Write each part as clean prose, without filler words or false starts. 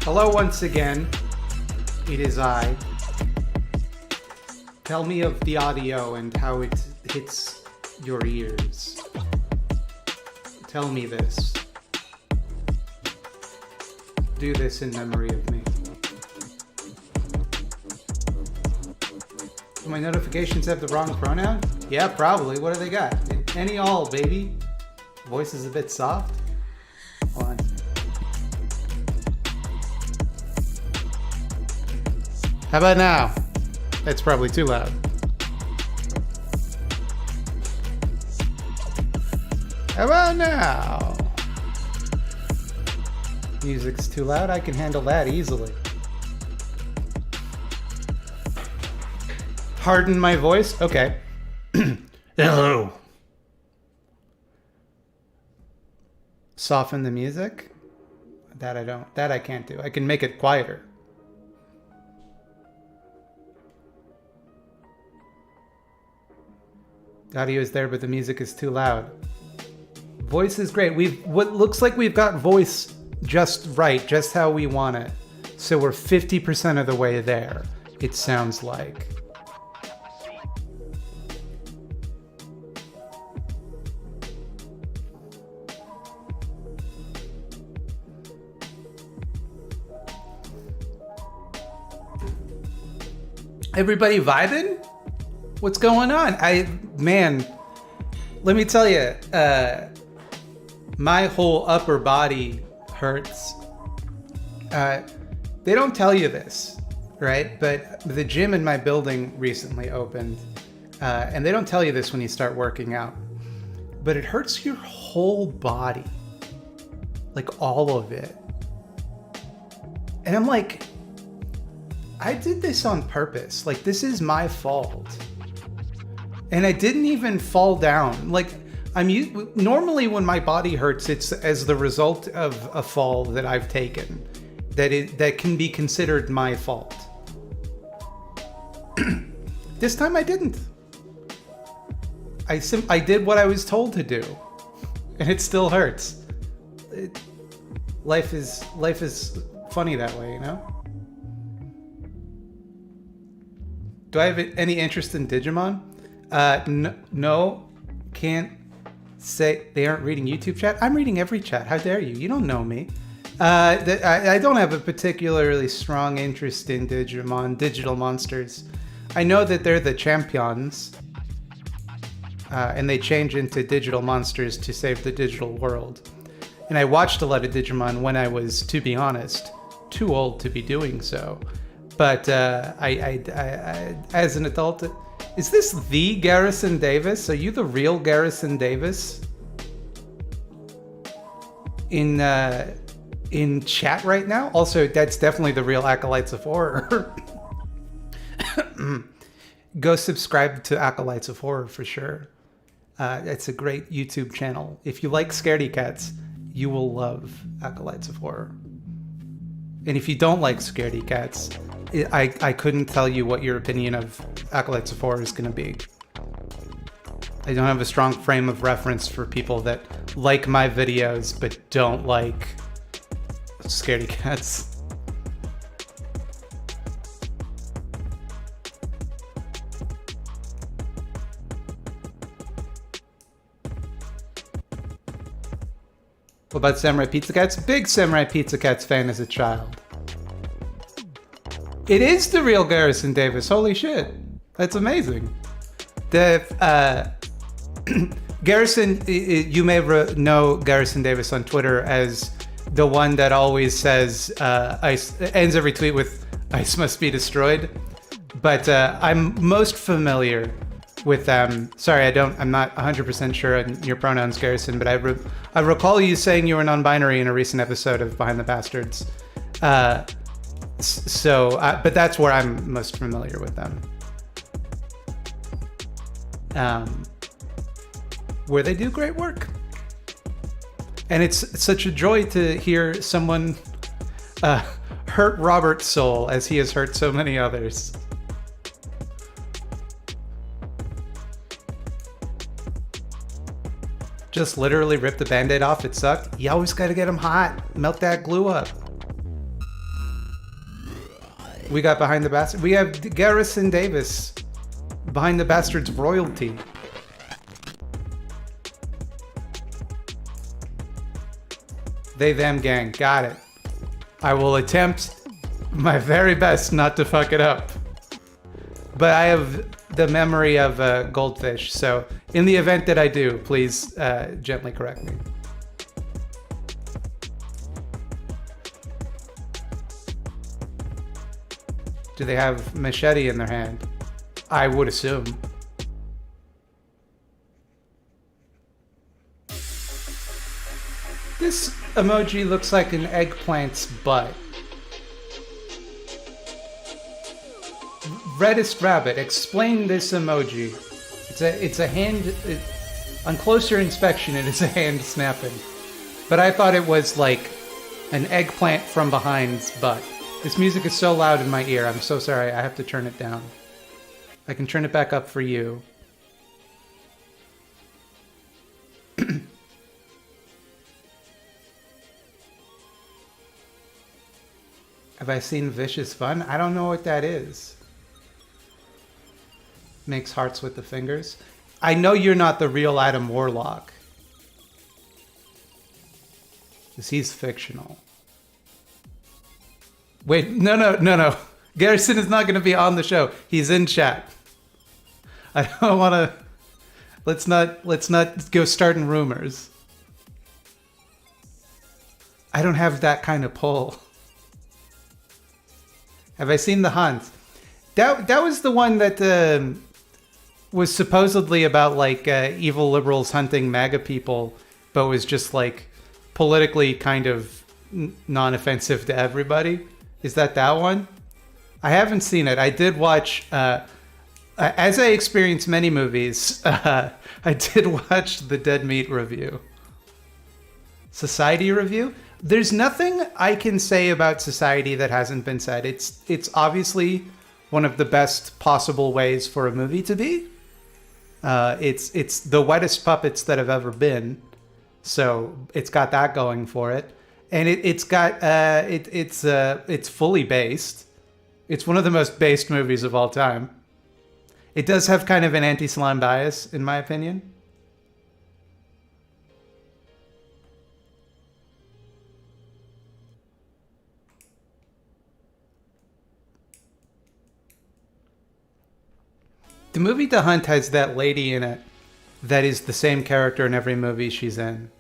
Hello once again. It is I. Tell me of the audio and how it hits your ears. Tell me this. Do this in memory of me. Do my notifications have the wrong pronoun? Yeah, probably. What do they got? Any all, baby. Voice is a bit soft. Hold on. How about now? That's probably too loud. How about now? Music's too loud. I can handle that easily. Harden my voice? Okay. Hello. Soften the music? That I can't do. I can make it quieter. The audio is there, but the music is too loud. Voice is great. What looks like we've got voice just right, just how we want it. So we're 50% of the way there, it sounds like. Everybody vibing? What's going on? Man, let me tell you, my whole upper body hurts. They don't tell you this, right? But the gym in my building recently opened, and they don't tell you this when you start working out, but it hurts your whole body, like all of it. And I'm like, I did this on purpose. Like, this is my fault. And I didn't even fall down. Like, normally when my body hurts, it's as the result of a fall that I've taken. That can be considered my fault. This time I didn't. I did what I was told to do. And it still hurts. Life is funny that way, you know? Do I have any interest in Digimon? No, can't say. They aren't reading YouTube chat. I'm reading every chat. How dare you? You don't know me. I don't have a particularly strong interest in Digimon, digital monsters. I know that they're the champions, and they change into digital monsters to save the digital world. And I watched a lot of Digimon when I was, to be honest, too old to be doing so. But I as an adult, is this the Garrison Davis? Are you the real Garrison Davis? In chat right now? Also, that's definitely the real Acolytes of Horror. Go subscribe to Acolytes of Horror for sure. It's a great YouTube channel. If you like Scaredy Cats, you will love Acolytes of Horror. And if you don't like Scaredy Cats, I couldn't tell you what your opinion of Acolytes of Horror is going to be. I don't have a strong frame of reference for people that like my videos but don't like Scaredy Cats. What about Samurai Pizza Cats? Big Samurai Pizza Cats fan as a child. It is the real Garrison Davis. Holy shit. That's amazing. Garrison, you may know Garrison Davis on Twitter as the one that always says, ends every tweet with, "Ice must be destroyed." But I'm most familiar with them. Sorry, I'm not 100% sure on your pronouns, Garrison, but I recall you saying you were non-binary in a recent episode of Behind the Bastards. But that's where I'm most familiar with them. Where they do great work. And it's such a joy to hear someone hurt Robert's soul as he has hurt so many others. Just literally rip the band-aid off. It sucked. You always gotta get them hot. Melt that glue up. We got Behind the Bastard. We have Garrison Davis. Behind the Bastard's royalty. They, them gang. Got it. I will attempt my very best not to fuck it up. But I have the memory of a goldfish, so in the event that I do, please gently correct me. Do they have machete in their hand? I would assume. This emoji looks like an eggplant's butt. Reddest Rabbit, explain this emoji. It's a hand. On closer inspection, it is a hand snapping. But I thought it was like an eggplant from behind's butt. This music is so loud in my ear. I'm so sorry. I have to turn it down. I can turn it back up for you. Have I seen Vicious Fun? I don't know what that is. Makes hearts with the fingers. I know you're not the real Adam Warlock. Because he's fictional. Wait, no. Garrison is not going to be on the show. He's in chat. I don't want to... Let's not go starting rumors. I don't have that kind of pull. Have I seen The Hunt? That was the one that was supposedly about like evil liberals hunting MAGA people, but was just like politically kind of non-offensive to everybody. Is that one? I haven't seen it. I did watch, as I experience many movies, I did watch the Dead Meat review. Society review? There's nothing I can say about Society that hasn't been said. It's obviously one of the best possible ways for a movie to be. It's the wettest puppets that have ever been. So it's got that going for it. And it's fully based. It's one of the most based movies of all time. It does have kind of an anti-slime bias, in my opinion. The movie The Hunt has that lady in it that is the same character in every movie she's in.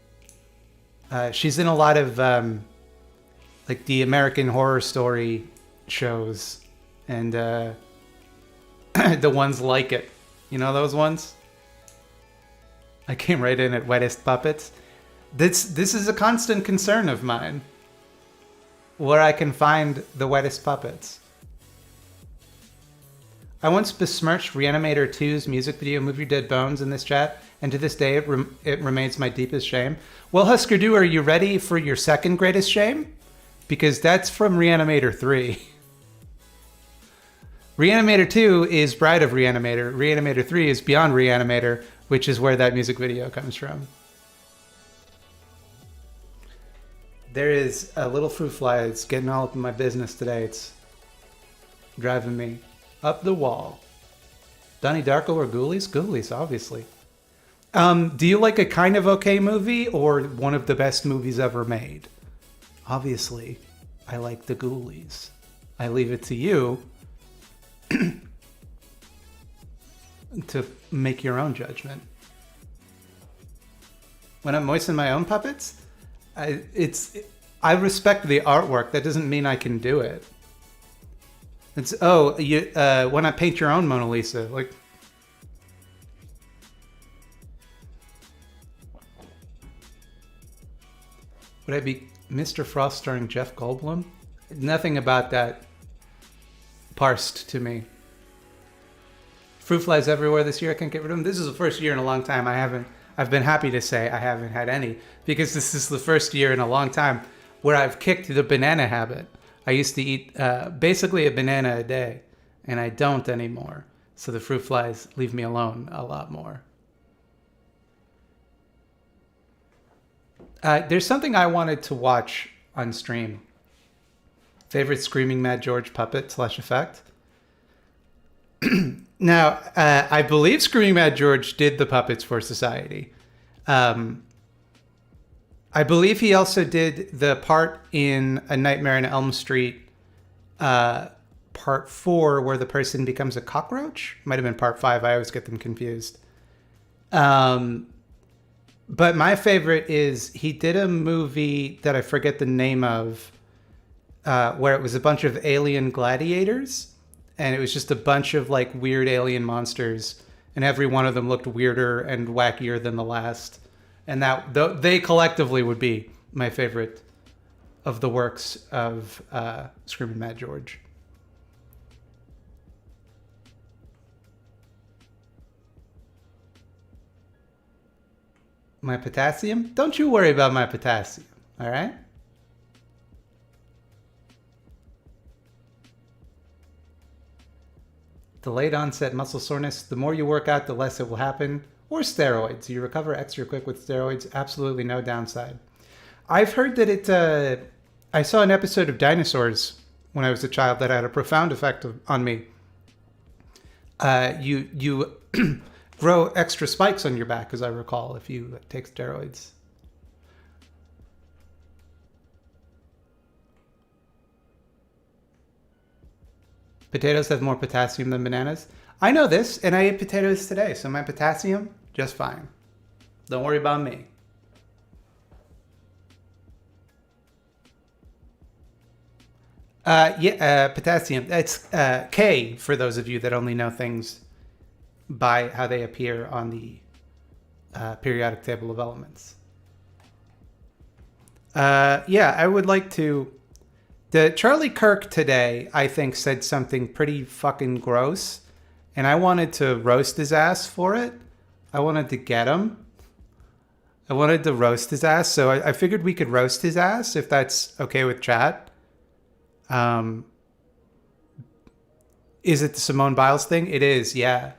She's in a lot of like the American Horror Story shows and the ones like it. You know those ones? I came right in at wettest puppets. This is a constant concern of mine. Where I can find the wettest puppets. I once besmirched Reanimator 2's music video Move Your Dead Bones in this chat, and to this day it remains my deepest shame. Well, Husker Du, are you ready for your second greatest shame? Because that's from Reanimator 3. Reanimator 2 is Bride of Reanimator. Reanimator 3 is Beyond Reanimator, which is where that music video comes from. There is a little fruit fly that's getting all up in my business today. It's driving me up the wall. Donnie Darko or Ghoulies? Ghoulies, obviously. Do you like a kind of okay movie or one of the best movies ever made? Obviously, I like the Ghoulies. I leave it to you to make your own judgment. When I moisten my own puppets, I respect the artwork. That doesn't mean I can do it. It's when I paint your own Mona Lisa, like. Would I be Mr. Frost starring Jeff Goldblum? Nothing about that parsed to me. Fruit flies everywhere this year. I can't get rid of them. This is the first year in a long time I've been happy to say I haven't had any, because this is the first year in a long time where I've kicked the banana habit. I used to eat basically a banana a day, and I don't anymore. So the fruit flies leave me alone a lot more. There's something I wanted to watch on stream. Favorite Screaming Mad George puppet / effect? Now, I believe Screaming Mad George did the puppets for Society. I believe he also did the part in A Nightmare on Elm Street, part 4, where the person becomes a cockroach. Might have been part 5. I always get them confused. But my favorite is he did a movie that I forget the name of, where it was a bunch of alien gladiators, and it was just a bunch of like weird alien monsters, and every one of them looked weirder and wackier than the last. And that they collectively would be my favorite of the works of Screaming Mad George. My potassium? Don't you worry about my potassium, all right? Delayed onset muscle soreness. The more you work out, the less it will happen. Or steroids. You recover extra quick with steroids. Absolutely no downside. I've heard that it... I saw an episode of Dinosaurs when I was a child that had a profound effect on me. You grow extra spikes on your back, as I recall, if you take steroids. Potatoes have more potassium than bananas. I know this, and I ate potatoes today, so my potassium, just fine. Don't worry about me. Potassium. That's K, for those of you that only know things by how they appear on the periodic table of elements. I would like to... Charlie Kirk today, I think, said something pretty fucking gross, and I wanted to roast his ass for it. I wanted to get him. I wanted to roast his ass, so I figured we could roast his ass, if that's okay with chat. Is it the Simone Biles thing? It is, yeah.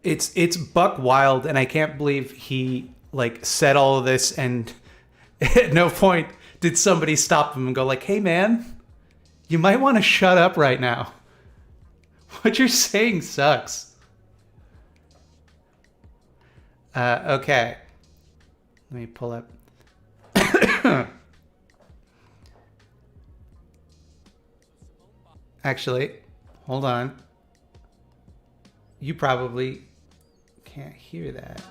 It's buck wild, and I can't believe he like said all of this, and at no point did somebody stop him and go like, "Hey man, you might want to shut up right now. What you're saying sucks." Okay. Let me pull up. Actually, hold on. You probably can't hear that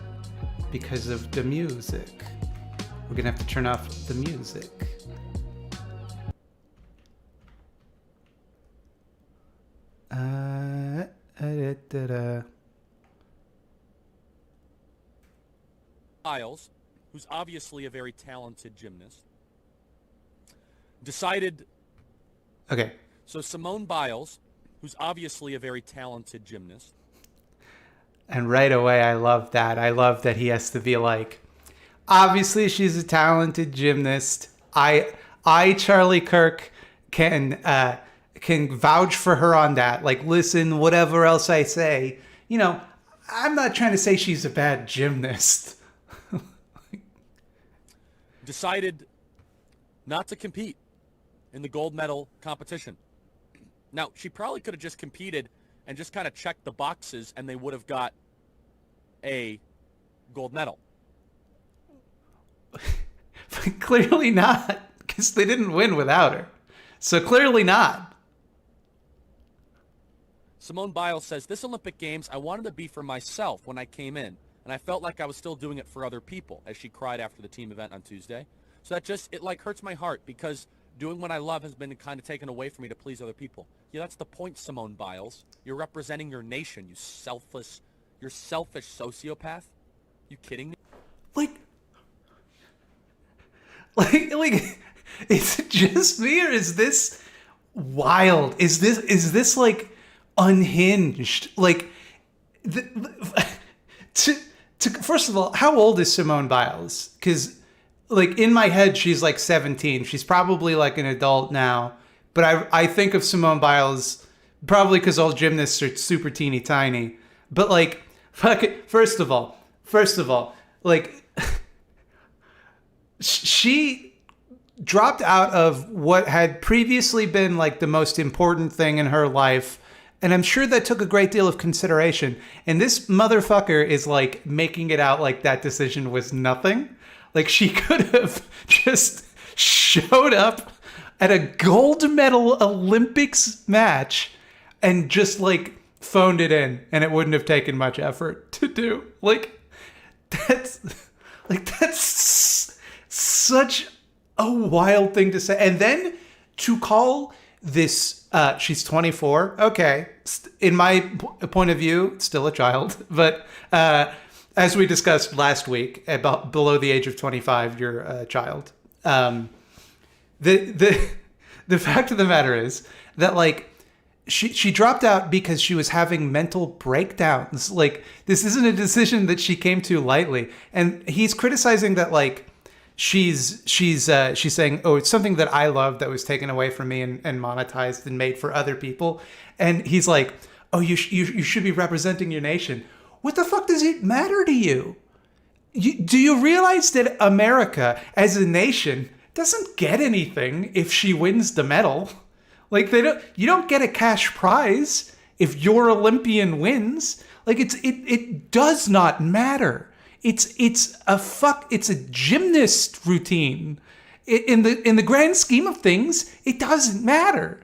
because of the music. We're gonna have to turn off the music. Biles, who's obviously a very talented gymnast, decided... Okay. So Simone Biles, who's obviously a very talented gymnast. And right away, I love that. I love that he has to be like, obviously she's a talented gymnast. I Charlie Kirk, can vouch for her on that. Like, listen, whatever else I say, you know, I'm not trying to say she's a bad gymnast. Decided not to compete in the gold medal competition. Now, she probably could have just competed and just kind of checked the boxes, and they would have got a gold medal. But clearly not, because they didn't win without her. So clearly not. Simone Biles says, "This Olympic Games, I wanted to be for myself when I came in, and I felt like I was still doing it for other people," as she cried after the team event on Tuesday. So that just, it like hurts my heart, because doing what I love has been kind of taken away from me to please other people. Yeah, that's the point, Simone Biles. You're representing your nation, you're selfish sociopath. You kidding me? Like, is it just me, or is this wild? Is this like unhinged? Like, first of all, how old is Simone Biles? Because, like, in my head, she's like 17. She's probably like an adult now. But I think of Simone Biles probably because all gymnasts are super teeny tiny. But like, fuck it. First of all, like, she dropped out of what had previously been like the most important thing in her life. And I'm sure that took a great deal of consideration. And this motherfucker is like making it out like that decision was nothing. Like she could have just showed up at a gold medal Olympics match and just like phoned it in, and it wouldn't have taken much effort to do. That's such a wild thing to say. And then to call this, she's 24. Okay. In my point of view, still a child. But as we discussed last week, about below the age of 25, you're a child. The fact of the matter is that, like, she dropped out because she was having mental breakdowns. Like, this isn't a decision that she came to lightly. And he's criticizing that, like, she's saying, oh, it's something that I love that was taken away from me and monetized and made for other people. And he's like, oh, you should be representing your nation. What the fuck does it matter to you? Do you realize that America as a nation doesn't get anything if she wins the medal? Like, you don't get a cash prize if your Olympian wins. Like, it does not matter. It's a gymnast routine. In the grand scheme of things, it doesn't matter.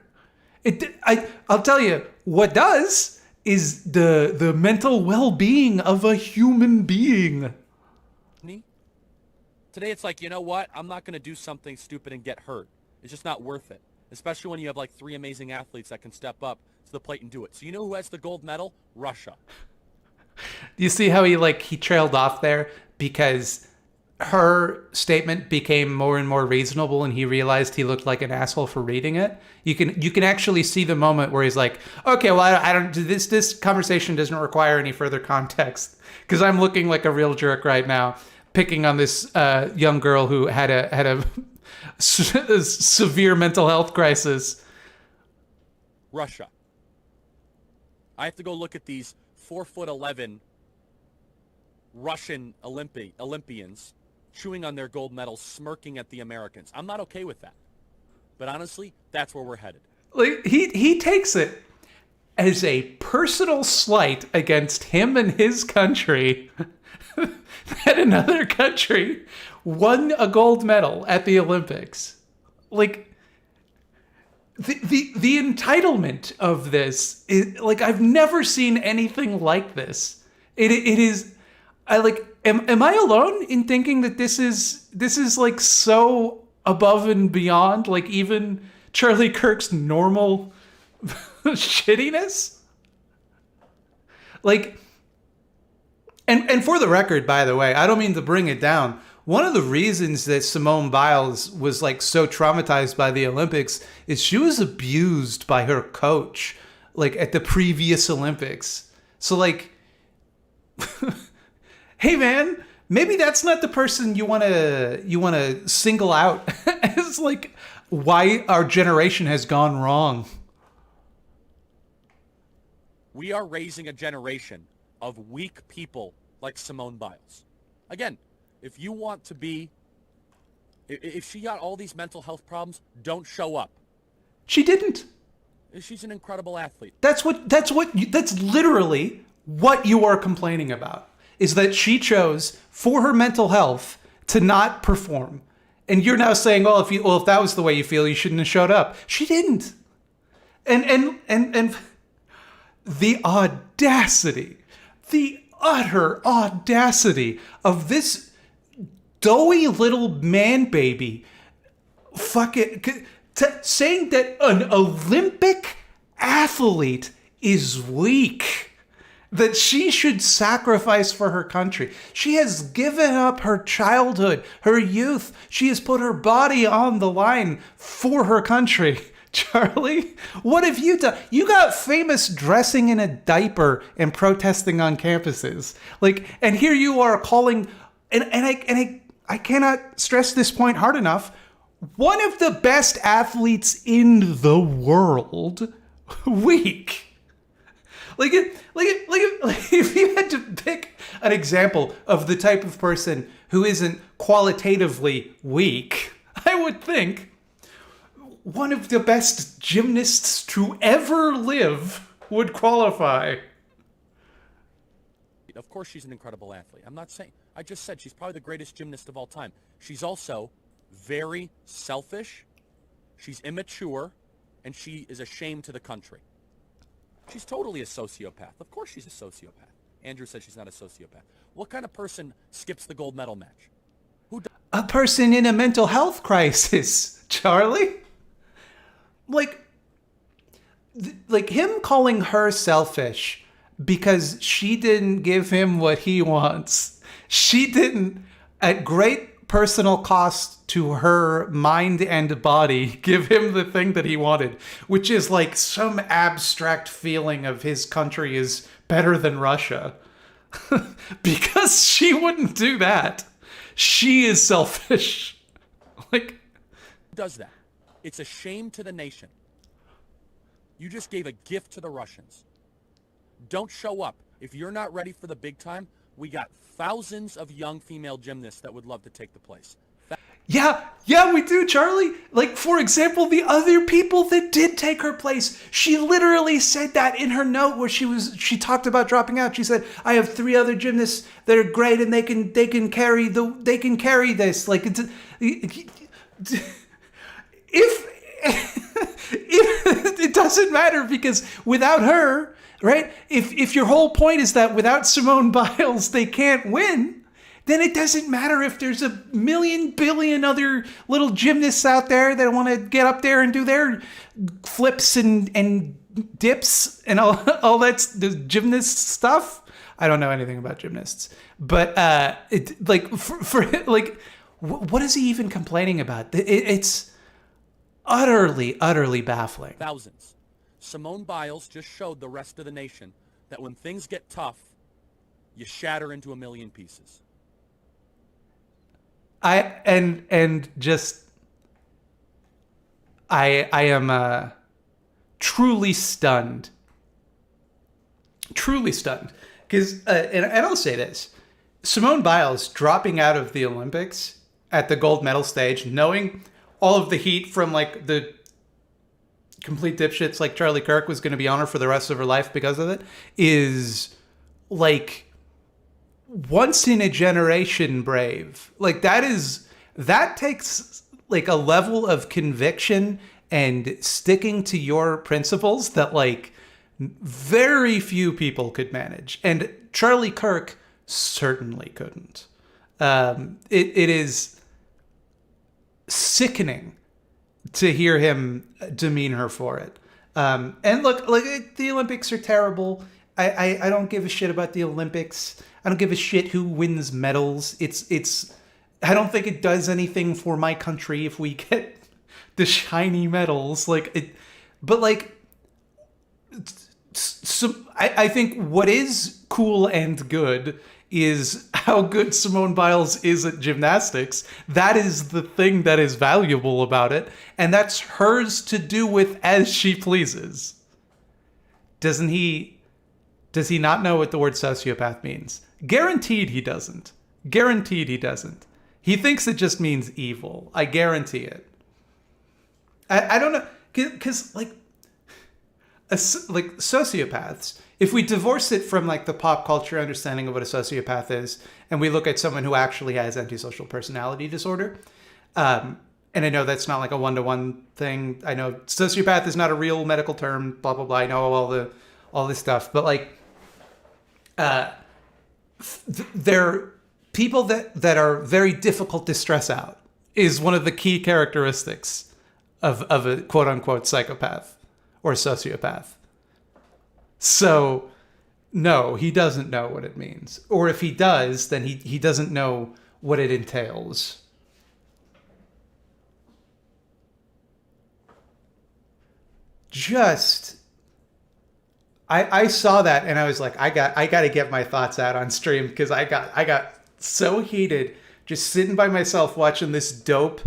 I'll tell you what does is the mental well-being of a human being. Today it's like, you know what? I'm not going to do something stupid and get hurt. It's just not worth it. Especially when you have like 3 amazing athletes that can step up to the plate and do it. So you know who has the gold medal? Russia. Do you see how he trailed off there because her statement became more and more reasonable and he realized he looked like an asshole for reading it? You can actually see the moment where he's like, okay, well, I don't this conversation doesn't require any further context because I'm looking like a real jerk right now, picking on this young girl who had a severe mental health crisis. Russia. I have to go look at these 4'11" Russian Olympians chewing on their gold medals, smirking at the Americans. I'm not okay with that. But honestly, that's where we're headed. Like he takes it as a personal slight against him and his country that another country won a gold medal at the Olympics. Like, the entitlement of this is like, I've never seen anything like this. It is, am I alone in thinking that this is like so above and beyond like even Charlie Kirk's normal shittiness? Like, and for the record, by the way, I don't mean to bring it down. One of the reasons that Simone Biles was like so traumatized by the Olympics is she was abused by her coach, like at the previous Olympics. So like, hey man, maybe that's not the person you want to single out as like why our generation has gone wrong. We are raising a generation of weak people like Simone Biles. Again, if you want to be, if she got all these mental health problems, don't show up. She didn't. She's an incredible athlete. That's literally what you are complaining about, is that she chose for her mental health to not perform. And you're now saying, well, if that was the way you feel, you shouldn't have showed up. She didn't. And the audacity, the utter audacity of this doughy little man baby saying that an Olympic athlete is weak, that she should sacrifice for her country. She has given up her childhood, her youth. She has put her body on the line for her country. Charlie, what have you done? You got famous dressing in a diaper and protesting on campuses. Like, and here you are calling, and I cannot stress this point hard enough, one of the best athletes in the world weak. Like if you had to pick an example of the type of person who isn't qualitatively weak, I would think one of the best gymnasts to ever live would qualify. Of course she's an incredible athlete. I'm not saying, I just said she's probably the greatest gymnast of all time. She's also very selfish, she's immature, and she is a shame to the country. She's totally a sociopath. Of course she's a sociopath. Andrew said she's not a sociopath. What kind of person skips the gold medal match? A person in a mental health crisis, Charlie. Like him calling her selfish because she didn't give him what he wants. She didn't, at great personal cost to her mind and body, give him the thing that he wanted, which is like some abstract feeling of his country is better than Russia. Because she wouldn't do that. She is selfish. Like, who does that? It's a shame to the nation. You just gave a gift to the Russians. Don't show up. If you're not ready for the big time, we got thousands of young female gymnasts that would love to take the place. Yeah, we do, Charlie. Like, for example, the other people that did take her place. She literally said that in her note where she talked about dropping out. She said, "I have 3 other gymnasts that are great, and they can carry this." Like, it's if it doesn't matter, because without her, right? If your whole point is that without Simone Biles they can't win, then it doesn't matter if there's a million billion other little gymnasts out there that want to get up there and do their flips and dips and all that's the gymnast stuff. I don't know anything about gymnasts, but what is he even complaining about? It's utterly baffling. Thousands. Simone Biles just showed the rest of the nation that when things get tough, you shatter into a million pieces. I am truly stunned. Because, and I'll say this, Simone Biles dropping out of the Olympics at the gold medal stage, knowing all of the heat from like the complete dipshits like Charlie Kirk was going to be on her for the rest of her life because of it, is like once in a generation brave. Like that takes like a level of conviction and sticking to your principles that like very few people could manage. And Charlie Kirk certainly couldn't. It is sickening to hear him demean her for it. And look, like the Olympics are terrible. I don't give a shit about the Olympics. I don't give a shit who wins medals. I don't think it does anything for my country if we get the shiny medals. I think what is cool and good is how good Simone Biles is at gymnastics. That is the thing that is valuable about it, and that's hers to do with as she pleases. Does he not know what the word sociopath means? Guaranteed he doesn't. He thinks it just means evil. I guarantee it. I don't know, because like sociopaths, if we divorce it from like the pop culture understanding of what a sociopath is, and we look at someone who actually has antisocial personality disorder, and I know that's not like a one-to-one thing. I know sociopath is not a real medical term, blah, blah, blah. I know all this stuff, but like, they're people that are very difficult to stress out is one of the key characteristics of a quote unquote psychopath or sociopath. So no, he doesn't know what it means. Or if he does, then he doesn't know what it entails. I saw that and I was like, I got to get my thoughts out on stream, because I got so heated just sitting by myself watching this dope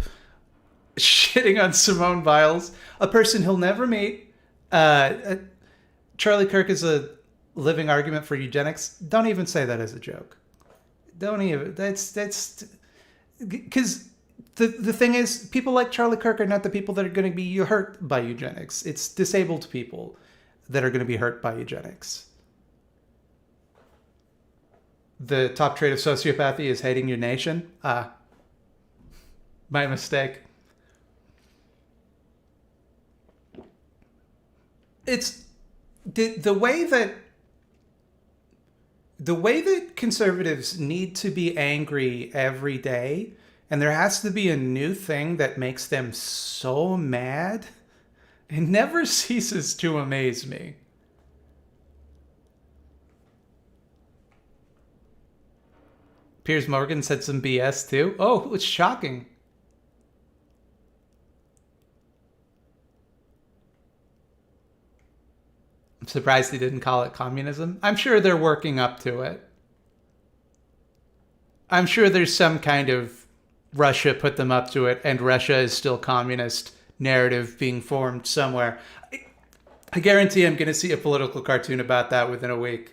shitting on Simone Biles, a person he'll never meet. Charlie Kirk is a living argument for eugenics. Don't even say that as a joke. Don't even. That's because the thing is, people like Charlie Kirk are not the people that are going to be hurt by eugenics. It's disabled people that are going to be hurt by eugenics. The top trait of sociopathy is hating your nation. My mistake. It's the way that conservatives need to be angry every day, and there has to be a new thing that makes them so mad. It never ceases to amaze me. Piers Morgan said some BS too. Oh, it's shocking. I'm surprised he didn't call it communism. I'm sure they're working up to it. I'm sure there's some kind of Russia put them up to it, and Russia is still communist narrative being formed somewhere. I guarantee I'm going to see a political cartoon about that within a week.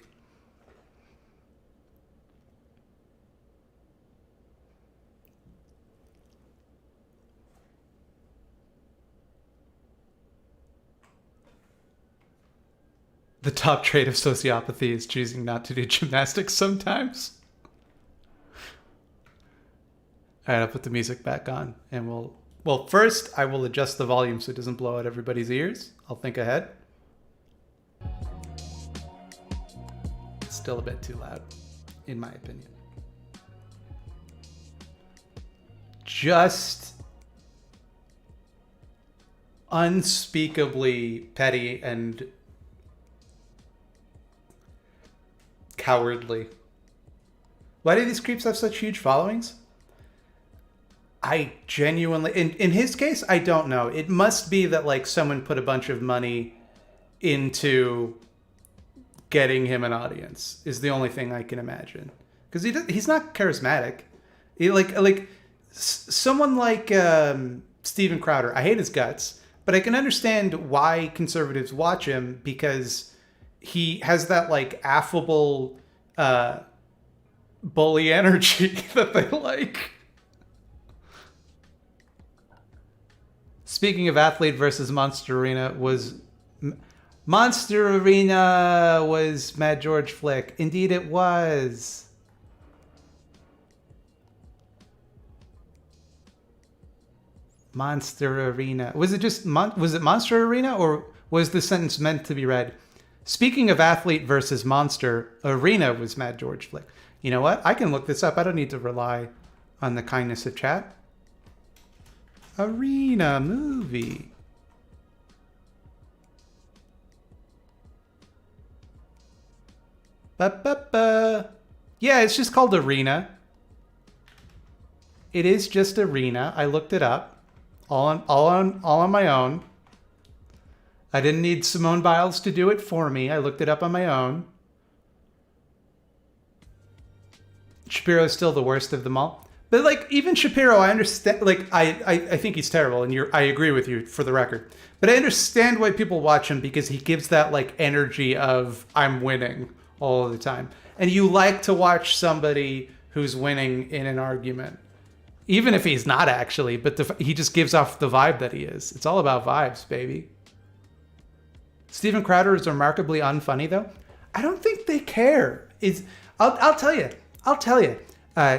The top trait of sociopathy is choosing not to do gymnastics sometimes. All right, I'll put the music back on, and well, first I will adjust the volume so it doesn't blow out everybody's ears. I'll think ahead. It's still a bit too loud, in my opinion. Just unspeakably petty and cowardly. Why do these creeps have such huge followings? I genuinely, in his case, I don't know. It must be that like someone put a bunch of money into getting him an audience, is the only thing I can imagine. Because he's not charismatic. Someone like Steven Crowder, I hate his guts, but I can understand why conservatives watch him, because he has that like affable bully energy that they like. Speaking of athlete versus Monster Arena, Monster Arena was Mad George flick. Indeed it was. Monster Arena. Was it Monster Arena, or was the sentence meant to be read? Speaking of athlete versus Monster Arena was Mad George flick. You know what? I can look this up. I don't need to rely on the kindness of chat. Arena movie. Yeah, it's just called Arena. It is just Arena. I looked it up. All on my own. I didn't need Simone Biles to do it for me. I looked it up on my own. Shapiro's still the worst of them all. But like, even Shapiro, I understand, like, I think he's terrible, and I agree with you, for the record. But I understand why people watch him, because he gives that like energy of I'm winning all the time. And you like to watch somebody who's winning in an argument. Even if he's not actually, but he just gives off the vibe that he is. It's all about vibes, baby. Steven Crowder is remarkably unfunny, though. I don't think they care. I'll tell you.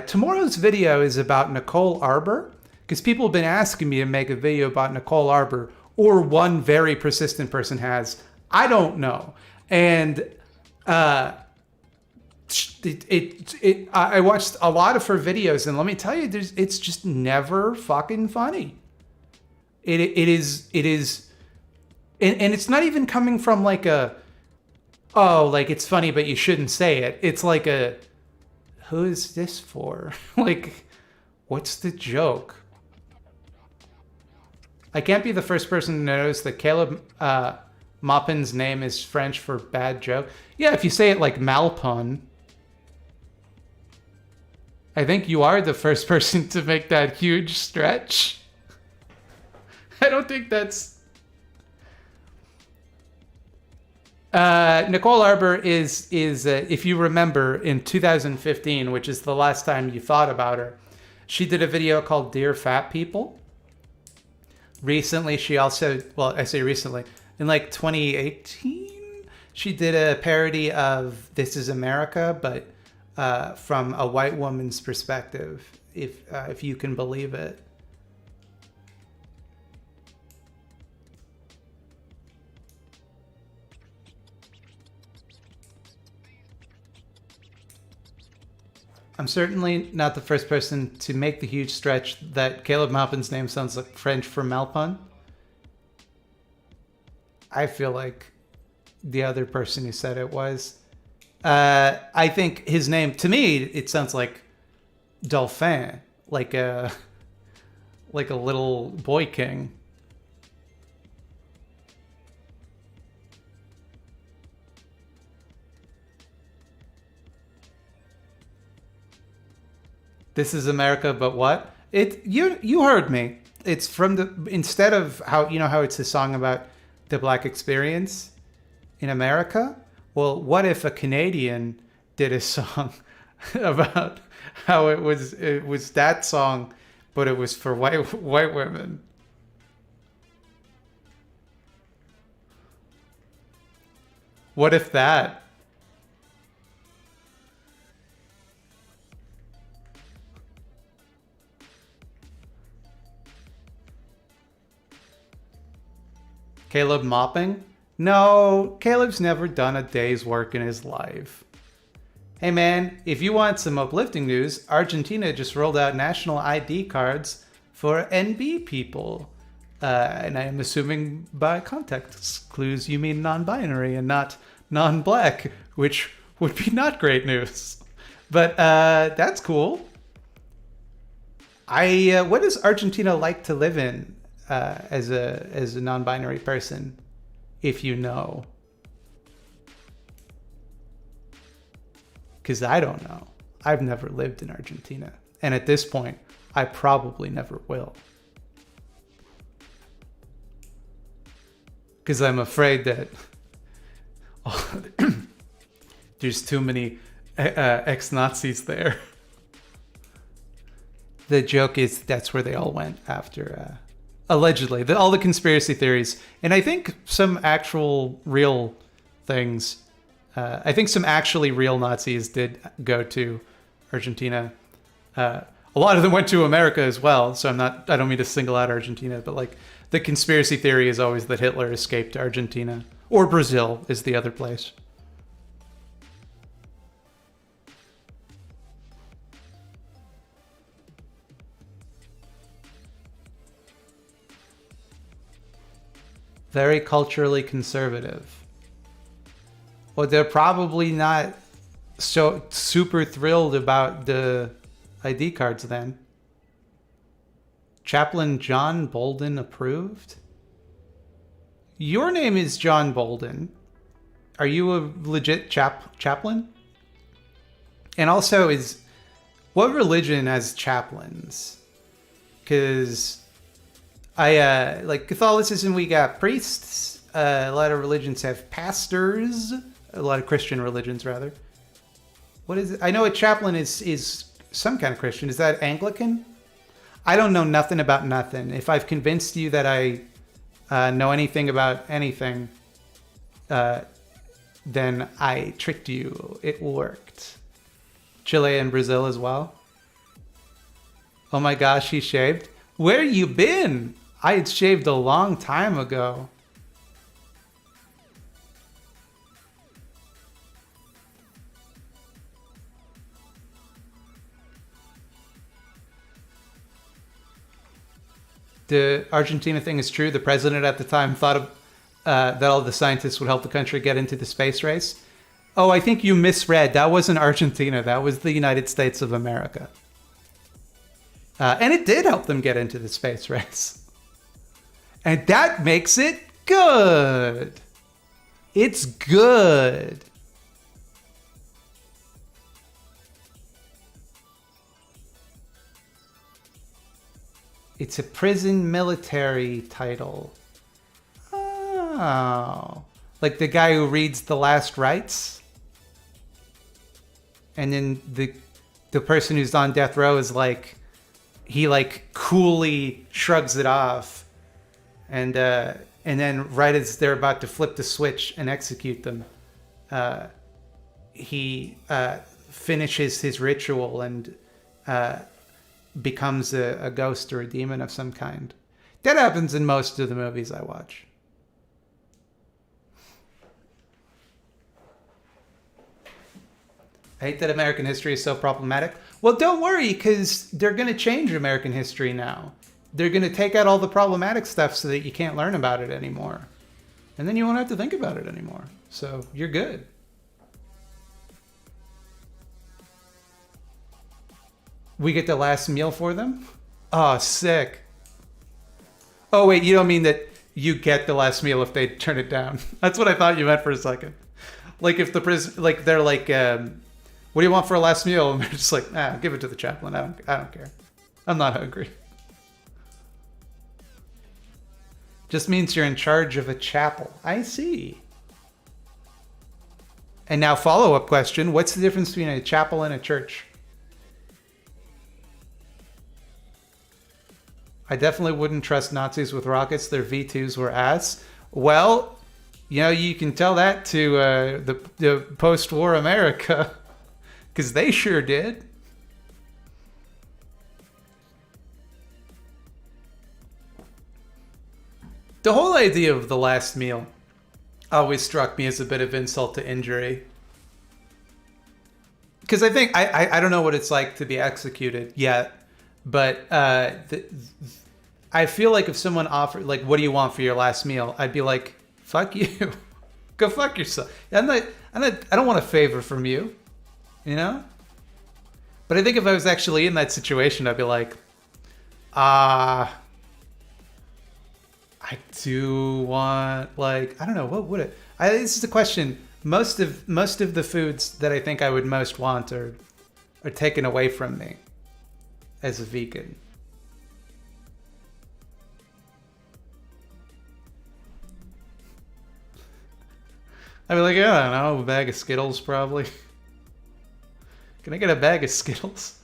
Tomorrow's video is about Nicole Arbour, because people have been asking me to make a video about Nicole Arbour, or one very persistent person has. I don't know. And I watched a lot of her videos, and let me tell you, it's just never fucking funny. It is, and it's not even coming from like like it's funny but you shouldn't say it. It's like who is this for? Like, what's the joke? I can't be the first person to notice that Caleb Maupin's name is French for bad joke. Yeah, if you say it like Malpun. I think you are the first person to make that huge stretch. I don't think that's... Nicole Arbour is if you remember, in 2015, which is the last time you thought about her, She did a video called Dear Fat People. Recently, she also, well, I say recently, in like 2018, she did a parody of This Is America, but from a white woman's perspective, if you can believe it. I'm certainly not the first person to make the huge stretch that Caleb Maupin's name sounds like French for Malpun. I feel like the other person who said it was. I think his name, to me, it sounds like Dauphin, like a little boy king. This is America, but what? You heard me. It's from the, instead of how, you know how it's a song about the black experience in America? Well, what if a Canadian did a song about how it was that song, but it was for white women? What if that? Caleb mopping? No, Caleb's never done a day's work in his life. Hey man, if you want some uplifting news, Argentina just rolled out national ID cards for NB people. And I am assuming by context clues you mean non-binary and not non-black, which would be not great news. But that's cool. What does Argentina like to live in as a non-binary person, if you know? Because I don't know. I've never lived in Argentina. And at this point, I probably never will. Because I'm afraid that there's too many ex-Nazis there. The joke is that's where they all went after, allegedly, all the conspiracy theories. And I think some actual real things, I think some actually real Nazis did go to Argentina. A lot of them went to America as well. So I don't mean to single out Argentina, but like the conspiracy theory is always that Hitler escaped Argentina, or Brazil is the other place. Very culturally conservative. Well, they're probably not so super thrilled about the ID cards then. Chaplain John Bolden approved? Your name is John Bolden. Are you a legit chaplain? And also, what religion has chaplains? Because like Catholicism, we got priests. A lot of religions have pastors. A lot of Christian religions, rather. What is it? I know a chaplain is some kind of Christian. Is that Anglican? I don't know nothing about nothing. If I've convinced you that I know anything about anything, then I tricked you. It worked. Chile and Brazil as well. Oh my gosh, he shaved. Where you been? I had shaved a long time ago. The Argentina thing is true. The president at the time thought that all the scientists would help the country get into the space race. Oh, I think you misread. That wasn't Argentina. That was the United States of America. And it did help them get into the space race. And that makes it good. It's good. It's a prison military title. Oh. Like the guy who reads The Last Rites? And then the person who's on death row is like, he like coolly shrugs it off, and then right as they're about to flip the switch and execute them, he finishes his ritual and becomes a ghost or a demon of some kind. That happens in most of the movies I watch. I hate that American history is so problematic. Well, don't worry, because they're going to change American history now. They're going to take out all the problematic stuff so that you can't learn about it anymore. And then you won't have to think about it anymore. So you're good. We get the last meal for them? Oh, sick. Oh, wait, you don't mean that you get the last meal if they turn it down. That's what I thought you meant for a second. Like if the prison, like they're like, what do you want for a last meal? And they're just like, give it to the chaplain. I don't care. I'm not hungry. Just means you're in charge of a chapel. I see. And now follow-up question. What's the difference between a chapel and a church? I definitely wouldn't trust Nazis with rockets. Their V2s were ass. Well, you know, you can tell that to the post-war America, because they sure did. The whole idea of the last meal always struck me as a bit of insult to injury. Because I think, I don't know what it's like to be executed yet, but I feel like if someone offered, like, what do you want for your last meal? I'd be like, fuck you. Go fuck yourself. I don't want a favor from you, you know? But I think if I was actually in that situation, I'd be like, I do want, like, I don't know, what would it? This is the question. Most of the foods that I think I would most want are taken away from me as a vegan. I'd be like, I don't know, a bag of Skittles probably. Can I get a bag of Skittles?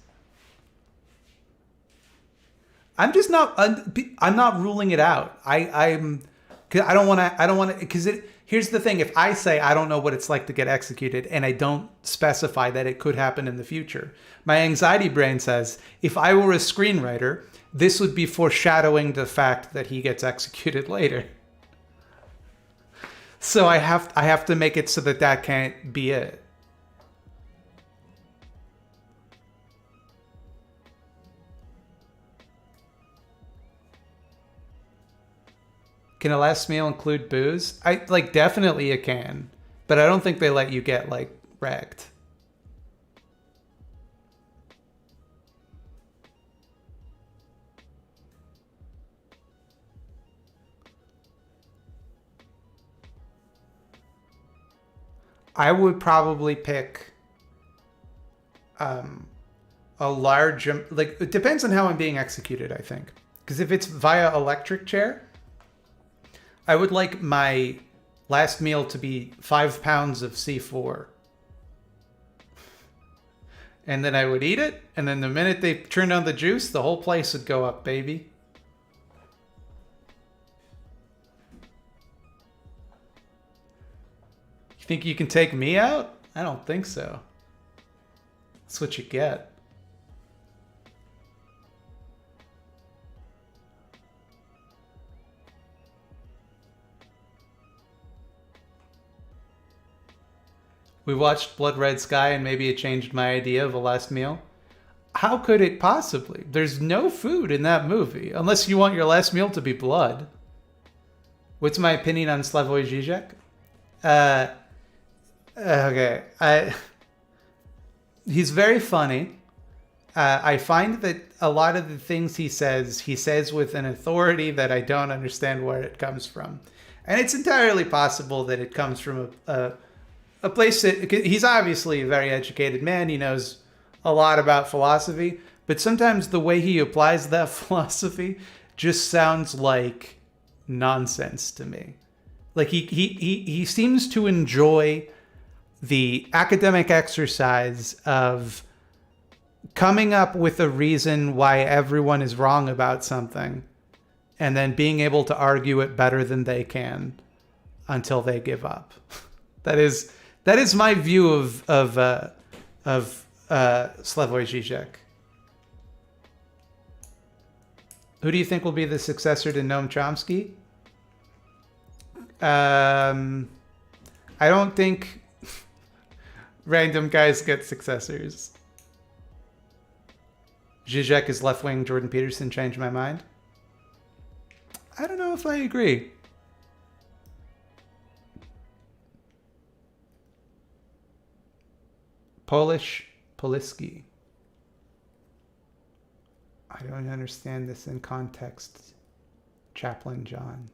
I'm just not. I'm not ruling it out. Cause I don't want to. Because here's the thing. If I say I don't know what it's like to get executed, and I don't specify that it could happen in the future, my anxiety brain says if I were a screenwriter, this would be foreshadowing the fact that he gets executed later. So I have to make it so that can't be it. Can a last meal include booze? Definitely it can, but I don't think they let you get wrecked. I would probably pick a large, it depends on how I'm being executed, I think. Because if it's via electric chair, I would like my last meal to be 5 pounds of C4. And then I would eat it, and then the minute they turned on the juice, the whole place would go up, baby. You think you can take me out? I don't think so. That's what you get. We watched Blood Red Sky and maybe it changed my idea of a last meal. How could it possibly? There's no food in that movie, unless you want your last meal to be blood. What's my opinion on Slavoj Žižek? Okay. He's very funny. I find that a lot of the things he says with an authority that I don't understand where it comes from. And it's entirely possible that it comes from a place that, he's obviously a very educated man. He knows a lot about philosophy, but sometimes the way he applies that philosophy just sounds like nonsense to me. Like he seems to enjoy the academic exercise of coming up with a reason why everyone is wrong about something and then being able to argue it better than they can until they give up. That is my view of Slavoj Žižek. Who do you think will be the successor to Noam Chomsky? I don't think random guys get successors. Žižek is left-wing. Jordan Peterson changed my mind. I don't know if I agree. Poliski. I don't understand this in context. Chaplain John.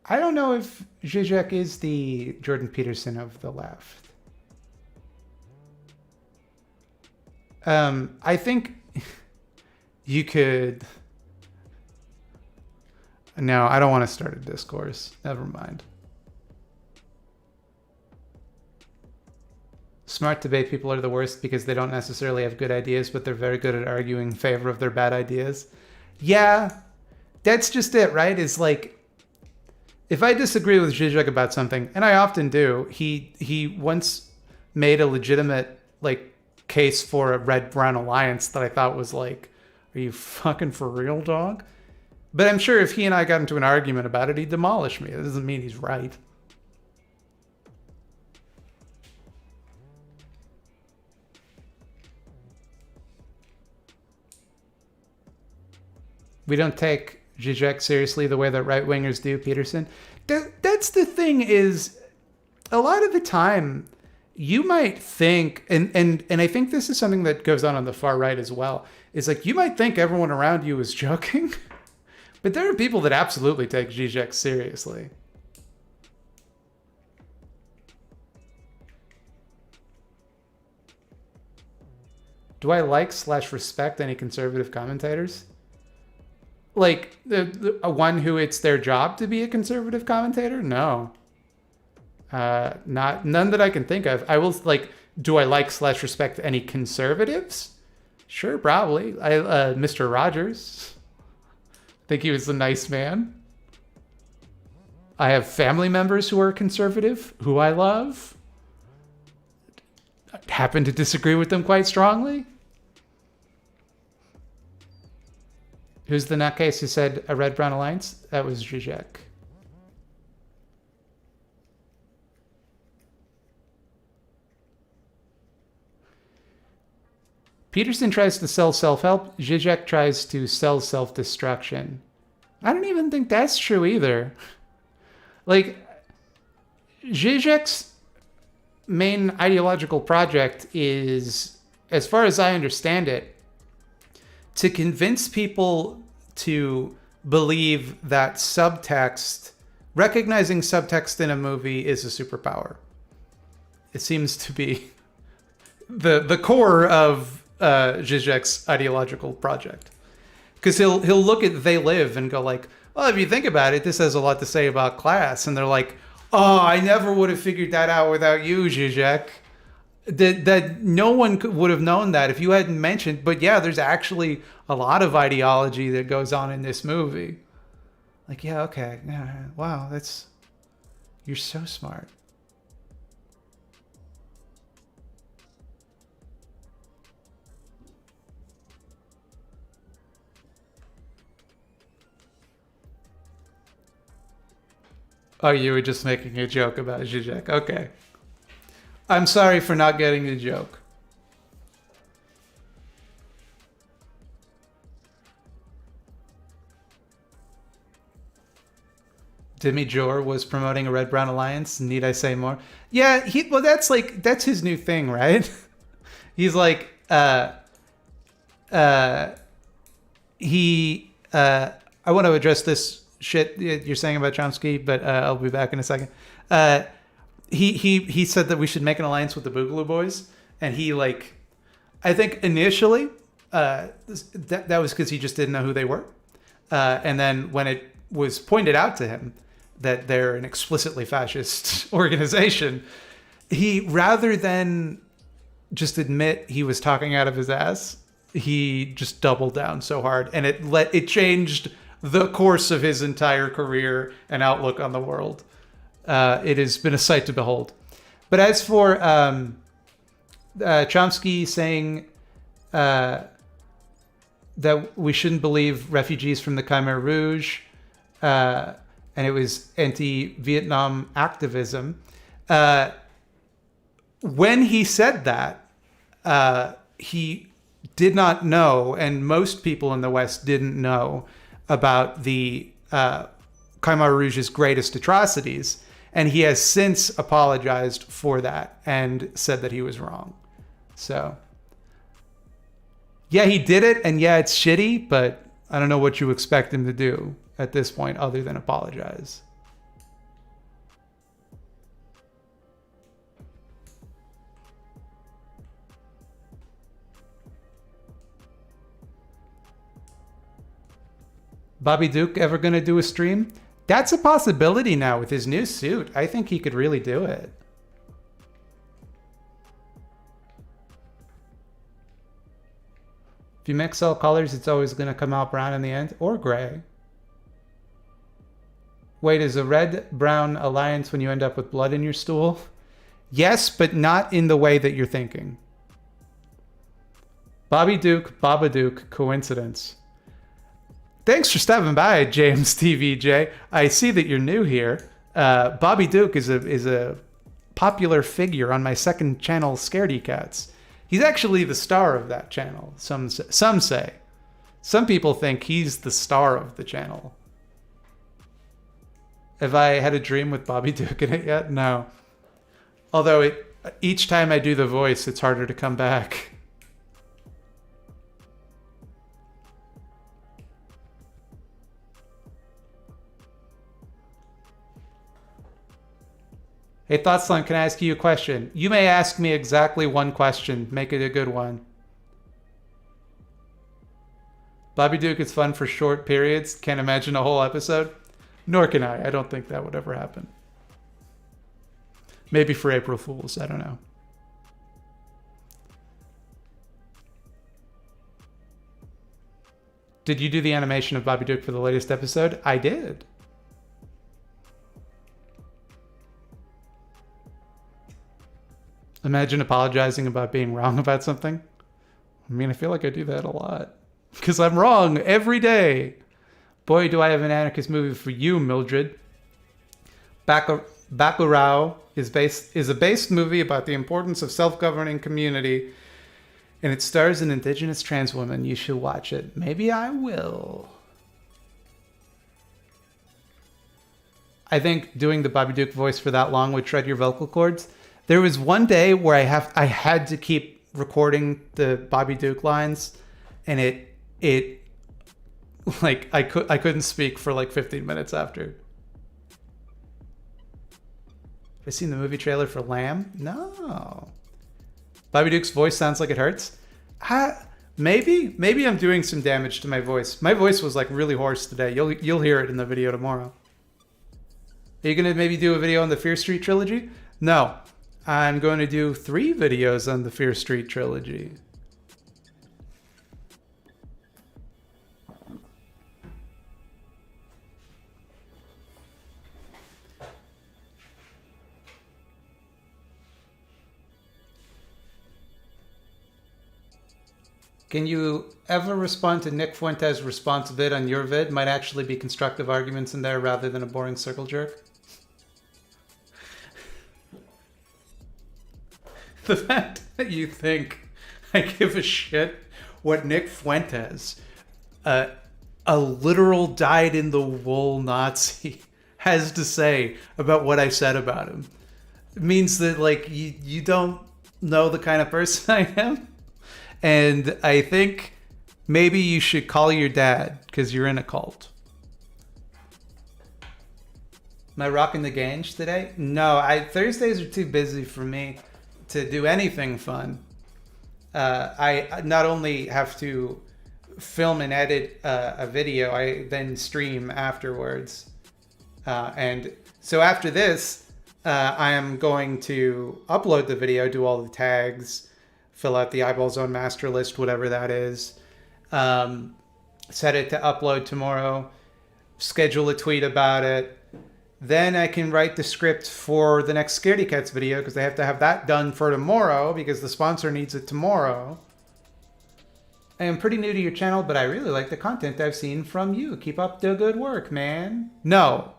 I don't know if Žižek is the Jordan Peterson of the left. I think you could... No, I don't want to start a discourse. Never mind. Smart debate people are the worst because they don't necessarily have good ideas, but they're very good at arguing in favor of their bad ideas. Yeah, that's just it, right? It's like, if I disagree with Žižek about something, and I often do, he once made a legitimate case for a red-brown alliance that I thought was like, are you fucking for real, dog? But I'm sure if he and I got into an argument about it, he'd demolish me. That doesn't mean he's right. We don't take Žižek seriously the way that right-wingers do, Peterson. That's the thing, is a lot of the time you might think, and I think this is something that goes on the far right as well, is like you might think everyone around you is joking, but there are people that absolutely take Žižek seriously. Do I like/respect any conservative commentators? Like the one who it's their job to be a conservative commentator? No. None that I can think of. I will do I like/respect any conservatives? Sure, probably. Mr. Rogers. I think he was a nice man. I have family members who are conservative, who I love. I happen to disagree with them quite strongly. Who's the nutcase who said a red-brown alliance? That was Žižek. Peterson tries to sell self-help. Žižek tries to sell self-destruction. I don't even think that's true either. Like, Žižek's main ideological project is, as far as I understand it, to convince people to believe that recognizing subtext in a movie is a superpower. It seems to be the core of Žižek's ideological project. Because he'll look at They Live and go like, well, if you think about it, this has a lot to say about class. And they're like, oh, I never would have figured that out without you, Žižek. That no one would have known that if you hadn't mentioned. But yeah, there's actually a lot of ideology that goes on in this movie. Like, yeah, okay. Yeah, wow, you're so smart. Oh, you were just making a joke about Žižek. Okay. I'm sorry for not getting the joke. Demi Jor was promoting a red-brown alliance. Need I say more? Yeah, that's his new thing, right? He's like, I want to address this shit you're saying about Chomsky, but I'll be back in a second. He said that we should make an alliance with the Boogaloo Boys, and I think initially that was because he just didn't know who they were, and then when it was pointed out to him that they're an explicitly fascist organization. He, rather than just admit he was talking out of his ass, he just doubled down so hard, and it changed the course of his entire career and outlook on the world. It has been a sight to behold. But as for Chomsky saying that we shouldn't believe refugees from the Khmer Rouge, and it was anti-Vietnam activism, when he said that, he did not know, and most people in the West didn't know, about the Khmer Rouge's greatest atrocities. And he has since apologized for that and said that he was wrong. So, yeah, he did it, and yeah, it's shitty, but I don't know what you expect him to do at this point other than apologize. Bobby Duke ever going to do a stream? That's a possibility now with his new suit. I think he could really do it. If you mix all colors, it's always going to come out brown in the end, or gray. Wait, is a red-brown alliance when you end up with blood in your stool? Yes, but not in the way that you're thinking. Bobby Duke, Babadook, coincidence. Thanks for stopping by, James TVJ. I see that you're new here. Bobby Duke is a popular figure on my second channel, Scaredy Cats. He's actually the star of that channel, some say. Some people think he's the star of the channel. Have I had a dream with Bobby Duke in it yet? No. Although each time I do the voice, it's harder to come back. Hey, Thoughtslime, can I ask you a question? You may ask me exactly one question. Make it a good one. Bobby Duke is fun for short periods. Can't imagine a whole episode. Nor can I. I don't think that would ever happen. Maybe for April Fools. I don't know. Did you do the animation of Bobby Duke for the latest episode? I did. Imagine apologizing about being wrong about something. I mean, I feel like I do that a lot. Because I'm wrong every day. Boy, do I have an anarchist movie for you, Mildred. Bacurau is a based movie about the importance of self-governing community. And it stars an indigenous trans woman. You should watch it. Maybe I will. I think doing the Bobby Duke voice for that long would shred your vocal cords. There was one day where I had to keep recording the Bobby Duke lines, and it like I couldn't speak for like 15 minutes after. Have I seen the movie trailer for Lamb? No. Bobby Duke's voice sounds like it hurts. Maybe I'm doing some damage to my voice. My voice was like really hoarse today. You'll hear it in the video tomorrow. Are you gonna maybe do a video on the Fear Street trilogy? No. I'm going to do 3 videos on the Fear Street trilogy. Can you ever respond to Nick Fuentes' response vid on your vid? Might actually be constructive arguments in there rather than a boring circle jerk. The fact that you think I give a shit what Nick Fuentes, a literal dyed-in-the-wool Nazi, has to say about what I said about him means that, like, you don't know the kind of person I am. And I think maybe you should call your dad, because you're in a cult. Am I rocking the Gange today? No, Thursdays are too busy for me to do anything fun. I not only have to film and edit a video, I then stream afterwards. And so after this, I am going to upload the video, do all the tags, fill out the Eyeball Zone master list, whatever that is. Set it to upload tomorrow. Schedule a tweet about it. Then I can write the script for the next Scaredy Cats video because they have to have that done for tomorrow because the sponsor needs it tomorrow. I am pretty new to your channel, but I really like the content I've seen from you. Keep up the good work, man. No,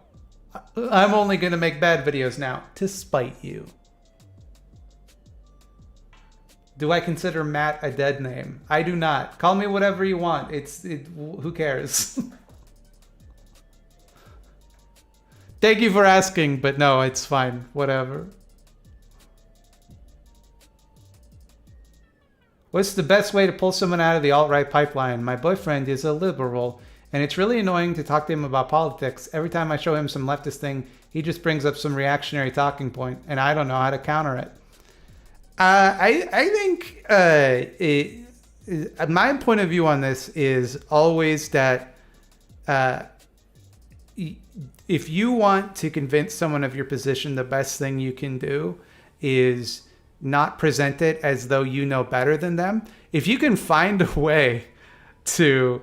I'm only going to make bad videos now to spite you. Do I consider Matt a dead name? I do not. Call me whatever you want. Who cares? Thank you for asking, but no, it's fine. Whatever. What's the best way to pull someone out of the alt-right pipeline? My boyfriend is a liberal, and it's really annoying to talk to him about politics. Every time I show him some leftist thing, he just brings up some reactionary talking point, and I don't know how to counter it. I think my point of view on this is always that if you want to convince someone of your position, the best thing you can do is not present it as though you know better than them. If you can find a way to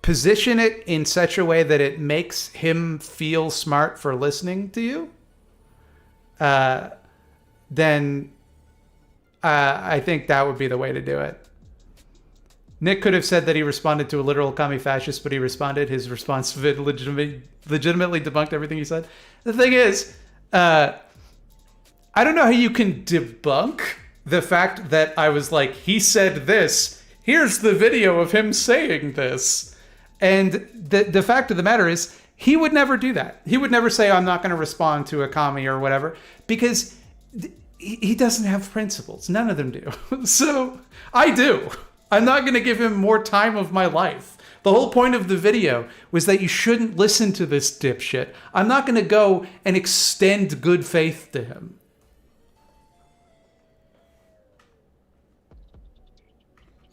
position it in such a way that it makes him feel smart for listening to you, then I think that would be the way to do it. Nick could have said that he responded to a literal commie fascist, but he responded. His response legitimately debunked everything he said. The thing is, I don't know how you can debunk the fact that I was like, he said this. Here's the video of him saying this. And the fact of the matter is, he would never do that. He would never say, I'm not going to respond to a commie or whatever, because he doesn't have principles. None of them do. So I do. I'm not going to give him more time of my life. The whole point of the video was that you shouldn't listen to this dipshit. I'm not going to go and extend good faith to him.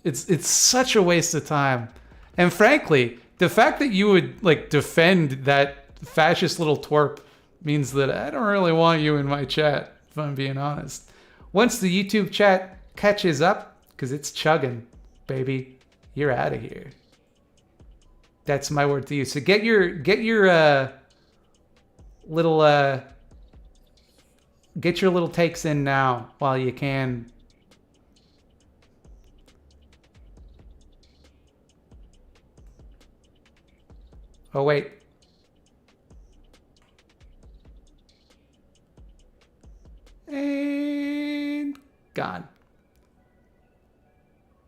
It's such a waste of time. And frankly, the fact that you would like defend that fascist little twerp means that I don't really want you in my chat, if I'm being honest. Once the YouTube chat catches up, because it's chugging, baby, you're out of here. That's my word to you. So get your little takes in now while you can. Oh wait. And gone.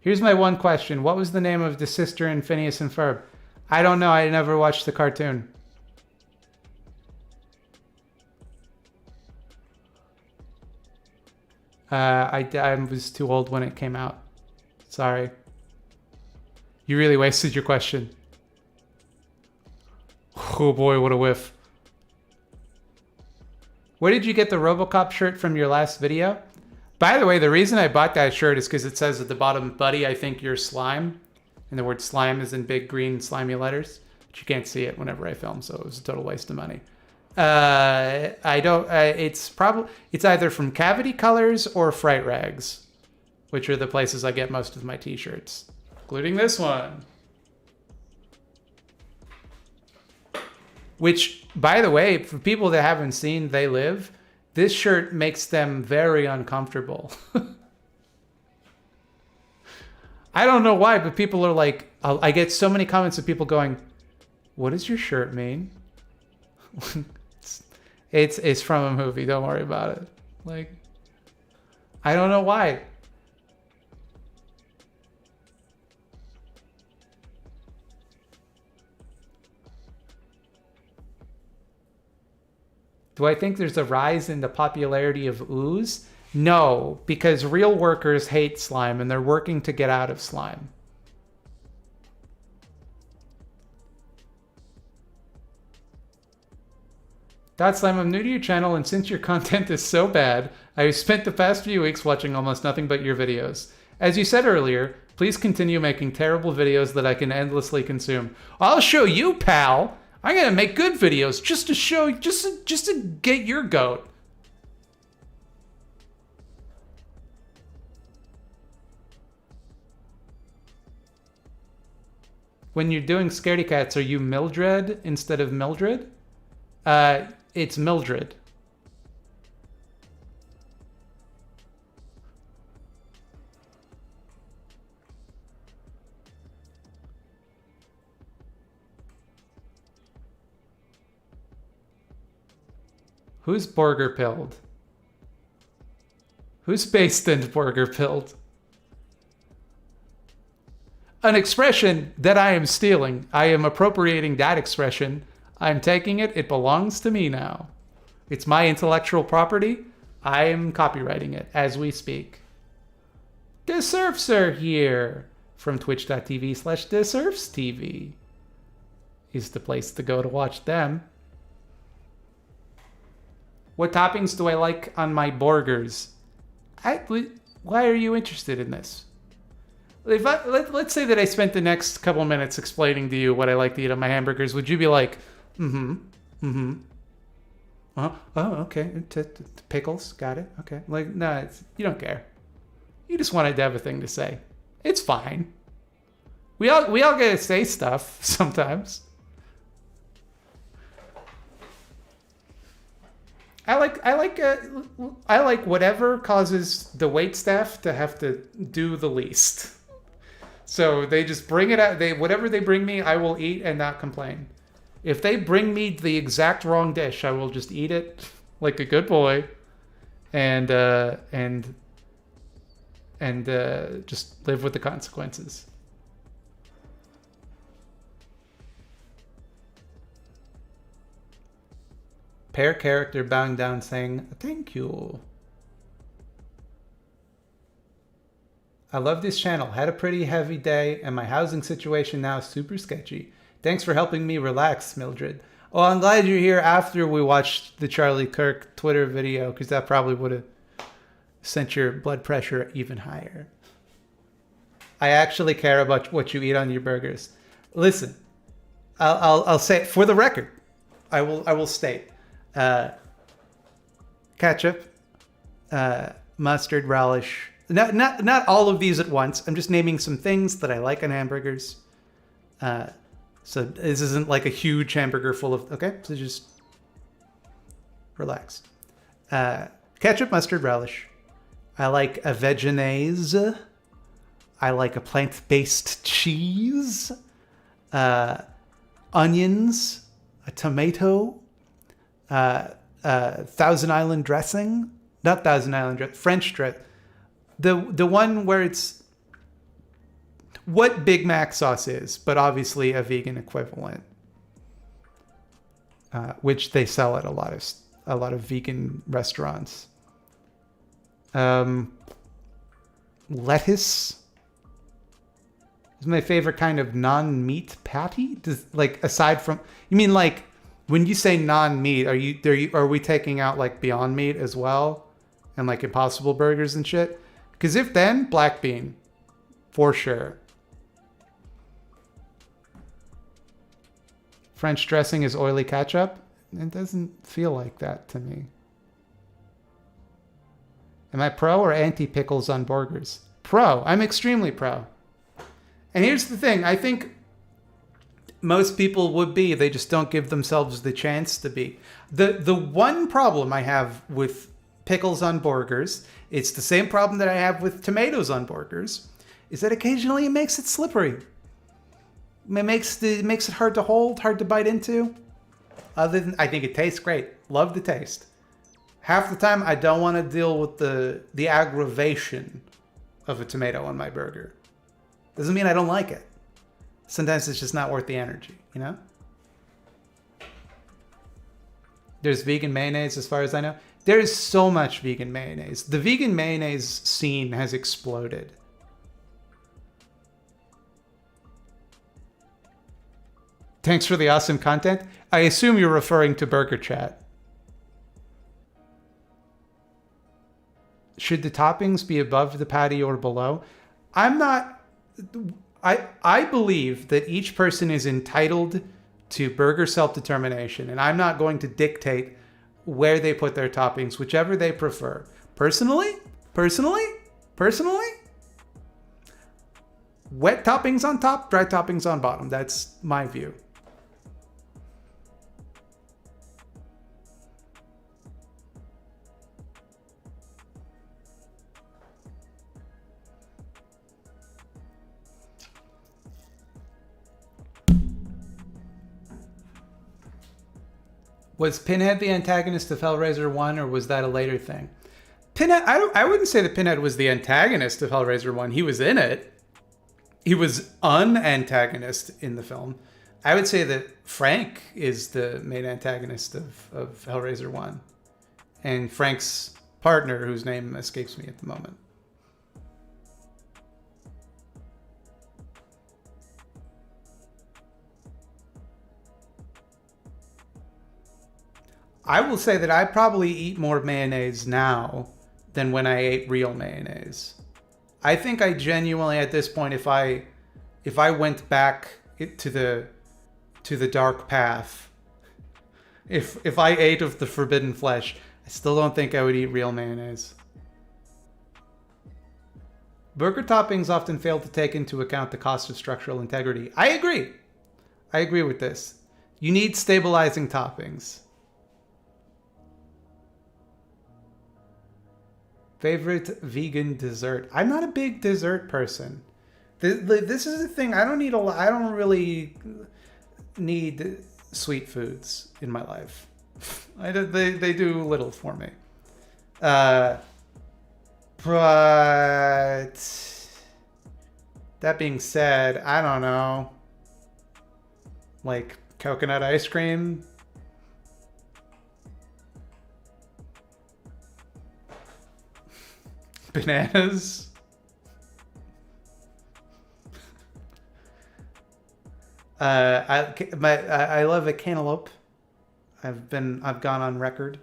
Here's my one question. What was the name of the sister in Phineas and Ferb? I don't know. I never watched the cartoon. I was too old when it came out. Sorry. You really wasted your question. Oh boy, what a whiff. Where did you get the RoboCop shirt from your last video? By the way, the reason I bought that shirt is because it says at the bottom, buddy, I think you're slime. And the word slime is in big green slimy letters. But you can't see it whenever I film, so it was a total waste of money. It's either from Cavity Colors or Fright Rags, which are the places I get most of my t-shirts, including this one. Which, by the way, for people that haven't seen They Live, this shirt makes them very uncomfortable. I don't know why, but people are like, I get so many comments of people going, what does your shirt mean? It's from a movie, don't worry about it. Like, I don't know why. Do I think there's a rise in the popularity of ooze? No, because real workers hate slime and they're working to get out of slime. Slime, I'm new to your channel, and since your content is so bad, I've spent the past few weeks watching almost nothing but your videos. As you said earlier, please continue making terrible videos that I can endlessly consume. I'll show you, pal! I'm gonna make good videos just to show, just to get your goat. When you're doing Scaredy Cats, are you Mildred instead of Mildred? It's Mildred. Who's Burger Pilled? Who's based in Burger Pilled? An expression that I am stealing. I am appropriating that expression. I'm taking it. It belongs to me now. It's my intellectual property. I am copywriting it as we speak. The Surfs are here from twitch.tv/thesurfstv is the place to go to watch them. What toppings do I like on my burgers? Why are you interested in this? Let's say that I spent the next couple minutes explaining to you what I like to eat on my hamburgers. Would you be like, oh, okay. Pickles, got it. Okay. Like, no, you don't care. You just wanted to have a thing to say. It's fine. We all get to say stuff sometimes. I like whatever causes the waitstaff to have to do the least. So they just bring it out. Whatever they bring me, I will eat and not complain. If they bring me the exact wrong dish, I will just eat it like a good boy, and just live with the consequences. Pair character bowing down saying, thank you. I love this channel. Had a pretty heavy day, and my housing situation now is super sketchy. Thanks for helping me relax, Mildred. Oh, I'm glad you're here after we watched the Charlie Kirk Twitter video, because that probably would have sent your blood pressure even higher. I actually care about what you eat on your burgers. Listen, I'll say it for the record. I will state. Ketchup, mustard, relish. Not all of these at once. I'm just naming some things that I like on hamburgers. So this isn't like a huge hamburger full of... Okay, so just relax. Ketchup, mustard, relish. I like a veganaise. I like a plant-based cheese. Onions. A tomato. Thousand Island dressing. Not Thousand Island dressing. French dressing. The one where it's what Big Mac sauce is, but obviously a vegan equivalent, which they sell at a lot of vegan restaurants. Lettuce is my favorite kind of non-meat patty. Aside from, you mean like when you say non-meat, are we taking out like Beyond Meat as well, and like Impossible Burgers and shit? Because if then, black bean, for sure. French dressing is oily ketchup. It doesn't feel like that to me. Am I pro or anti-pickles on burgers? Pro. I'm extremely pro. And here's the thing. I think most people would be. They just don't give themselves the chance to be. The one problem I have with pickles on burgers, it's the same problem that I have with tomatoes on burgers, is that occasionally it makes it slippery. It makes it hard to hold, hard to bite into. Other than, I think it tastes great. Love the taste. Half the time, I don't want to deal with the aggravation of a tomato on my burger. Doesn't mean I don't like it. Sometimes it's just not worth the energy, you know? There's vegan mayonnaise as far as I know. There is so much vegan mayonnaise. The vegan mayonnaise scene has exploded. Thanks for the awesome content. I assume you're referring to Burger Chat. Should the toppings be above the patty or below? I'm not... I believe that each person is entitled to burger self-determination, and I'm not going to dictate where they put their toppings, whichever they prefer. Personally, wet toppings on top, dry toppings on bottom. That's my view. Was Pinhead the antagonist of Hellraiser 1, or was that a later thing? Pinhead, I wouldn't say that Pinhead was the antagonist of Hellraiser 1. He was in it. He was an antagonist in the film. I would say that Frank is the main antagonist of Hellraiser 1. And Frank's partner, whose name escapes me at the moment. I will say that I probably eat more mayonnaise now than when I ate real mayonnaise. I think I genuinely, at this point, if I went back to the dark path, if I ate of the forbidden flesh, I still don't think I would eat real mayonnaise. Burger toppings often fail to take into account the cost of structural integrity. I agree. I agree with this. You need stabilizing toppings. Favorite vegan dessert? I'm not a big dessert person. This is the thing. I don't really need sweet foods in my life. They do little for me. But that being said, I don't know. Like coconut ice cream. Bananas. I love a cantaloupe. I've gone on record.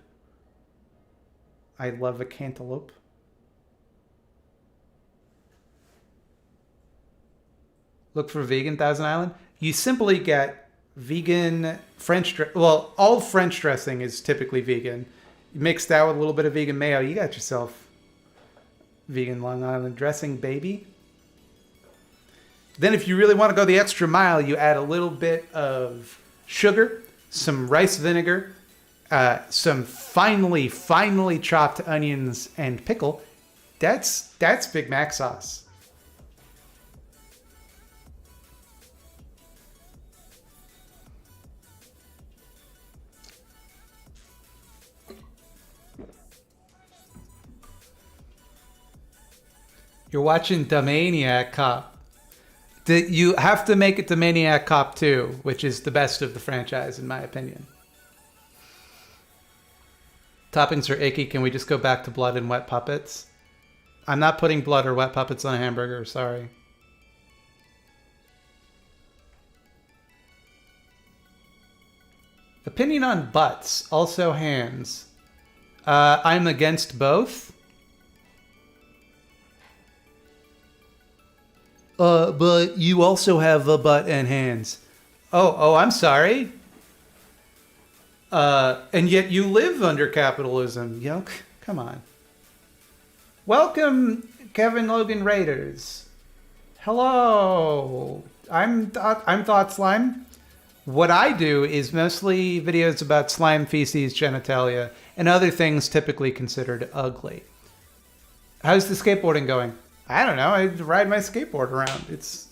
I love a cantaloupe. Look for vegan Thousand Island. You simply get vegan French dressing. Well, all French dressing is typically vegan. Mixed out with a little bit of vegan mayo, you got yourself vegan Long Island dressing, baby. Then if you really want to go the extra mile, you add a little bit of sugar, some rice vinegar, some finely chopped onions and pickle. That's Big Mac sauce. You're watching The Maniac Cop. You have to make it The Maniac Cop 2, which is the best of the franchise, in my opinion. Toppings are icky. Can we just go back to blood and wet puppets? I'm not putting blood or wet puppets on a hamburger. Sorry. Opinion on butts, also hands. I'm against both. But you also have a butt and hands. Oh, I'm sorry. And yet you live under capitalism. You know, come on. Welcome, Kevin Logan Raiders. Hello. I'm Thought Slime. What I do is mostly videos about slime, feces, genitalia, and other things typically considered ugly. How's the skateboarding going? I don't know. I ride my skateboard around. It's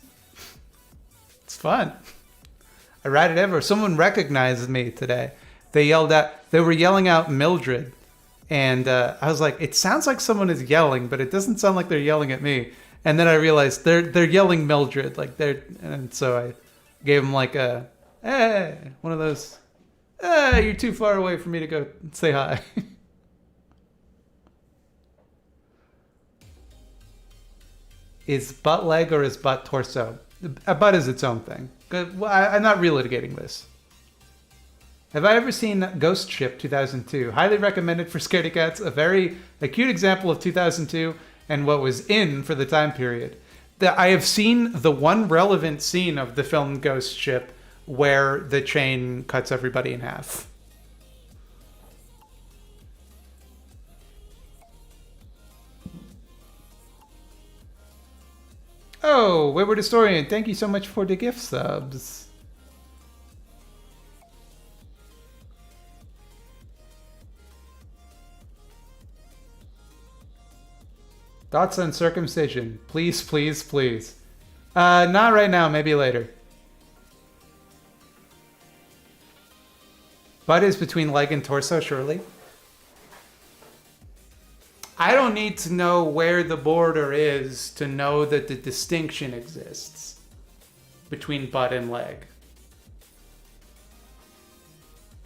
fun. I ride it everywhere. Someone recognized me today. They were yelling out Mildred. And I was like, it sounds like someone is yelling, but it doesn't sound like they're yelling at me. And then I realized they're yelling Mildred. And so I gave them like a, hey, one of those, hey, you're too far away for me to go say hi. Is butt leg or is butt torso? A butt is its own thing. I'm not relitigating this. Have I ever seen Ghost Ship 2002? Highly recommended for Scaredy Cats. A very acute example of 2002 and what was in for the time period. I have seen the one relevant scene of the film Ghost Ship, where the chain cuts everybody in half. Oh, Wayward Historian, thank you so much for the gift subs. Thoughts on circumcision? Please, please, please. Not right now, maybe later. Butt is between leg and torso, surely. I don't need to know where the border is to know that the distinction exists between butt and leg.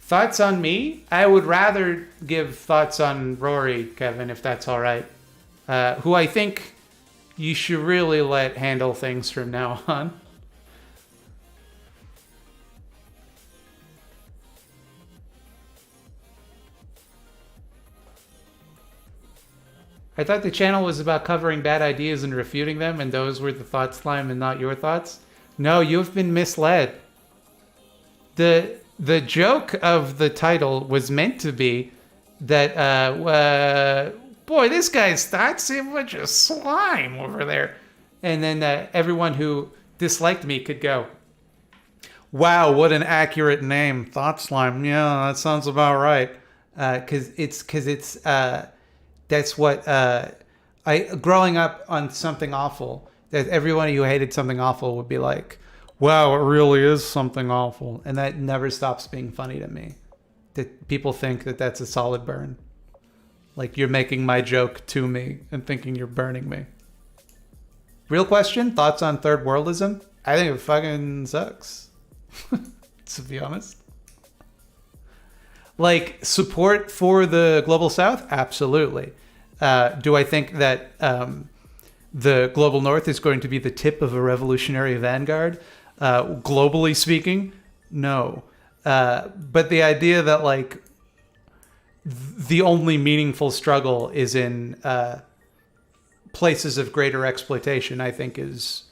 Thoughts on me? I would rather give thoughts on Rory, Kevin, if that's all right. Who I think you should really let handle things from now on. I thought the channel was about covering bad ideas and refuting them, and those were the thoughts, Slime, and not your thoughts. No, you've been misled. The joke of the title was meant to be that, boy, this guy's thoughts, a bunch of slime over there. And then everyone who disliked me could go, wow, what an accurate name. Thought Slime. Yeah, that sounds about right. Because that's what growing up on Something Awful, that everyone who hated Something Awful would be like, wow, it really is something awful. And that never stops being funny to me. That people think that that's a solid burn. Like you're making my joke to me and thinking you're burning me. Real question, thoughts on third worldism? I think it fucking sucks. To be honest. Like, support for the Global South? Absolutely. Do I think that the Global North is going to be the tip of a revolutionary vanguard? Globally speaking, no. But the idea that, like, the only meaningful struggle is in places of greater exploitation, I think is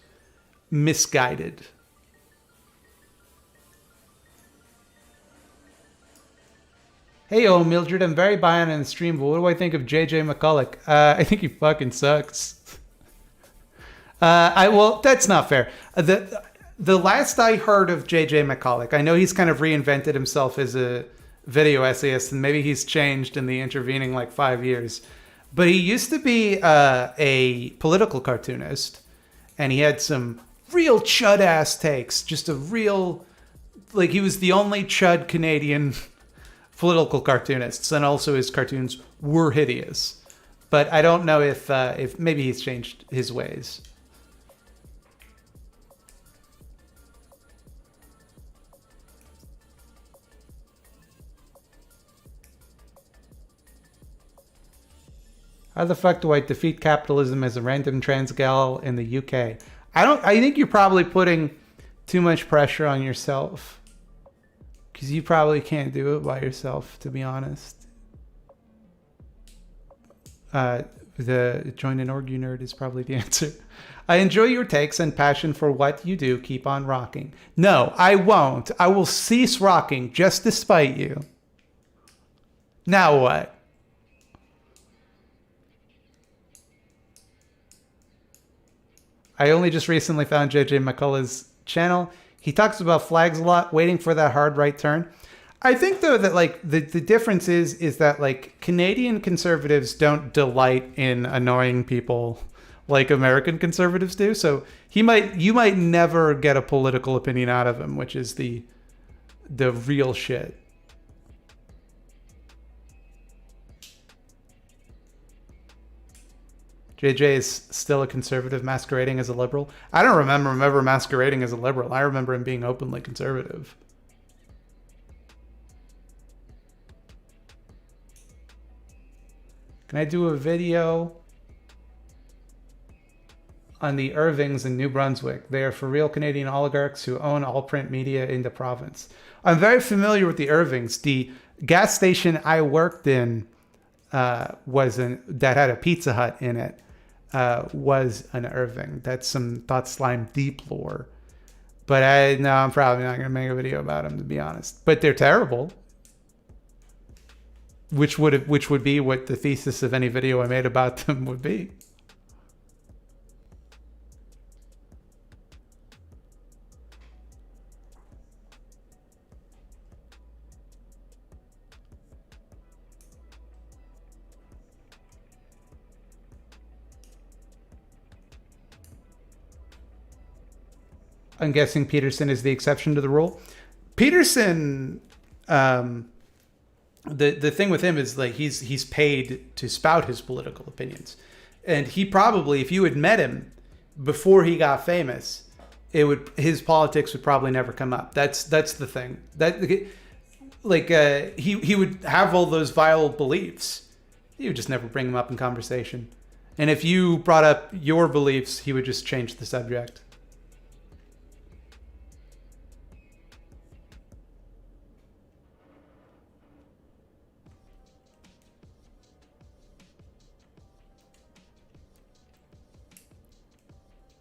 misguided. Hey, Mildred, I'm very behind on the stream, but what do I think of JJ McCulloch? I think he fucking sucks. Well, that's not fair. The last I heard of JJ McCulloch, I know he's kind of reinvented himself as a video essayist, and maybe he's changed in the intervening like 5 years. But he used to be a political cartoonist, and he had some real chud-ass takes. Just a real, like, he was the only chud Canadian political cartoonists, and also his cartoons were hideous. But I don't know if maybe he's changed his ways. How the fuck do I defeat capitalism as a random trans gal in the UK? I think you're probably putting too much pressure on yourself. Because you probably can't do it by yourself, to be honest. The join an org, you nerd is probably the answer. I enjoy your takes and passion for what you do. Keep on rocking. No, I won't. I will cease rocking just to spite you. Now what? I only just recently found JJ McCullough's channel. He talks about flags a lot, waiting for that hard right turn. I think, though, that like the difference is that like Canadian conservatives don't delight in annoying people like American conservatives do. So you might never get a political opinion out of him, which is the real shit. JJ is still a conservative masquerading as a liberal. I don't remember him ever masquerading as a liberal. I remember him being openly conservative. Can I do a video on the Irvings in New Brunswick? They are for real Canadian oligarchs who own all print media in the province. I'm very familiar with the Irvings. The gas station I worked in that had a Pizza Hut in it. Was an Irving. That's some Thought Slime deep lore. But I'm probably not gonna make a video about them, to be honest. But they're terrible. Which would be what the thesis of any video I made about them would be. I'm guessing Peterson is the exception to the rule. Peterson, the thing with him is like he's paid to spout his political opinions, and he probably, if you had met him before he got famous, his politics would probably never come up. That's the thing. He would have all those vile beliefs. You would just never bring them up in conversation. And if you brought up your beliefs, he would just change the subject.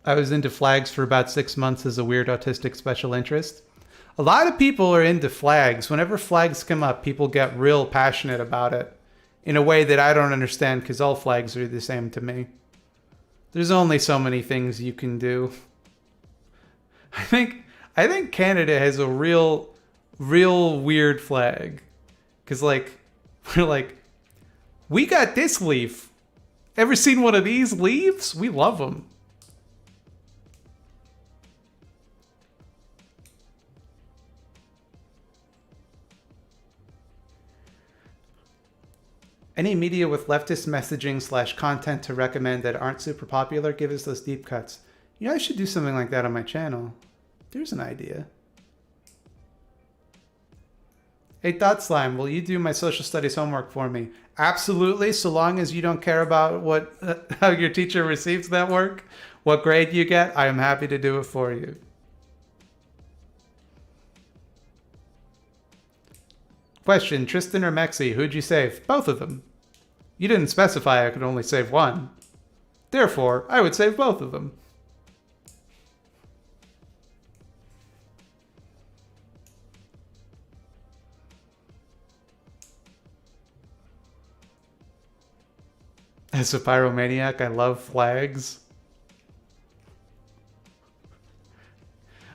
I was into flags for about 6 months as a weird autistic special interest. A lot of people are into flags. Whenever flags come up, people get real passionate about it in a way that I don't understand, because all flags are the same to me. There's only so many things you can do. I think Canada has a real weird flag. Because we're like, we got this leaf. Ever seen one of these leaves? We love them. Any media with leftist messaging / content to recommend that aren't super popular, give us those deep cuts. You know, I should do something like that on my channel. There's an idea. Hey, Dot Slime, will you do my social studies homework for me? Absolutely, so long as you don't care about how your teacher receives that work, what grade you get, I am happy to do it for you. Question, Tristan or Mexi, who'd you save? Both of them. You didn't specify I could only save one. Therefore, I would save both of them. As a pyromaniac, I love flags.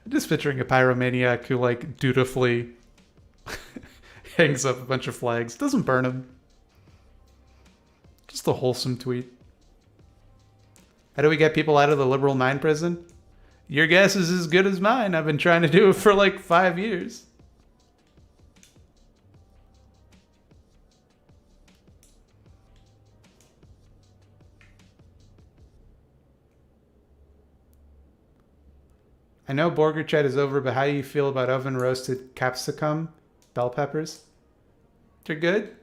I'm just picturing a pyromaniac who, like, dutifully hangs up a bunch of flags. Doesn't burn them. Just a wholesome tweet. How do we get people out of the liberal mind prison? Your guess is as good as mine. I've been trying to do it for like 5 years. I know Borger Chat is over, but how do you feel about oven roasted capsicum bell peppers? They're good.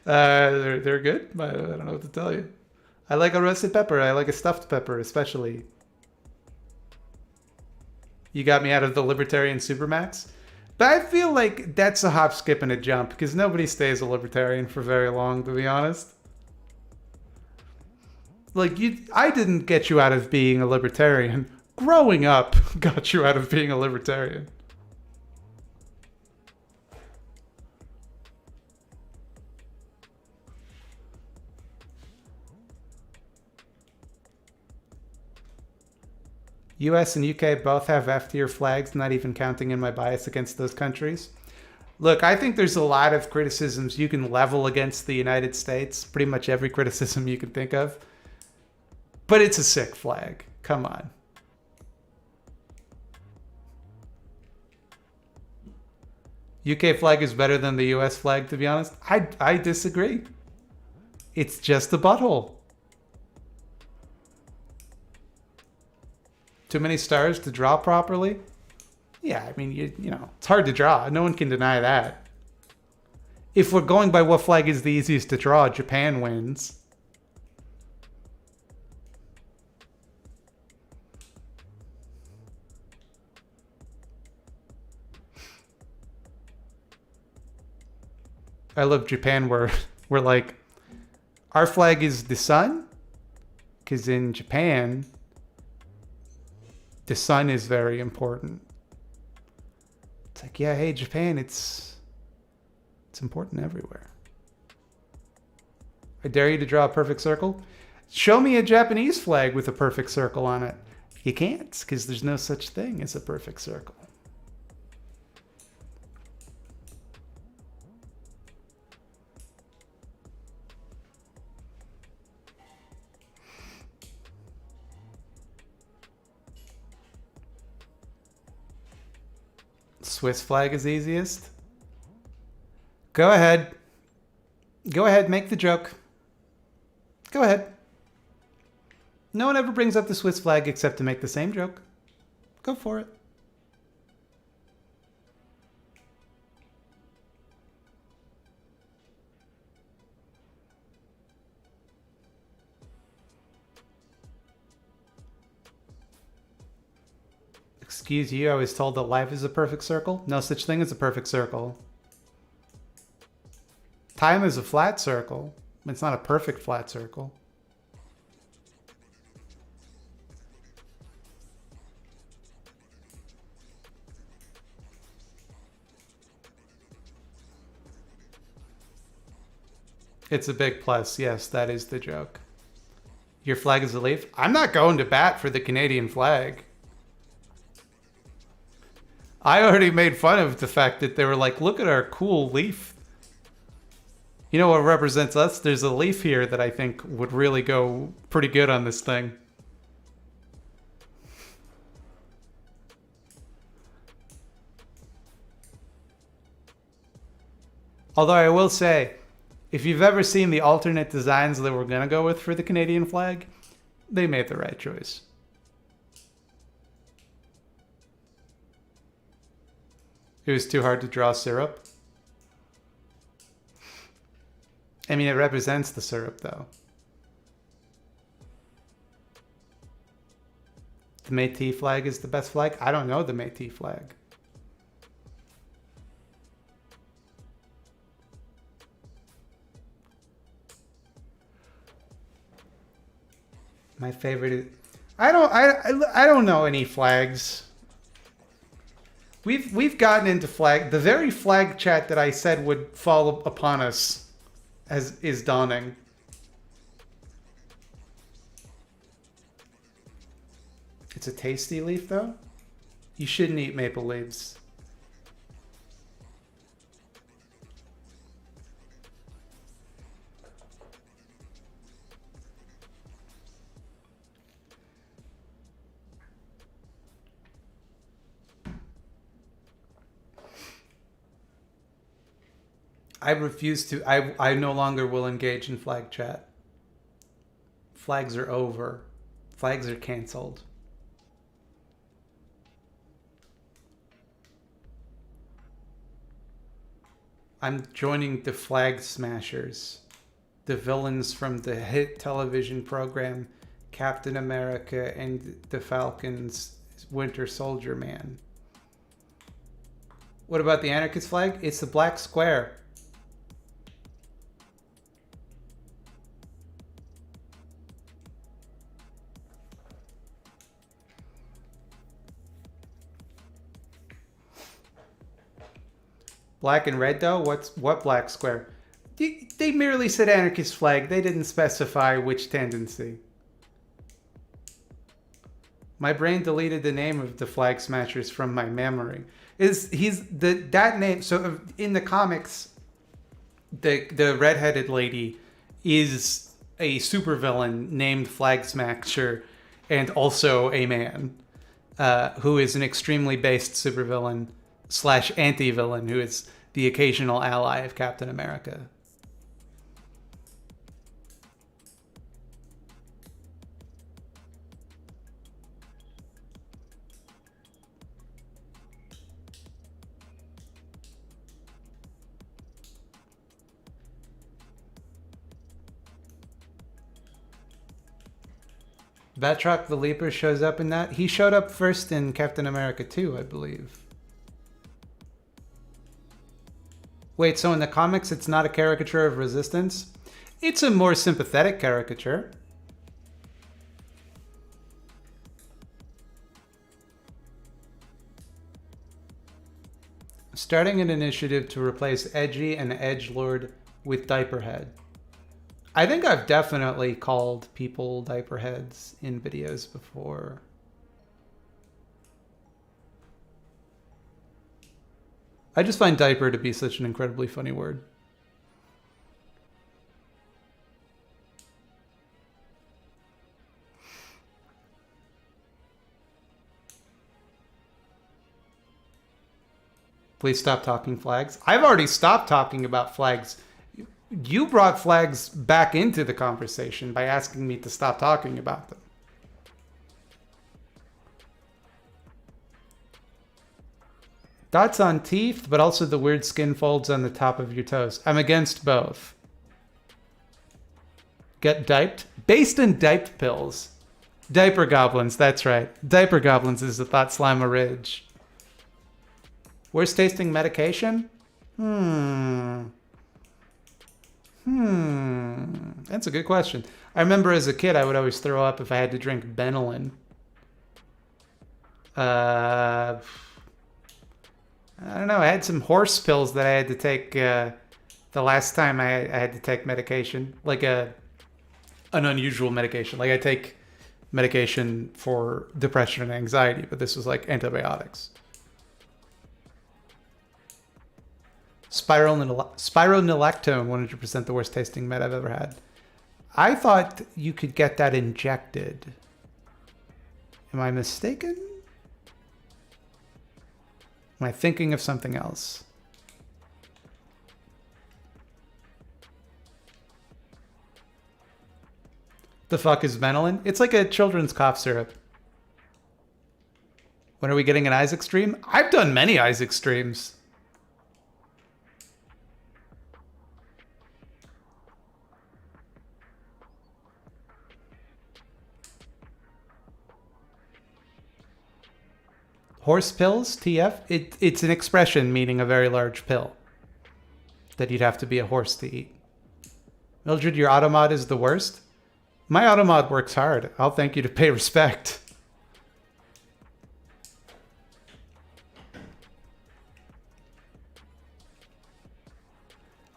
They're good. I don't know what to tell you. I like a roasted pepper. I like a stuffed pepper, especially. You got me out of the libertarian supermax. But I feel like that's a hop, skip, and a jump, because nobody stays a libertarian for very long, to be honest. Like, I didn't get you out of being a libertarian. Growing up got you out of being a libertarian. US and UK both have F-tier flags, not even counting in my bias against those countries. Look, I think there's a lot of criticisms you can level against the United States. Pretty much every criticism you can think of. But it's a sick flag. Come on. UK flag is better than the US flag, to be honest. I disagree. It's just a butthole. Too many stars to draw properly? Yeah, I mean, you know, it's hard to draw. No one can deny that. If we're going by what flag is the easiest to draw, Japan wins. I love Japan where we're like, our flag is the sun, because in Japan, The sun is very important. It's like, yeah, hey, Japan, it's important everywhere. I dare you to draw a perfect circle. Show me a Japanese flag with a perfect circle on it. You can't, because there's no such thing as a perfect circle. Swiss flag is easiest. Go ahead. Go ahead, make the joke. Go ahead. No one ever brings up the Swiss flag except to make the same joke. Go for it. Excuse you, I was told that life is a perfect circle. No such thing as a perfect circle. Time is a flat circle. It's not a perfect flat circle. It's a big plus. Yes, that is the joke. Your flag is a leaf? I'm not going to bat for the Canadian flag. I already made fun of the fact that they were like, look at our cool leaf. You know what represents us? There's a leaf here that I think would really go pretty good on this thing. Although I will say, if you've ever seen the alternate designs that we're going to go with for the Canadian flag, they made the right choice. It was too hard to draw syrup. I mean, it represents the syrup, though. The Métis flag is the best flag? I don't know the Métis flag. My favorite is... I don't know any flags. We've gotten into flag. The very flag chat that I said would fall upon us as is dawning. It's a tasty leaf, though. You shouldn't eat maple leaves. I refuse to. I no longer will engage in flag chat. Flags are over. Flags are canceled. I'm joining the Flag Smashers, the villains from the hit television program Captain America and the Falcon's Winter Soldier Man. What about the anarchist flag? It's the black square. Black and red, though? What black square? They merely said anarchist flag. They didn't specify which tendency. My brain deleted the name of the Flag Smashers from my memory. That name? So in the comics, the redheaded lady is a supervillain named Flag Smasher, and also a man who is an extremely based supervillain / anti-villain who is the occasional ally of Captain America. Batroc the Leaper shows up in that. He showed up first in Captain America 2, I believe. Wait, so in the comics it's not a caricature of Resistance? It's a more sympathetic caricature. Starting an initiative to replace Edgy and Edgelord with Diaperhead. I think I've definitely called people Diaperheads in videos before. I just find diaper to be such an incredibly funny word. Please stop talking flags. I've already stopped talking about flags. You brought flags back into the conversation by asking me to stop talking about them. Dots on teeth, but also the weird skin folds on the top of your toes. I'm against both. Get diped? Based in diped pills. Diaper goblins, that's right. Diaper goblins is the Thought Slime Ridge. Worst tasting medication? That's a good question. I remember as a kid, I would always throw up if I had to drink Benylin. I don't know. I had some horse pills that I had to take the last time I had to take medication, like an unusual medication. Like I take medication for depression and anxiety, but this was like antibiotics. Spironolactone, 100% the worst tasting med I've ever had. I thought you could get that injected. Am I mistaken? Am I thinking of something else? The fuck is Benylin? It's like a children's cough syrup. When are we getting an Isaac stream? I've done many Isaac streams. Horse pills, TF? It's an expression meaning a very large pill. That you'd have to be a horse to eat. Mildred, your automod is the worst? My automod works hard. I'll thank you to pay respect.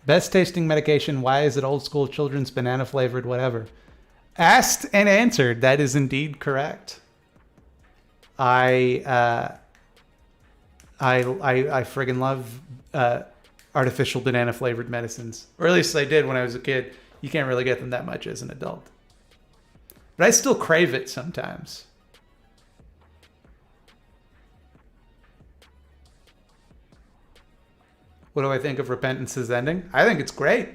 Best tasting medication, why is it old school children's banana flavored whatever? Asked and answered. That is indeed correct. I friggin' love artificial banana flavored medicines. Or at least I did when I was a kid. You can't really get them that much as an adult. But I still crave it sometimes. What do I think of Repentance's ending? I think it's great.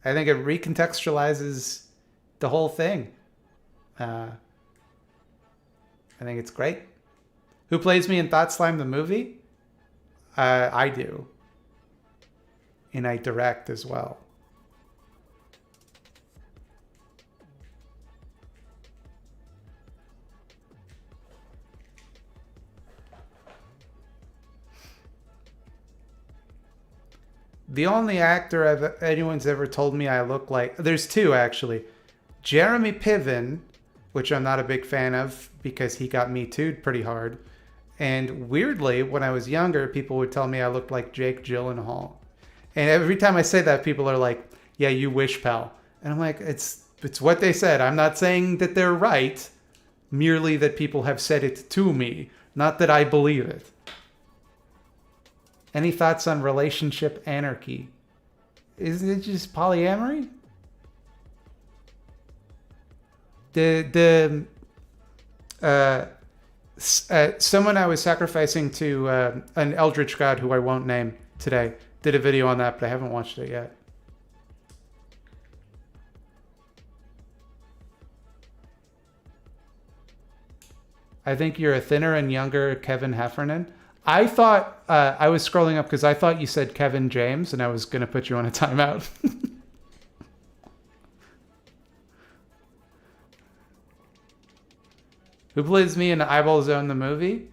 I think it recontextualizes the whole thing. I think it's great. Who plays me in Thought Slime the movie? I do. And I direct as well. The only actor anyone's ever told me I look like... There's two, actually. Jeremy Piven, which I'm not a big fan of because he got Me Too'd pretty hard. And weirdly, when I was younger, people would tell me I looked like Jake Gyllenhaal. And every time I say that, people are like, yeah, you wish, pal. And I'm like, it's what they said. I'm not saying that they're right, merely that people have said it to me, not that I believe it. Any thoughts on relationship anarchy? Isn't it just polyamory? Someone I was sacrificing to an eldritch god who I won't name today did a video on that, but I haven't watched it yet. I think you're a thinner and younger Kevin Heffernan. I thought I was scrolling up because I thought you said Kevin James, and I was going to put you on a timeout. Who plays me in Eyeball Zone, the movie?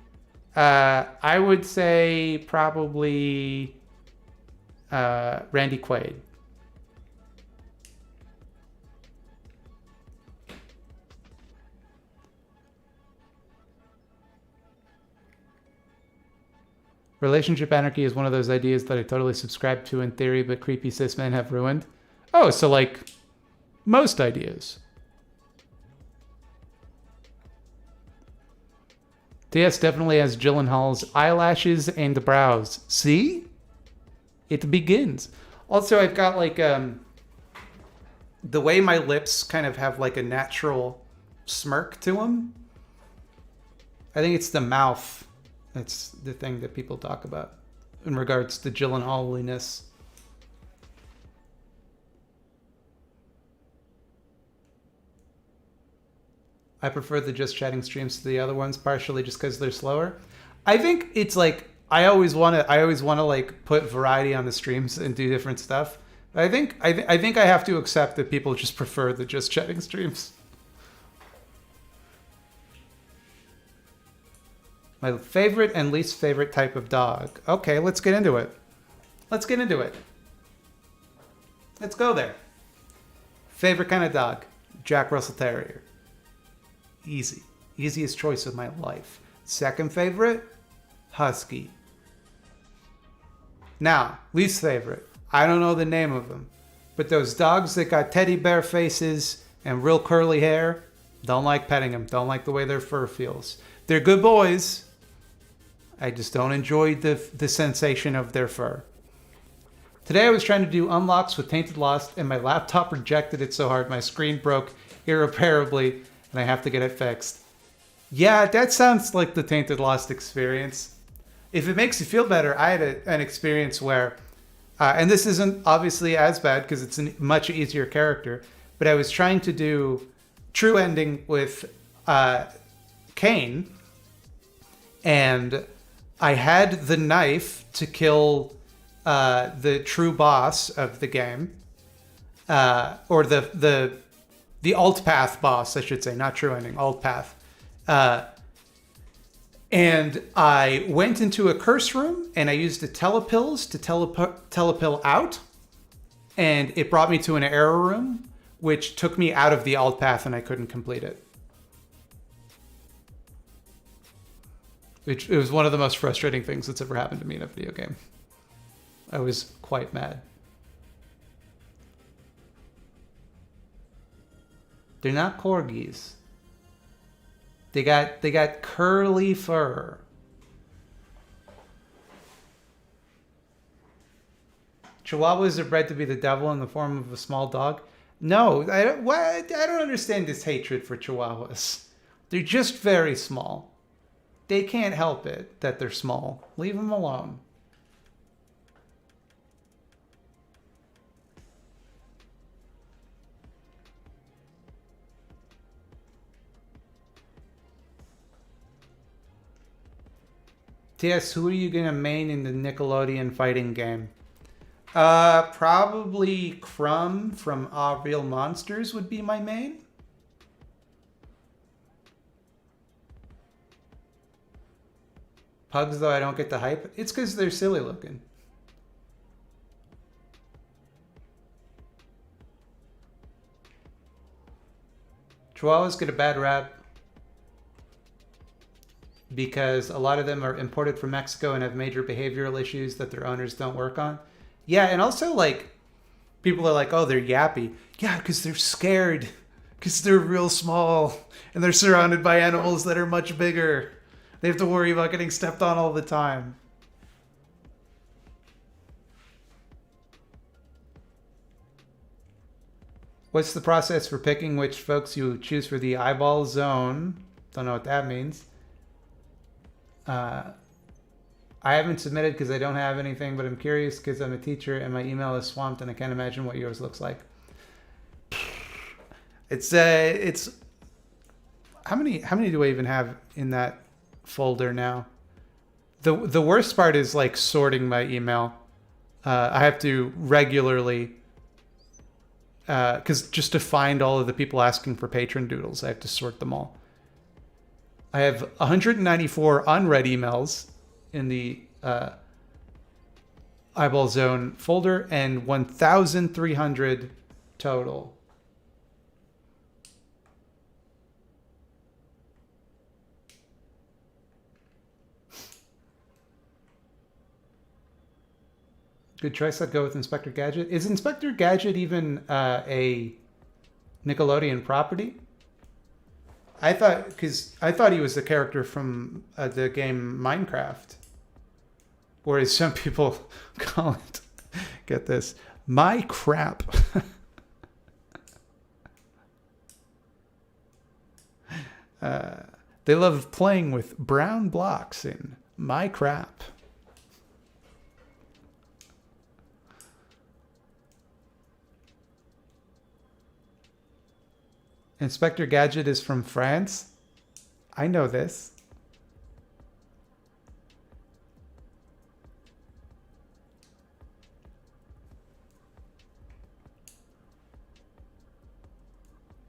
I would say probably Randy Quaid. Relationship anarchy is one of those ideas that I totally subscribe to in theory, but creepy cis men have ruined. Oh, so like most ideas. TS definitely has Gyllenhaal's eyelashes and brows. See? It begins. Also, I've got like the way my lips kind of have like a natural smirk to them. I think it's the mouth. That's the thing that people talk about in regards to Gyllenhaaliness. I prefer the just chatting streams to the other ones, partially just because they're slower. I think it's like I always want to like put variety on the streams and do different stuff. But I think I have to accept that people just prefer the just chatting streams. My favorite and least favorite type of dog. Okay, let's get into it. Let's get into it. Let's go there. Favorite kind of dog? Jack Russell Terrier. Easy. Easiest choice of my life. Second favorite? Husky. Now, least favorite. I don't know the name of them. But those dogs that got teddy bear faces and real curly hair, don't like petting them. Don't like the way their fur feels. They're good boys. I just don't enjoy the sensation of their fur. Today I was trying to do unlocks with Tainted Lost and my laptop rejected it so hard my screen broke irreparably and I have to get it fixed. Yeah, that sounds like the Tainted Lost experience. If it makes you feel better, I had an experience where, and this isn't obviously as bad because it's a much easier character, but I was trying to do true ending with Kane, and I had the knife to kill the true boss of the game, or the alt path boss, I should say, not true ending, alt path. And I went into a curse room and I used the telepills to telepill out, and it brought me to an error room, which took me out of the alt path and I couldn't complete it. It was one of the most frustrating things that's ever happened to me in a video game. I was quite mad. They're not corgis. They got curly fur. Chihuahuas are bred to be the devil in the form of a small dog. No, I don't understand this hatred for Chihuahuas. They're just very small. They can't help it that they're small. Leave them alone. TS, who are you going to main in the Nickelodeon fighting game? Probably Crumb from Real Monsters would be my main. Pugs, though, I don't get the hype. It's because they're silly looking. Chihuahuas get a bad rap because a lot of them are imported from Mexico and have major behavioral issues that their owners don't work on. Yeah, and also, like, people are like, oh, they're yappy. Yeah, because they're scared. Because they're real small. And they're surrounded by animals that are much bigger. They have to worry about getting stepped on all the time. What's the process for picking which folks you choose for the eyeball zone? Don't know what that means. I haven't submitted because I don't have anything, but I'm curious because I'm a teacher and my email is swamped and I can't imagine what yours looks like. It's how many do I even have in that folder now? The worst part is like sorting my email. I have to regularly, because just to find all of the people asking for patron doodles, I have to sort them all. I have 194 unread emails in the eyeball zone folder and 1,300 total. Good choice. I'd go with Inspector Gadget. Is Inspector Gadget even a Nickelodeon property? I thought he was a character from the game Minecraft, whereas some people call it. Get this, my crap. They love playing with brown blocks in my crap. Inspector Gadget is from France. I know this.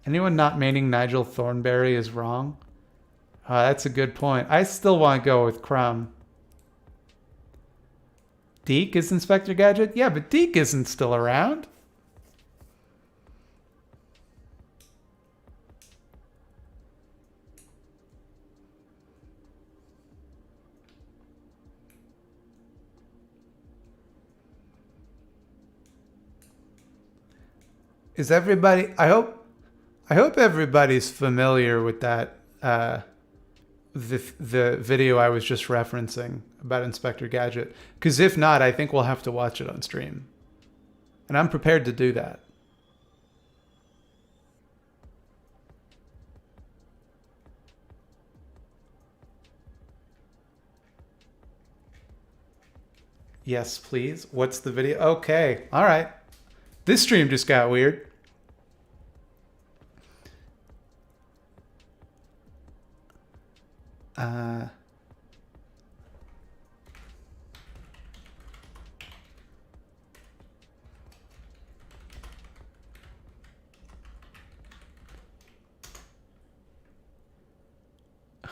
Anyone not meaning Nigel Thornberry is wrong? That's a good point. I still want to go with Crumb. Deke is Inspector Gadget? Yeah, but Deke isn't still around. Is everybody... I hope everybody's familiar with that, the video I was just referencing about Inspector Gadget. Because if not, I think we'll have to watch it on stream. And I'm prepared to do that. Yes, please. What's the video? Okay. All right. This stream just got weird.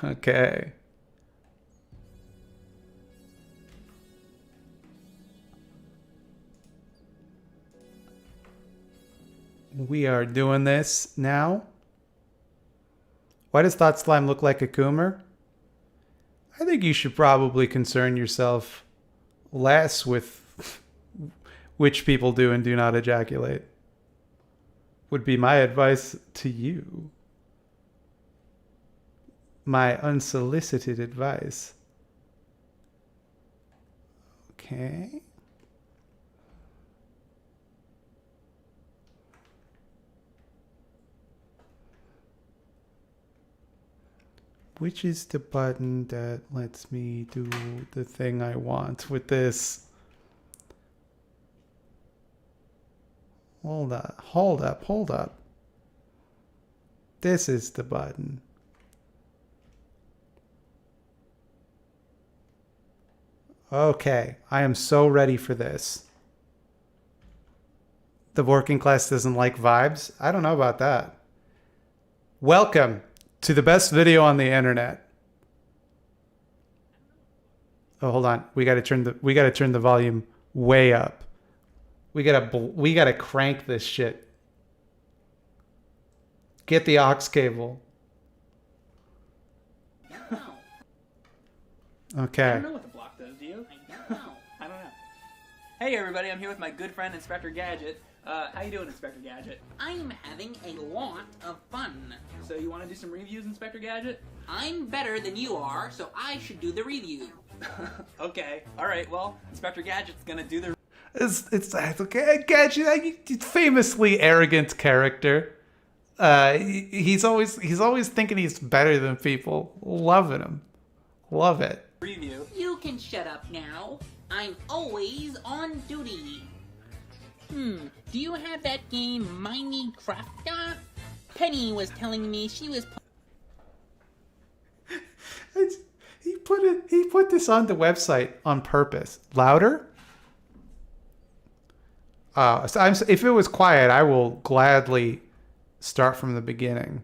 Okay. We are doing this now. Why does Thought Slime look like a Coomer? I think you should probably concern yourself less with which people do and do not ejaculate. Would be my advice to you. My unsolicited advice. Okay. Which is the button that lets me do the thing I want with this? Hold up. This is the button. Okay, I am so ready for this. The working class doesn't like vibes? I don't know about that. Welcome to the best video on the internet. Oh, hold on. We gotta turn the volume way up. We gotta crank this shit. Get the aux cable. Okay. I don't know what the block does, do you? I don't know. I don't know. Hey everybody, I'm here with my good friend Inspector Gadget. How you doing, Inspector Gadget? I'm having a lot of fun. So you want to do some reviews, Inspector Gadget? I'm better than you are, so I should do the review. Okay. All right. Well, Inspector Gadget's gonna do the. It's okay. Gadget, famously arrogant character. He's always thinking he's better than people. Loving him. Love it. Review. You can shut up now. I'm always on duty. Do you have that game Minecraft? Penny was telling me she was. He put this on the website on purpose. Louder? If it was quiet, I will gladly start from the beginning.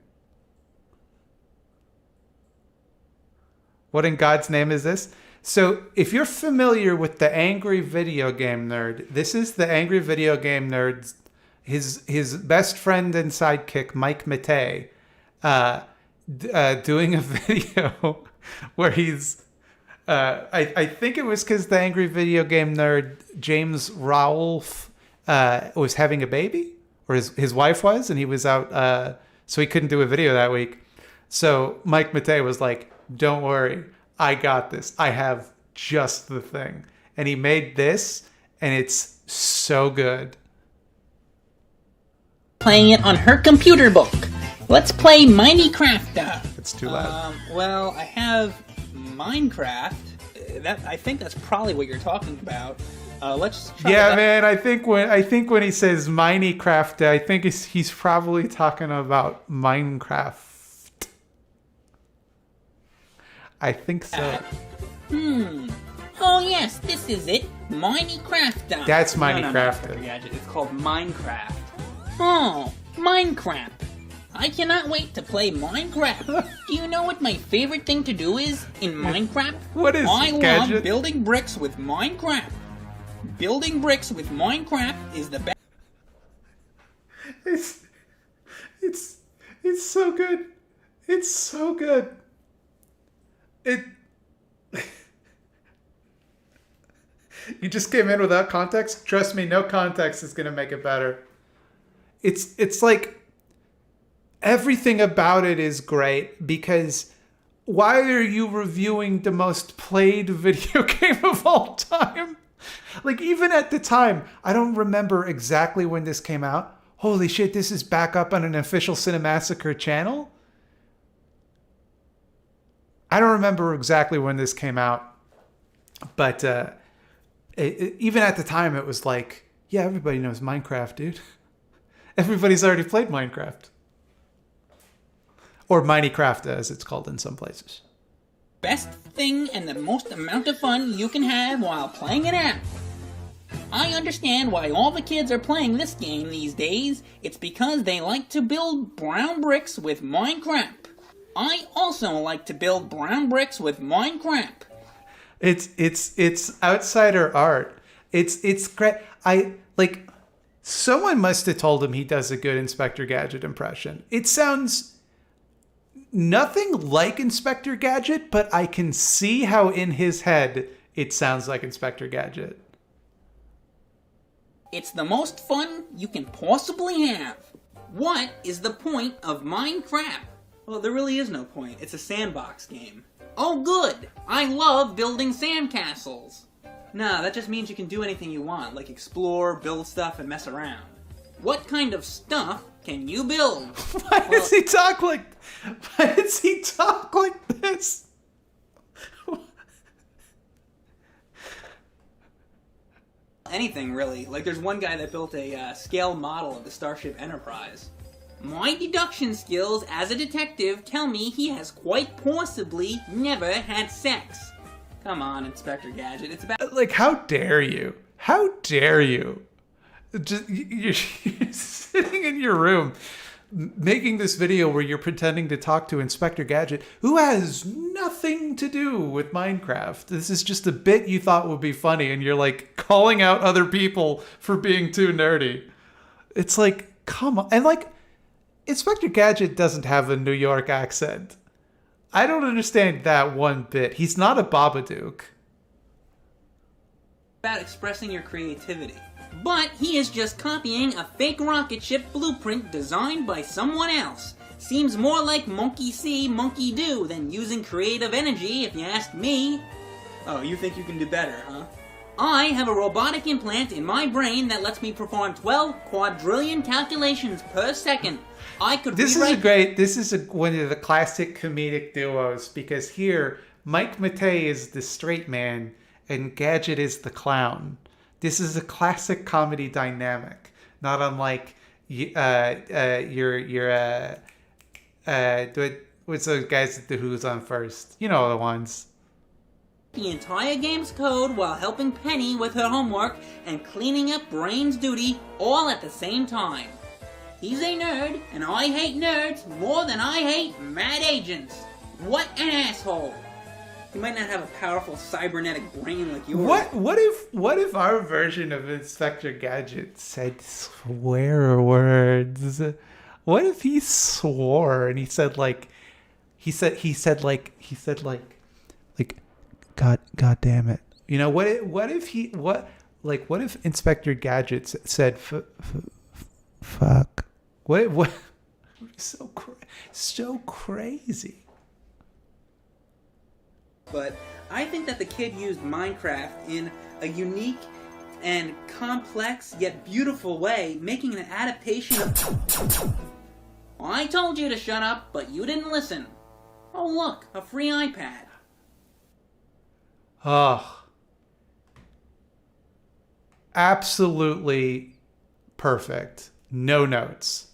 What in God's name is this? So, if you're familiar with the Angry Video Game Nerd, this is the Angry Video Game Nerd's his best friend and sidekick, Mike Matei, doing a video where he's I think it was because the angry video game nerd James Rolfe was having a baby, or his wife was, and he was out, so he couldn't do a video that week. So Mike Matei was like, "Don't worry, I got this. I have just the thing," and he made this, and it's so good. Playing it on her computer book. Let's play Minecraft. It's too loud. Well, I have Minecraft. I think that's probably what you're talking about. Let's try Yeah, that. man. I think when he says Minecraft, I think he's probably talking about Minecraft. I think so. Oh yes, this is it. Minecraft. That's No, Minecraft. Dr. Gadget. It's called Minecraft. Oh, Minecraft. I cannot wait to play Minecraft. Do you know what my favorite thing to do is in Minecraft? What is I it, love Gadget? building bricks with Minecraft. Building bricks with Minecraft is the best. It's so good. It's so good. It. You just came in without context? Trust me, no context is gonna make it better. It's like everything about it is great, because why are you reviewing the most played video game of all time? Like, even at the time, I don't remember exactly when this came out. Holy shit, this is back up on an official Cinemassacre channel? I don't remember exactly when this came out. But even at the time, it was like, yeah, everybody knows Minecraft, dude. Everybody's already played Minecraft. Or Minecraft, as it's called in some places. Best thing and the most amount of fun you can have while playing an app. I understand why all the kids are playing this game these days. It's because they like to build brown bricks with Minecraft. I also like to build brown bricks with Minecraft. It's outsider art. It's great. Someone must have told him he does a good Inspector Gadget impression. It sounds nothing like Inspector Gadget, but I can see how in his head it sounds like Inspector Gadget. It's the most fun you can possibly have. What is the point of Minecraft? Well, there really is no point. It's a sandbox game. Oh good, I love building sandcastles. Nah, that just means you can do anything you want, like explore, build stuff, and mess around. What kind of stuff can you build? Why does he talk like this? Anything, really. Like, there's one guy that built a scale model of the Starship Enterprise. My deduction skills as a detective tell me he has quite possibly never had sex. Come on, Inspector Gadget. It's about... Like, how dare you? How dare you? You're sitting in your room making this video where you're pretending to talk to Inspector Gadget, who has nothing to do with Minecraft. This is just a bit you thought would be funny, and you're like calling out other people for being too nerdy. It's like, come on. And like, Inspector Gadget doesn't have a New York accent. I don't understand that one bit. He's not a Babadook. about expressing your creativity. But he is just copying a fake rocket ship blueprint designed by someone else. Seems more like monkey see, monkey do than using creative energy, if you ask me. Oh, you think you can do better, huh? I have a robotic implant in my brain that lets me perform 12 quadrillion calculations per second. I could This rewrite... is one of the classic comedic duos, because here Mike Matei is the straight man and Gadget is the clown. This is a classic comedy dynamic, not unlike what's those guys at the Who's on First? You know the ones. the entire game's code while helping Penny with her homework and cleaning up Brain's duty all at the same time. He's a nerd, and I hate nerds more than I hate mad agents. What an asshole! He might not have a powerful cybernetic brain like yours. What if our version of Inspector Gadget said swear words? What if he swore and he said God damn it. You know, what if Inspector Gadget said, fuck? What? So crazy. But I think that the kid used Minecraft in a unique and complex yet beautiful way, making an adaptation of... I told you to shut up, but you didn't listen. Oh look, a free iPad. Oh. Absolutely perfect. No notes.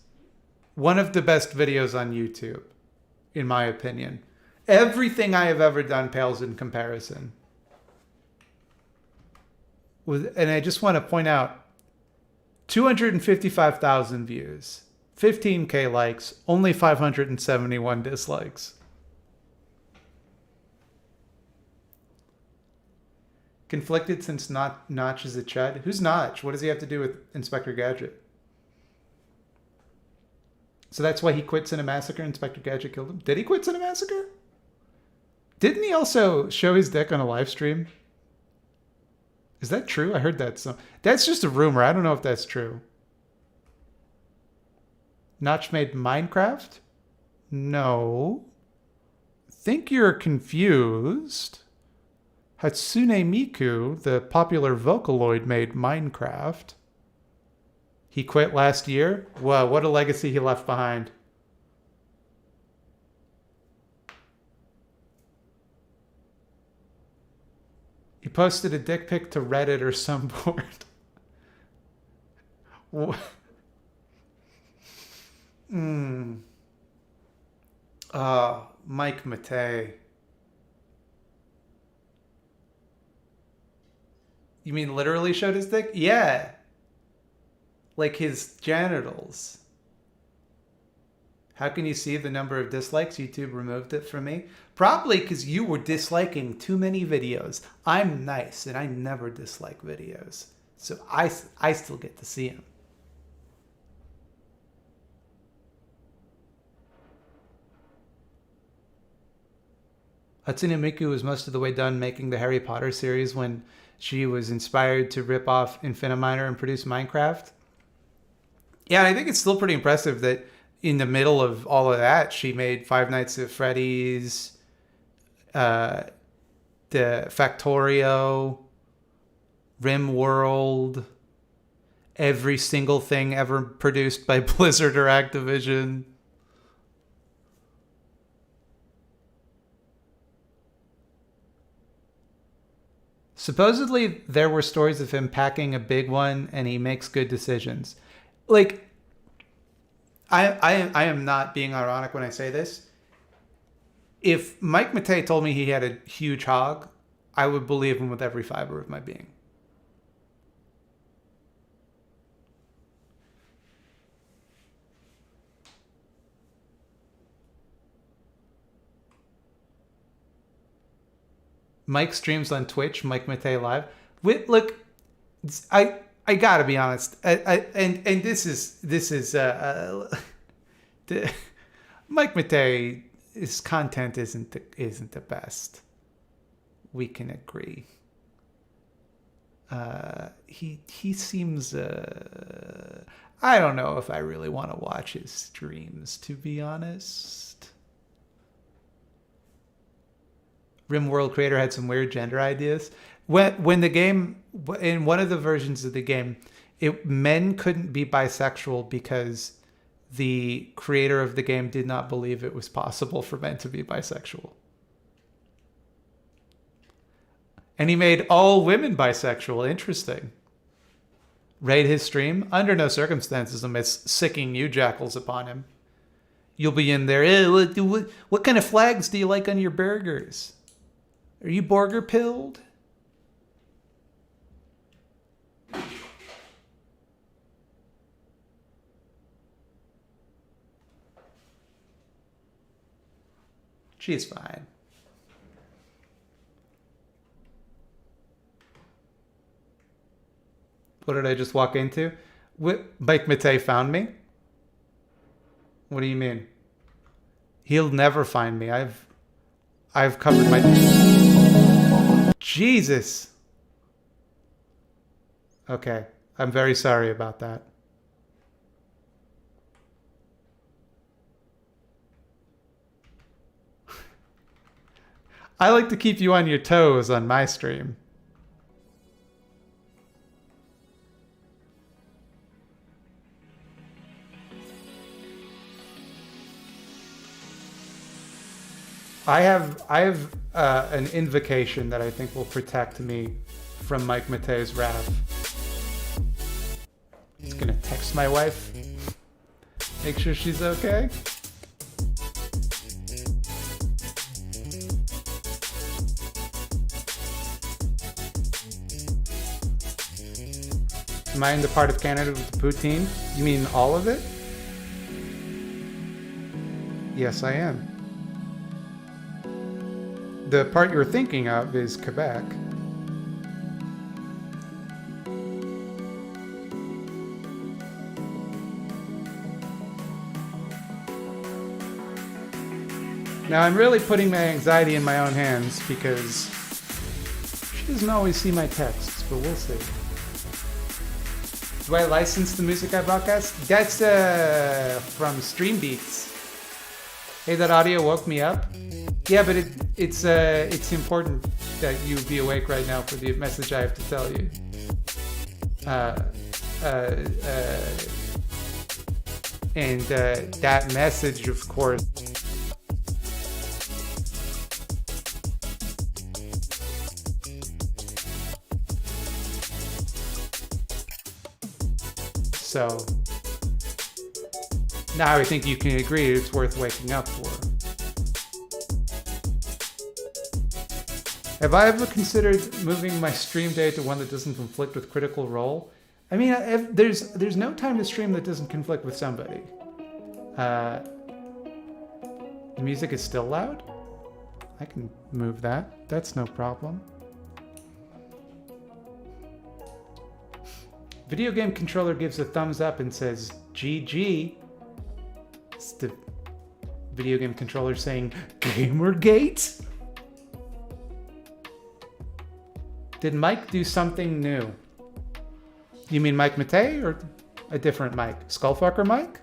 One of the best videos on YouTube, in my opinion. Everything I have ever done pales in comparison. And I just want to point out, 255,000 views, 15K likes, only 571 dislikes. Conflicted since Notch is a Chud. Who's Notch? What does he have to do with Inspector Gadget? So that's why he quit Cinemassacre. Inspector Gadget killed him. Did he quit Cinemassacre? Didn't he also show his dick on a live stream? Is that true? I heard that. So that's just a rumor. I don't know if that's true. Notch made Minecraft? No. Think you're confused. Hatsune Miku, the popular Vocaloid, made Minecraft. He quit last year? Wow, what a legacy he left behind. He posted a dick pic to Reddit or some board. Mike Matei. You mean literally showed his dick? Yeah. Like his genitals. How can you see the number of dislikes? YouTube removed it from me. Probably because you were disliking too many videos. I'm nice and I never dislike videos. So I still get to see them. Hatsune Miku was most of the way done making the Harry Potter series when she was inspired to rip off Infiniminer and produce Minecraft. Yeah, I think it's still pretty impressive that in the middle of all of that, she made Five Nights at Freddy's, the Factorio, RimWorld, every single thing ever produced by Blizzard or Activision. Supposedly, there were stories of him packing a big one, and he makes good decisions. Like, I am not being ironic when I say this. If Mike Matei told me he had a huge hog, I would believe him with every fiber of my being. Mike streams on Twitch, Mike Matei Live. Look, I gotta be honest, and this is Mike Matei. His content isn't the best. We can agree. He seems. I don't know if I really want to watch his streams, to be honest. RimWorld creator had some weird gender ideas. When the game, in one of the versions of the game, men couldn't be bisexual because the creator of the game did not believe it was possible for men to be bisexual. And he made all women bisexual. Interesting. Raid his stream. Under no circumstances am I sicking you jackals upon him. You'll be in there. What kind of flags do you like on your burgers? Are you burger pilled? She's fine. What did I just walk into? Mike Matei found me? What do you mean? He'll never find me. I've covered my... Jesus. Okay. I'm very sorry about that. I like to keep you on your toes on my stream. I have an invocation that I think will protect me from Mike Matei's wrath. He's gonna text my wife, make sure she's okay. Am I in the part of Canada with the poutine? You mean all of it? Yes, I am. The part you're thinking of is Quebec. Now I'm really putting my anxiety in my own hands because she doesn't always see my texts, but we'll see. Do I license the music I broadcast? That's from Stream Beats. Hey, that audio woke me up. Yeah, but it's important that you be awake right now for the message I have to tell you. And that message, of course. So now I think you can agree it's worth waking up for. Have I ever considered moving my stream day to one that doesn't conflict with Critical Role? I mean, there's no time to stream that doesn't conflict with somebody. The music is still loud? I can move that. That's no problem. Video game controller gives a thumbs up and says, GG. It's the video game controller saying, Gamergate? Did Mike do something new? You mean Mike Matei or a different Mike? Skullfucker Mike?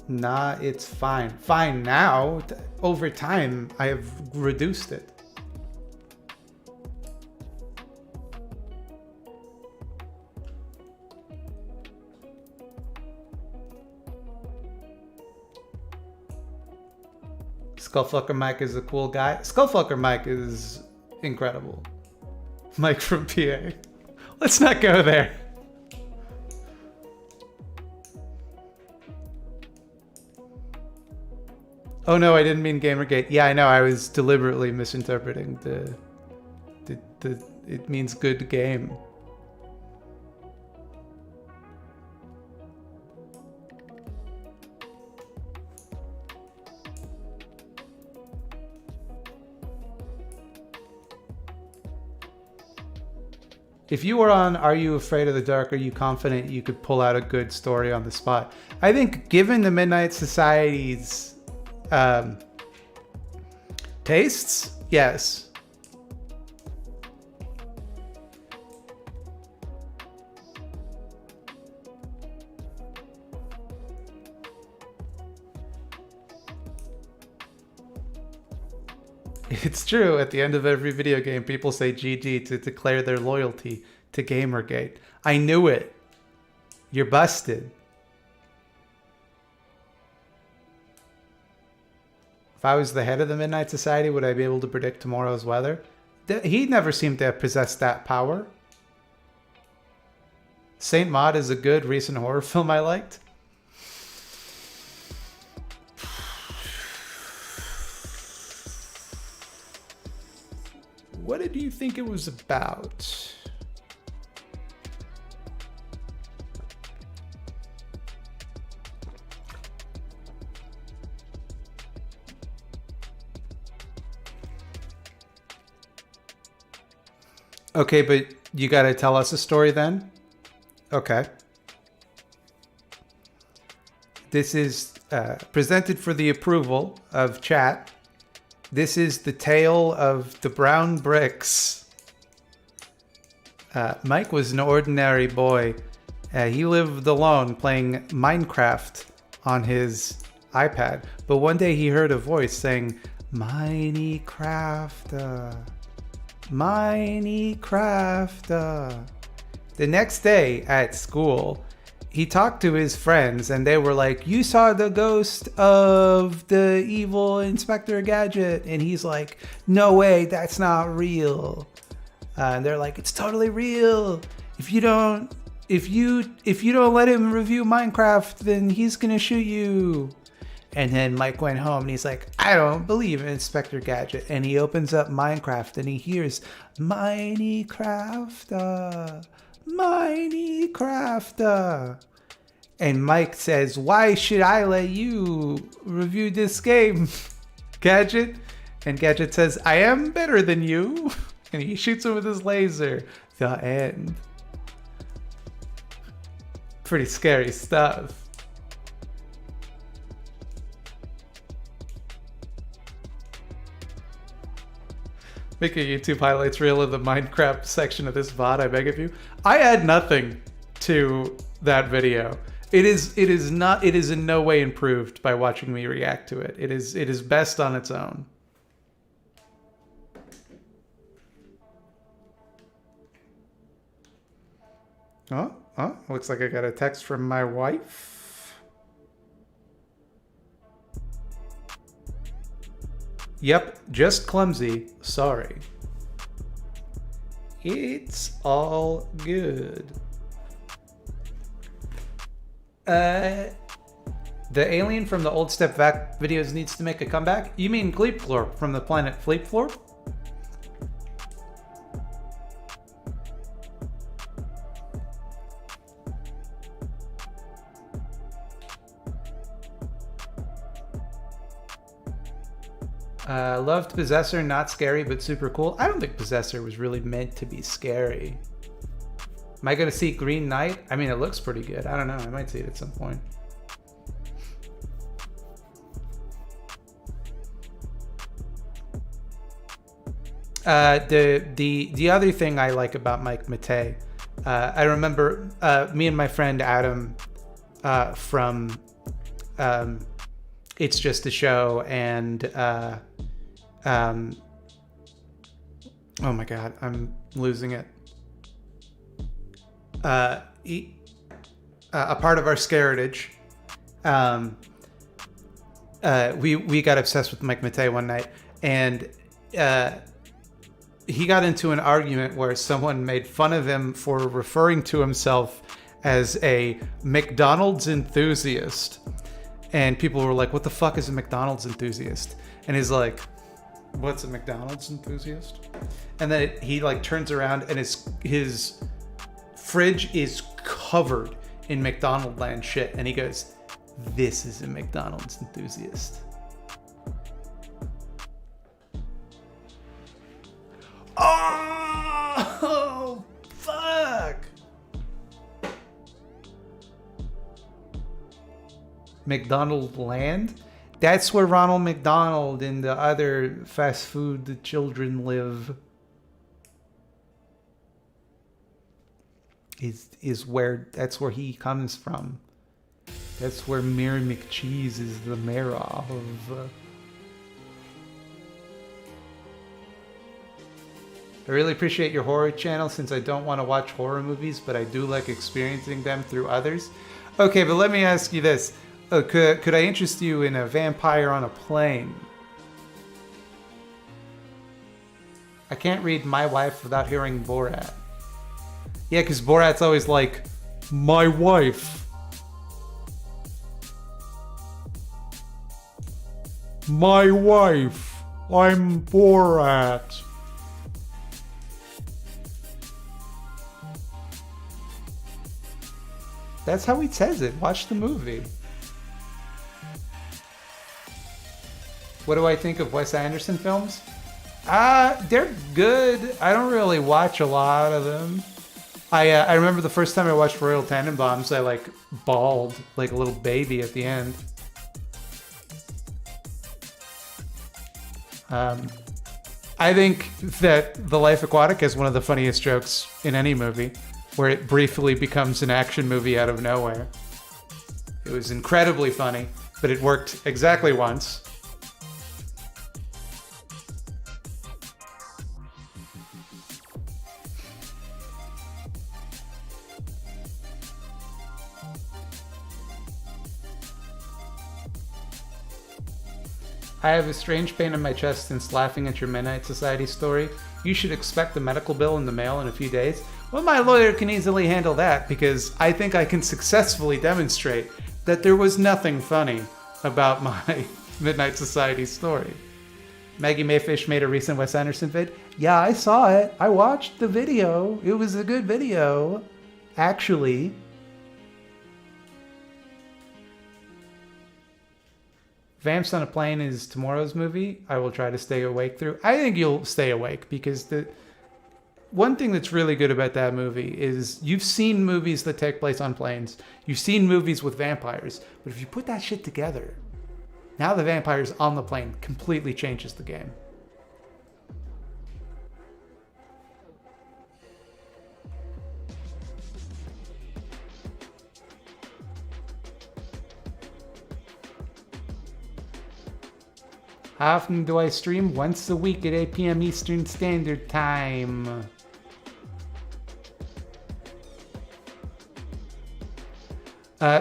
Nah, it's fine. Fine now. Over time, I have reduced it. Skullfucker Mike is a cool guy. Skullfucker Mike is incredible. Mike from PA. Let's not go there. Oh no, I didn't mean Gamergate. Yeah, I know. I was deliberately misinterpreting the it means good game. If you were on Are You Afraid of the Dark, are you confident you could pull out a good story on the spot? I think given the Midnight Society's tastes, yes. It's true. At the end of every video game, people say GG to declare their loyalty to Gamergate. I knew it. You're busted. If I was the head of the Midnight Society, would I be able to predict tomorrow's weather? He never seemed to possess that power. Saint Maud is a good recent horror film I liked. What did you think it was about? Okay, but you gotta tell us a story then. Okay. This is presented for the approval of chat. This is the tale of the brown bricks. Mike was an ordinary boy. He lived alone playing Minecraft on his iPad. But one day he heard a voice saying, Minecraft. Minecraft. The next day at school, he talked to his friends and they were like, you saw the ghost of the evil Inspector Gadget. And he's like, no way, that's not real. And they're like, it's totally real. If you don't let him review Minecraft, then he's gonna shoot you. And then Mike went home and he's like, I don't believe in Inspector Gadget. And he opens up Minecraft and he hears Minecraft. Minecraft. And Mike says, why should I let you review this game, Gadget? And Gadget says, I am better than you. And he shoots him with his laser. The end. Pretty scary stuff. Make a YouTube highlights reel of the Minecraft section of this VOD, I beg of you. I add nothing to that video. It is in no way improved by watching me react to it. It is best on its own. Oh, looks like I got a text from my wife. Yep, just clumsy. Sorry. It's all good. The alien from the old Step Back videos needs to make a comeback? You mean Gleepflorp from the planet Fleepflorp? Loved Possessor, not scary, but super cool. I don't think Possessor was really meant to be scary. Am I going to see Green Knight? I mean, it looks pretty good. I don't know. I might see it at some point. The other thing I like about Mike Matei, I remember me and my friend Adam from It's Just a Show and oh my god, I'm losing it. A part of our Scaredage, we got obsessed with Mike Matei one night, and he got into an argument where someone made fun of him for referring to himself as a McDonald's enthusiast. And people were like, what the fuck is a McDonald's enthusiast? And he's like, what's a McDonald's enthusiast? And then he like turns around and his fridge is covered in McDonald land shit. And he goes, this is a McDonald's enthusiast. Oh, fuck. McDonald Land? That's where Ronald McDonald and the other fast food children live. That's where he comes from. That's where Mary McCheese is the mayor of. I really appreciate your horror channel since I don't want to watch horror movies, but I do like experiencing them through others. Okay, but let me ask you this. Could I interest you in a vampire on a plane? I can't read My Wife without hearing Borat. Yeah, because Borat's always like, my wife. My wife. I'm Borat. That's how he says it. Watch the movie. What do I think of Wes Anderson films? They're good. I don't really watch a lot of them. I remember the first time I watched Royal Tenenbaums, I like bawled like a little baby at the end. I think that The Life Aquatic is one of the funniest jokes in any movie, where it briefly becomes an action movie out of nowhere. It was incredibly funny, but it worked exactly once. I have a strange pain in my chest since laughing at your Midnight Society story. You should expect a medical bill in the mail in a few days. Well, my lawyer can easily handle that because I think I can successfully demonstrate that there was nothing funny about my Midnight Society story. Maggie Mayfish made a recent Wes Anderson vid. Yeah, I saw it. I watched the video. It was a good video, actually. Vamps on a Plane is tomorrow's movie. I will try to stay awake through. I think you'll stay awake because the one thing that's really good about that movie is you've seen movies that take place on planes. You've seen movies with vampires. But if you put that shit together, now the vampires on the plane completely changes the game. How often do I stream? Once a week at 8 p.m. Eastern Standard Time.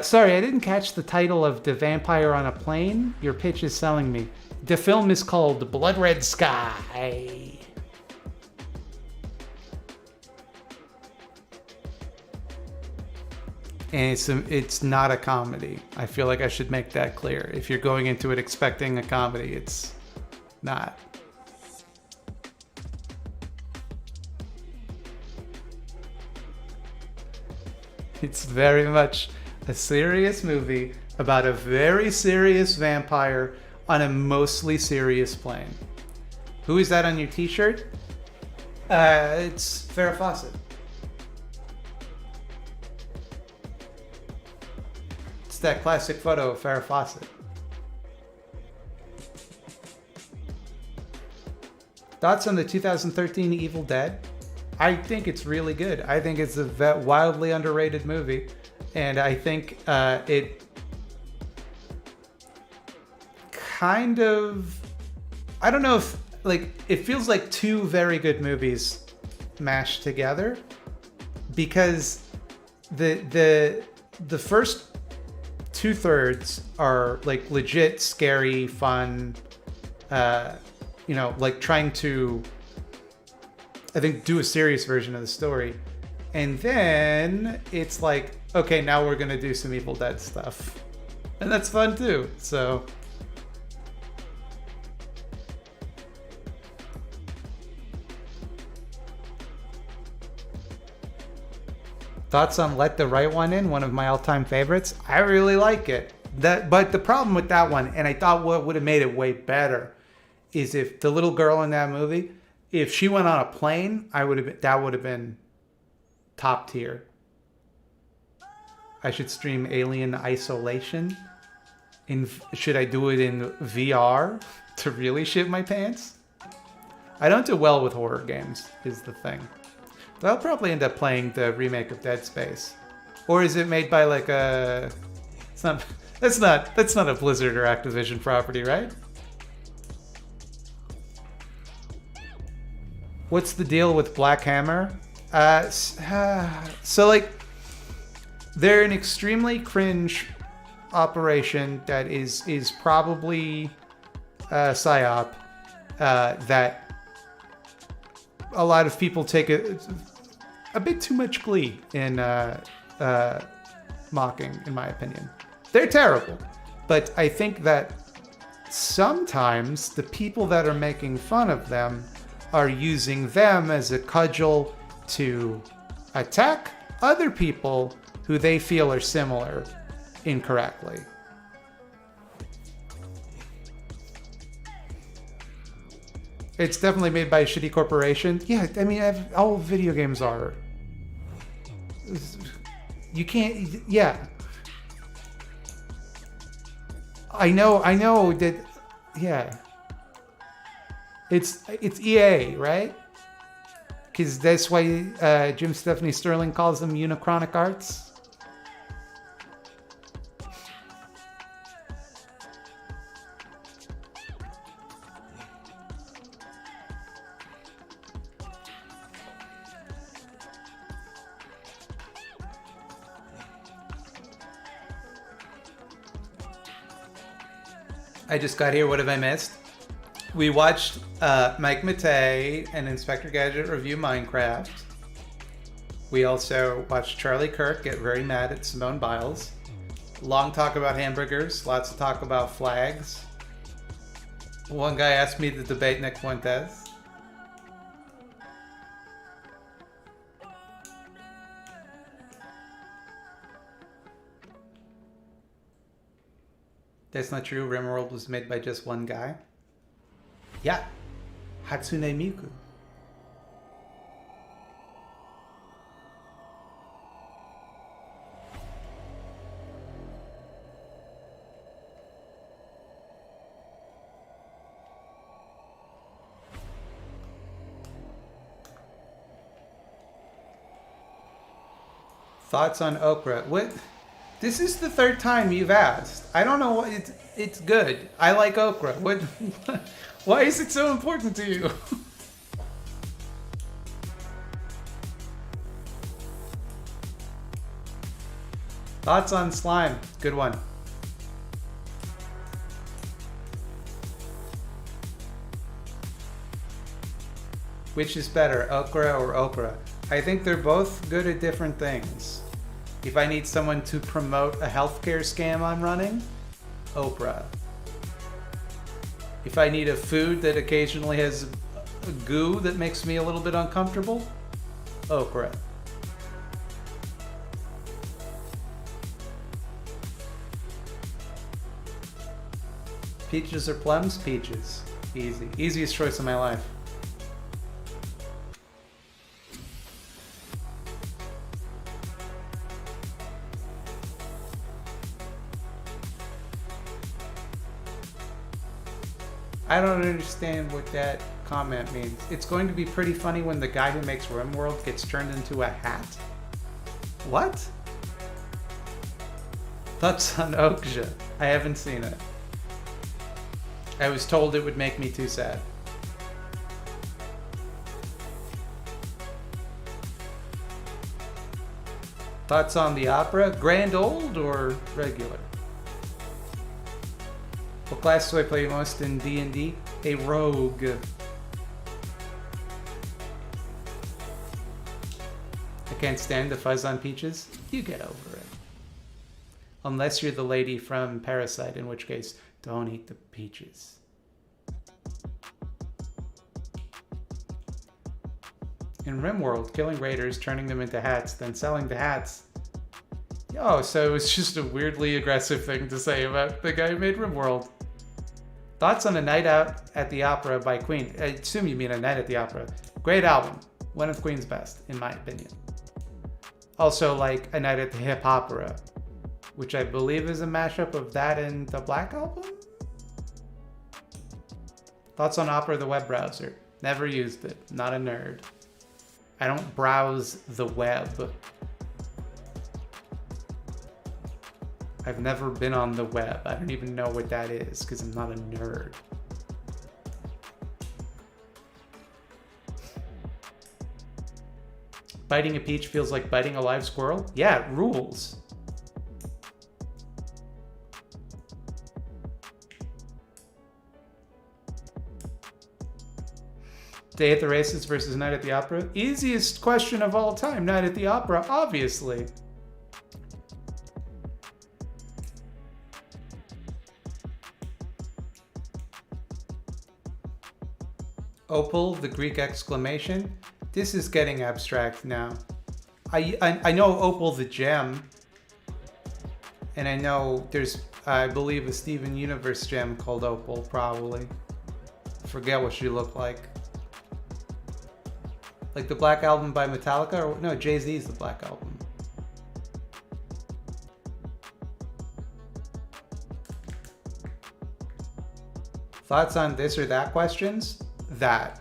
Sorry, I didn't catch the title of The Vampire on a Plane. Your pitch is selling me. The film is called Blood Red Sky. And it's not a comedy. I feel like I should make that clear. If you're going into it expecting a comedy, it's not. It's very much a serious movie about a very serious vampire on a mostly serious plane. Who is that on your t-shirt? It's Farrah Fawcett. That classic photo of Farrah Fawcett. Thoughts on the 2013 Evil Dead? I think it's really good. I think it's a wildly underrated movie, and I think it kind of, I don't know if, like, it feels like two very good movies mashed together, because the first 2/3 are like legit scary, fun, like trying to, I think, do a serious version of the story. And then it's like, okay, now we're gonna do some Evil Dead stuff. And that's fun too, so. Thoughts on Let the Right One In, one of my all-time favorites. I really like it. But the problem with that one, and I thought what would have made it way better, is if the little girl in that movie, if she went on a plane, that would have been top tier. I should stream Alien Isolation. Should I do it in VR to really shit my pants? I don't do well with horror games, is the thing. But I'll probably end up playing the remake of Dead Space. Or is it made by like a... That's not a Blizzard or Activision property, right? What's the deal with Black Hammer? So like, they're an extremely cringe operation that is probably PSYOP that a lot of people take a bit too much glee in mocking, in my opinion. They're terrible, but I think that sometimes the people that are making fun of them are using them as a cudgel to attack other people who they feel are similar incorrectly. It's definitely made by a shitty corporation. Yeah, I mean, all video games are. You can't. Yeah. I know that. Yeah. It's EA, right? Because that's why Jim Stephanie Sterling calls them Unichronic Arts. I just got here. What have I missed? We watched Mike Matei and Inspector Gadget review Minecraft. We also watched Charlie Kirk get very mad at Simone Biles. Long talk about hamburgers. Lots of talk about flags. One guy asked me to debate Nick Fuentes. That's not true. RimWorld was made by just one guy. Yeah. Hatsune Miku. Thoughts on okra? What? This is the third time you've asked. I don't know what it's good. I like okra. What? Why is it so important to you? Thoughts on slime? Good one. Which is better, okra or Oprah? I think they're both good at different things. If I need someone to promote a healthcare scam I'm running, Oprah. If I need a food that occasionally has a goo that makes me a little bit uncomfortable, okra. Peaches or plums? Peaches. Easy. Easiest choice of my life. I don't understand what that comment means. It's going to be pretty funny when the guy who makes RimWorld gets turned into a hat. What? Thoughts on Okja? I haven't seen it. I was told it would make me too sad. Thoughts on the opera? Grand old or regular? What class do I play most in D&D? A rogue. I can't stand the fuzz on peaches. You get over it. Unless you're the lady from Parasite, in which case, don't eat the peaches. In RimWorld, killing raiders, turning them into hats, then selling the hats. Oh, so it's just a weirdly aggressive thing to say about the guy who made RimWorld. Thoughts on A Night Out at the Opera by Queen? I assume you mean A Night at the Opera. Great album. One of Queen's best, in my opinion. Also like A Night at the Hip Opera, which I believe is a mashup of that and the Black Album? Thoughts on Opera the web browser? Never used it. Not a nerd. I don't browse the web. I've never been on the web. I don't even know what that is because I'm not a nerd. Biting a peach feels like biting a live squirrel? Yeah, it rules. Day at the Races versus Night at the Opera? Easiest question of all time. Night at the Opera, obviously. Opal, the Greek exclamation. This is getting abstract now. I know Opal the gem. And I know there's, I believe, a Steven Universe gem called Opal, probably. Forget what she looked like. Like the Black Album by Metallica? Or no, Jay-Z's the Black Album. Thoughts on this or that questions? That.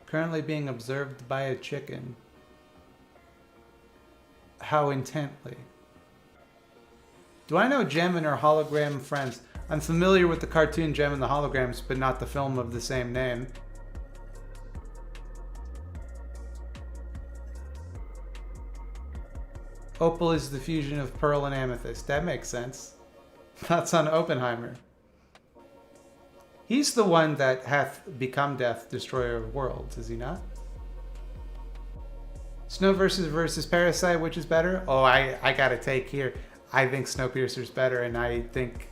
Currently being observed by a chicken. How intently? Do I know Gem and her hologram friends? I'm familiar with the cartoon Gem and the Holograms, but not the film of the same name. Opal is the fusion of pearl and amethyst. That makes sense. Thoughts on Oppenheimer? He's the one that hath become death, destroyer of worlds, is he not? Snow versus Parasite, which is better? Oh, I got a take here. I think Snowpiercer's better, and I think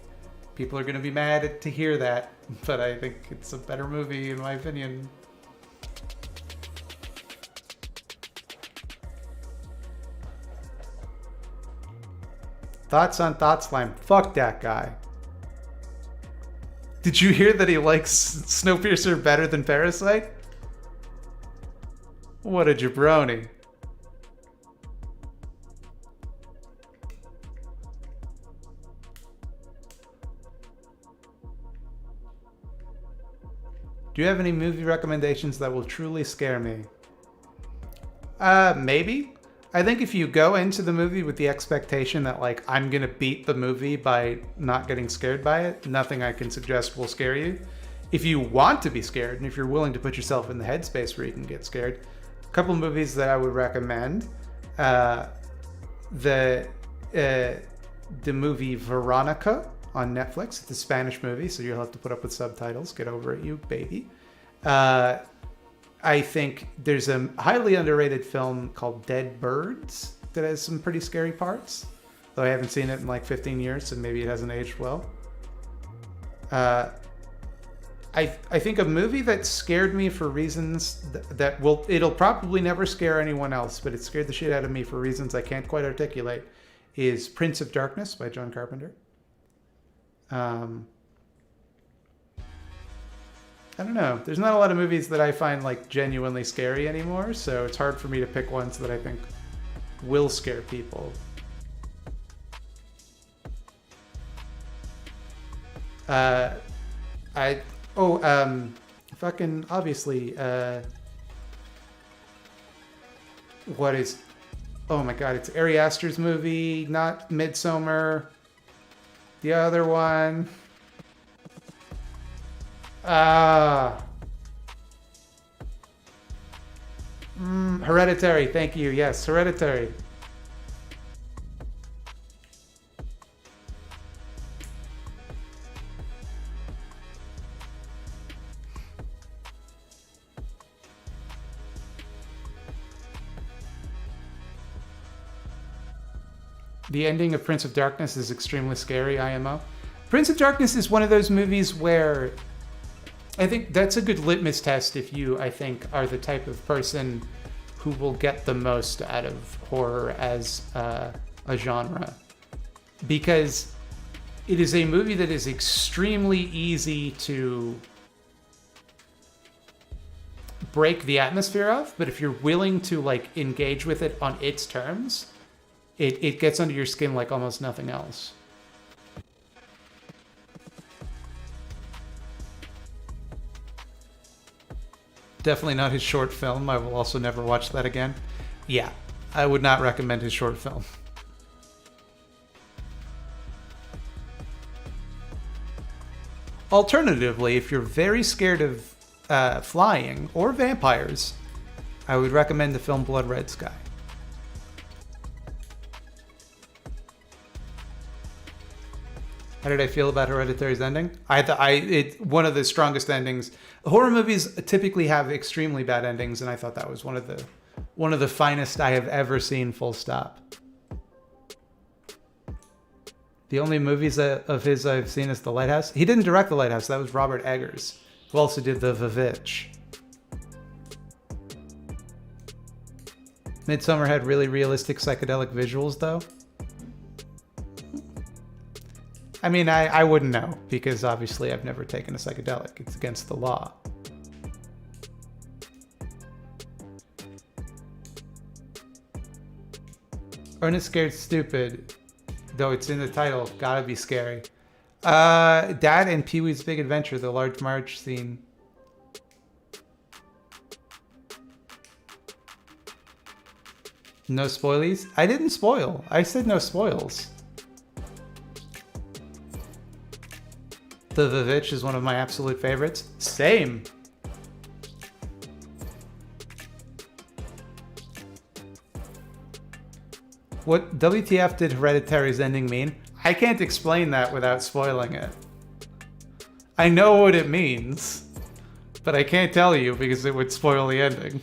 people are going to be mad to hear that, but I think it's a better movie, in my opinion. Thoughts on Thought Slime? Fuck that guy. Did you hear that he likes Snowpiercer better than Parasite? What a jabroni. Do you have any movie recommendations that will truly scare me? Maybe. I think if you go into the movie with the expectation that, like, I'm gonna beat the movie by not getting scared by it, nothing I can suggest will scare you. If you want to be scared, and if you're willing to put yourself in the headspace where you can get scared, a couple of movies that I would recommend. The movie Veronica on Netflix. It's a Spanish movie, so you'll have to put up with subtitles. Get over it, you baby. I think there's a highly underrated film called Dead Birds that has some pretty scary parts, though I haven't seen it in like 15 years, so maybe it hasn't aged well. I think a movie that scared me for reasons it'll probably never scare anyone else, but it scared the shit out of me for reasons I can't quite articulate, is Prince of Darkness by John Carpenter. I don't know. There's not a lot of movies that I find like genuinely scary anymore, so it's hard for me to pick ones that I think will scare people. Fucking obviously, what is, oh my god, it's Ari Aster's movie, not Midsommar, the other one. Hereditary, thank you. Yes, Hereditary. The ending of Prince of Darkness is extremely scary, IMO. Prince of Darkness is one of those movies where I think that's a good litmus test if you, I think, are the type of person who will get the most out of horror as a genre. Because it is a movie that is extremely easy to break the atmosphere of, but if you're willing to like engage with it on its terms, it gets under your skin like almost nothing else. Definitely not his short film. I will also never watch that again. Yeah, I would not recommend his short film. Alternatively, if you're very scared of flying or vampires, I would recommend the film Blood Red Sky. How did I feel about Hereditary's ending? One of the strongest endings. Horror movies typically have extremely bad endings, and I thought that was one of the finest I have ever seen. Full stop. The only movies of his I've seen is The Lighthouse. He didn't direct The Lighthouse. That was Robert Eggers, who also did The Vivitch. Midsommar had really realistic psychedelic visuals, though. I mean, I wouldn't know, because obviously I've never taken a psychedelic. It's against the law. Ernest Scared Stupid, though it's in the title, gotta be scary. Dad and Pee-wee's Big Adventure, the large march scene. No spoilies? I didn't spoil. I said no spoils. The Vivitch is one of my absolute favorites. Same. What WTF did Hereditary's ending mean? I can't explain that without spoiling it. I know what it means, but I can't tell you because it would spoil the ending.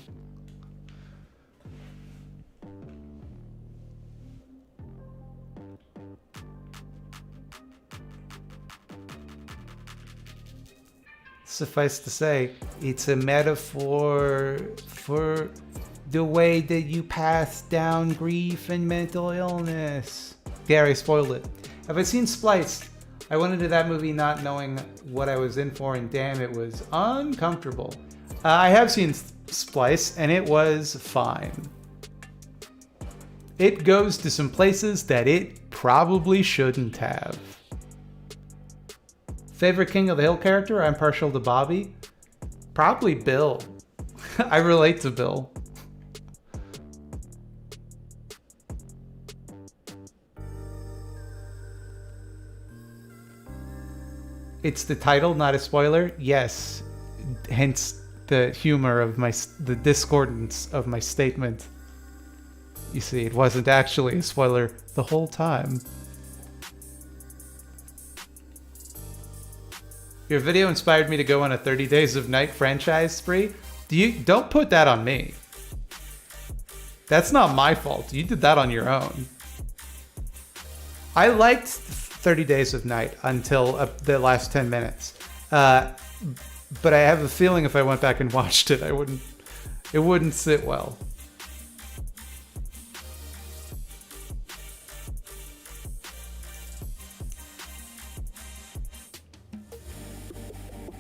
Suffice to say, it's a metaphor for the way that you pass down grief and mental illness. Yeah, I spoiled it. Have I seen Spliced? I went into that movie not knowing what I was in for, and damn, it was uncomfortable. I have seen Splice, and it was fine. It goes to some places that it probably shouldn't have. Favorite King of the Hill character? I'm partial to Bobby. Probably Bill. I relate to Bill. It's the title, not a spoiler? Yes. Hence the humor of the discordance of my statement. You see, it wasn't actually a spoiler the whole time. Your video inspired me to go on a 30 Days of Night franchise spree. Don't put that on me. That's not my fault. You did that on your own. I liked 30 Days of Night until the last 10 minutes. But I have a feeling if I went back and watched it, it wouldn't sit well.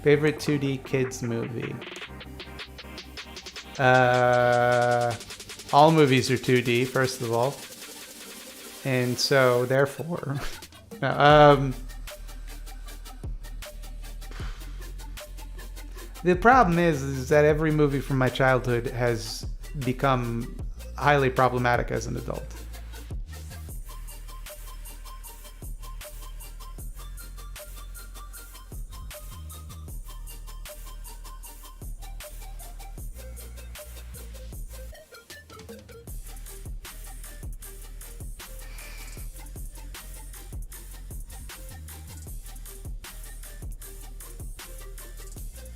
Favorite 2D kids movie? All movies are 2D, first of all. And so, therefore... the problem is that every movie from my childhood has become highly problematic as an adult.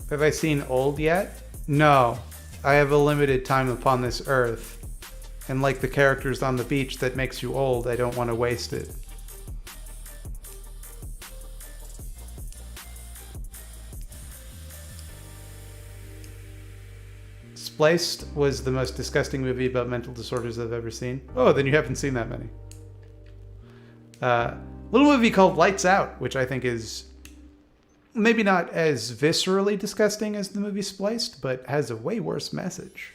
Have I seen Old yet? No. I have a limited time upon this earth. And like the characters on the beach that makes you old, I don't want to waste it. Spliced was the most disgusting movie about mental disorders I've ever seen. Oh, then you haven't seen that many. Little movie called Lights Out, which I think is maybe not as viscerally disgusting as the movie Spliced, but has a way worse message.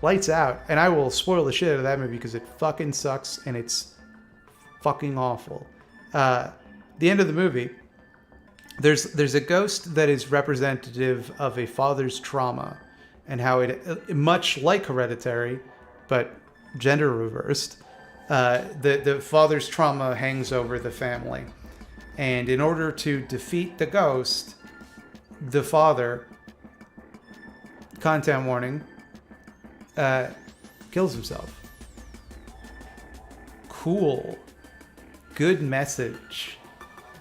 Lights Out, and I will spoil the shit out of that movie because it fucking sucks and it's fucking awful. The end of the movie, there's a ghost that is representative of a father's trauma and how it, much like Hereditary, but gender reversed, the father's trauma hangs over the family. And in order to defeat the ghost, the father, content warning, kills himself. Cool. Good message.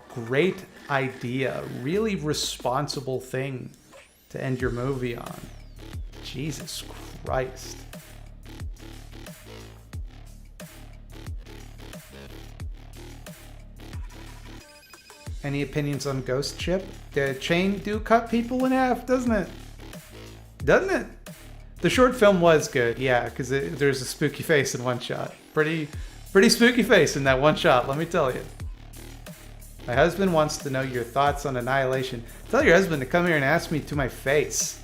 Great idea. Really responsible thing to end your movie on. Jesus Christ. Any opinions on Ghost Ship? The chain do cut people in half, doesn't it? Doesn't it? The short film was good, yeah, because there's a spooky face in one shot. Pretty spooky face in that one shot, let me tell you. My husband wants to know your thoughts on Annihilation. Tell your husband to come here and ask me to my face.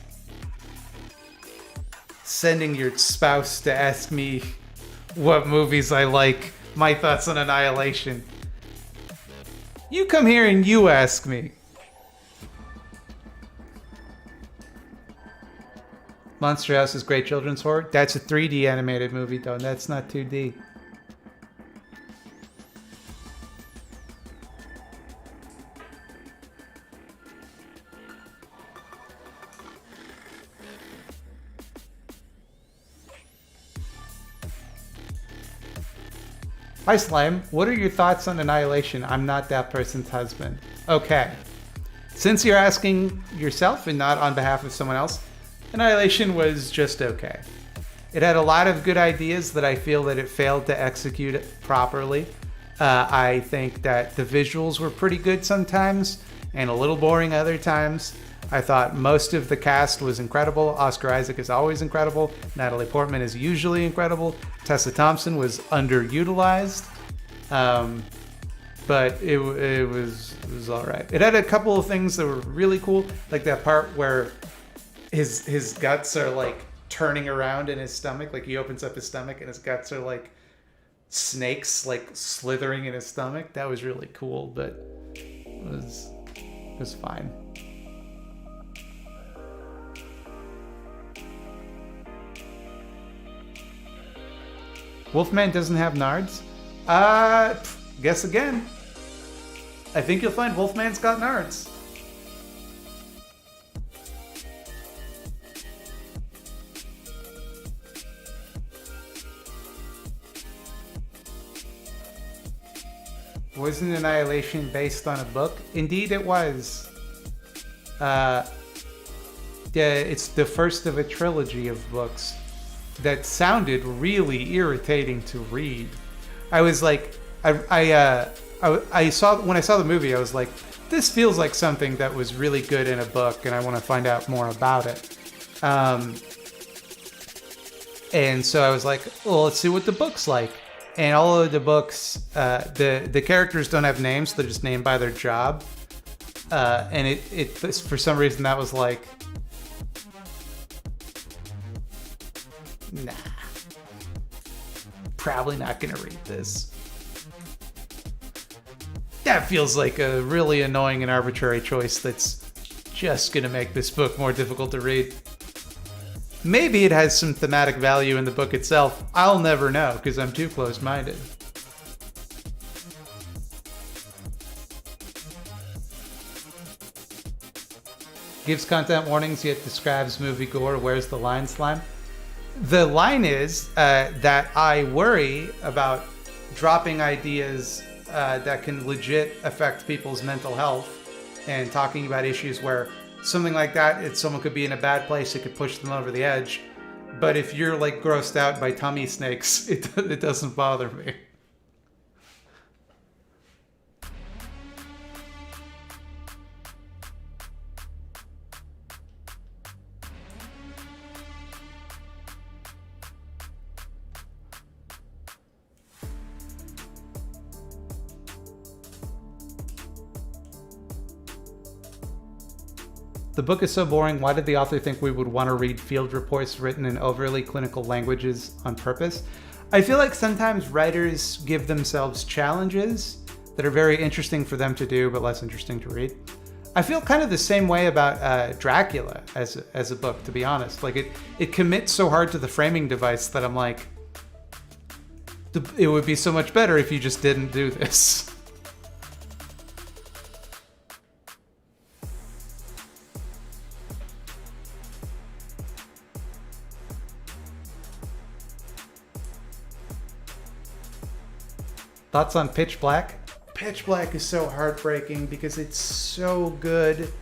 Sending your spouse to ask me what movies I like, my thoughts on Annihilation. You come here and you ask me. Monster House is great children's horror. That's a 3D animated movie, though. That's not 2D. Hi, Slime. What are your thoughts on Annihilation? I'm not that person's husband. Okay. Since you're asking yourself and not on behalf of someone else, Annihilation was just okay. It had a lot of good ideas that I feel that it failed to execute properly. I think that the visuals were pretty good sometimes and a little boring other times. I thought most of the cast was incredible. Oscar Isaac is always incredible. Natalie Portman is usually incredible. Tessa Thompson was underutilized. But it was all right. It had a couple of things that were really cool, like that part where his guts are like turning around in his stomach. Like he opens up his stomach and his guts are like snakes like slithering in his stomach. That was really cool, but it was fine. Wolfman doesn't have nards? Guess again. I think you'll find Wolfman's got nards. Wasn't Annihilation based on a book? Indeed it was. It's the first of a trilogy of books that sounded really irritating to read. I was like, I saw when I saw the movie, I was like, this feels like something that was really good in a book, and I want to find out more about it. And so I was like, well, let's see what the book's like. And all of the books, the characters don't have names; they're just named by their job. And it for some reason that was like, nah, probably not gonna read this. That feels like a really annoying and arbitrary choice that's just gonna make this book more difficult to read. Maybe it has some thematic value in the book itself. I'll never know because I'm too close-minded. Gives content warnings yet describes movie gore. Where's the line, Slime? The line is that I worry about dropping ideas that can legit affect people's mental health and talking about issues where something like that, someone could be in a bad place, it could push them over the edge. But if you're like grossed out by tummy snakes, it doesn't bother me. The book is so boring, why did the author think we would want to read field reports written in overly clinical languages on purpose? I feel like sometimes writers give themselves challenges that are very interesting for them to do, but less interesting to read. I feel kind of the same way about Dracula as a book, to be honest. Like it commits so hard to the framing device that I'm like, it would be so much better if you just didn't do this. Thoughts on Pitch Black? Pitch Black is so heartbreaking because it's so good,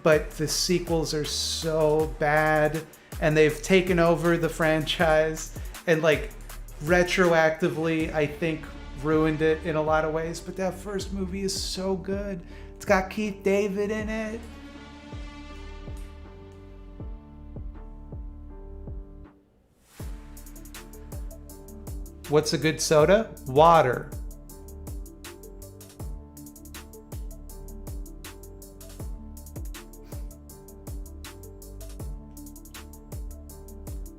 but the sequels are so bad, and they've taken over the franchise and like retroactively, I think, ruined it in a lot of ways. But that first movie is so good. It's got Keith David in it. What's a good soda? Water.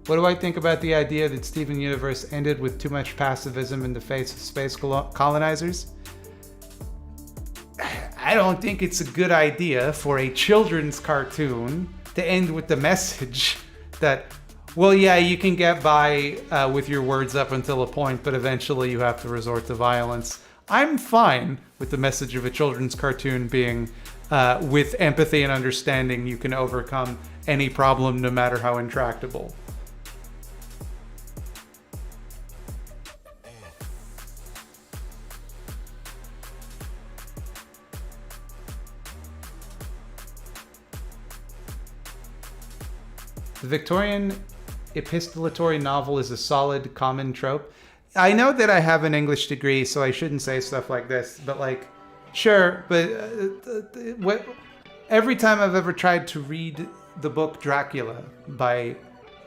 What do I think about the idea that Steven Universe ended with too much pacifism in the face of space colonizers? I don't think it's a good idea for a children's cartoon to end with the message that, well, yeah, you can get by with your words up until a point, but eventually you have to resort to violence. I'm fine with the message of a children's cartoon being, with empathy and understanding, you can overcome any problem, no matter how intractable. The Victorian epistolatory novel is a solid common trope. I know that I have an English degree, so I shouldn't say stuff like this, but like, sure, but every time I've ever tried to read the book Dracula by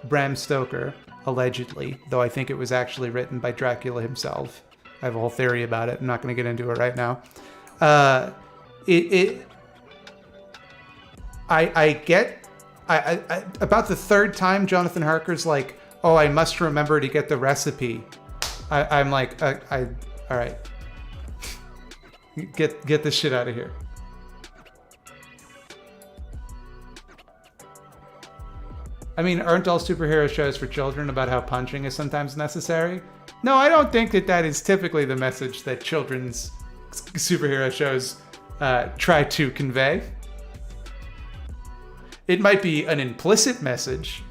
Bram Stoker, allegedly, though I think it was actually written by Dracula himself. I have a whole theory about it. I'm not going to get into it right now. I about the third time Jonathan Harker's like, oh, I must remember to get the recipe. I'm like, all right, get this shit out of here. I mean, aren't all superhero shows for children about how punching is sometimes necessary? No, I don't think that is typically the message that children's superhero shows try to convey. It might be an implicit message.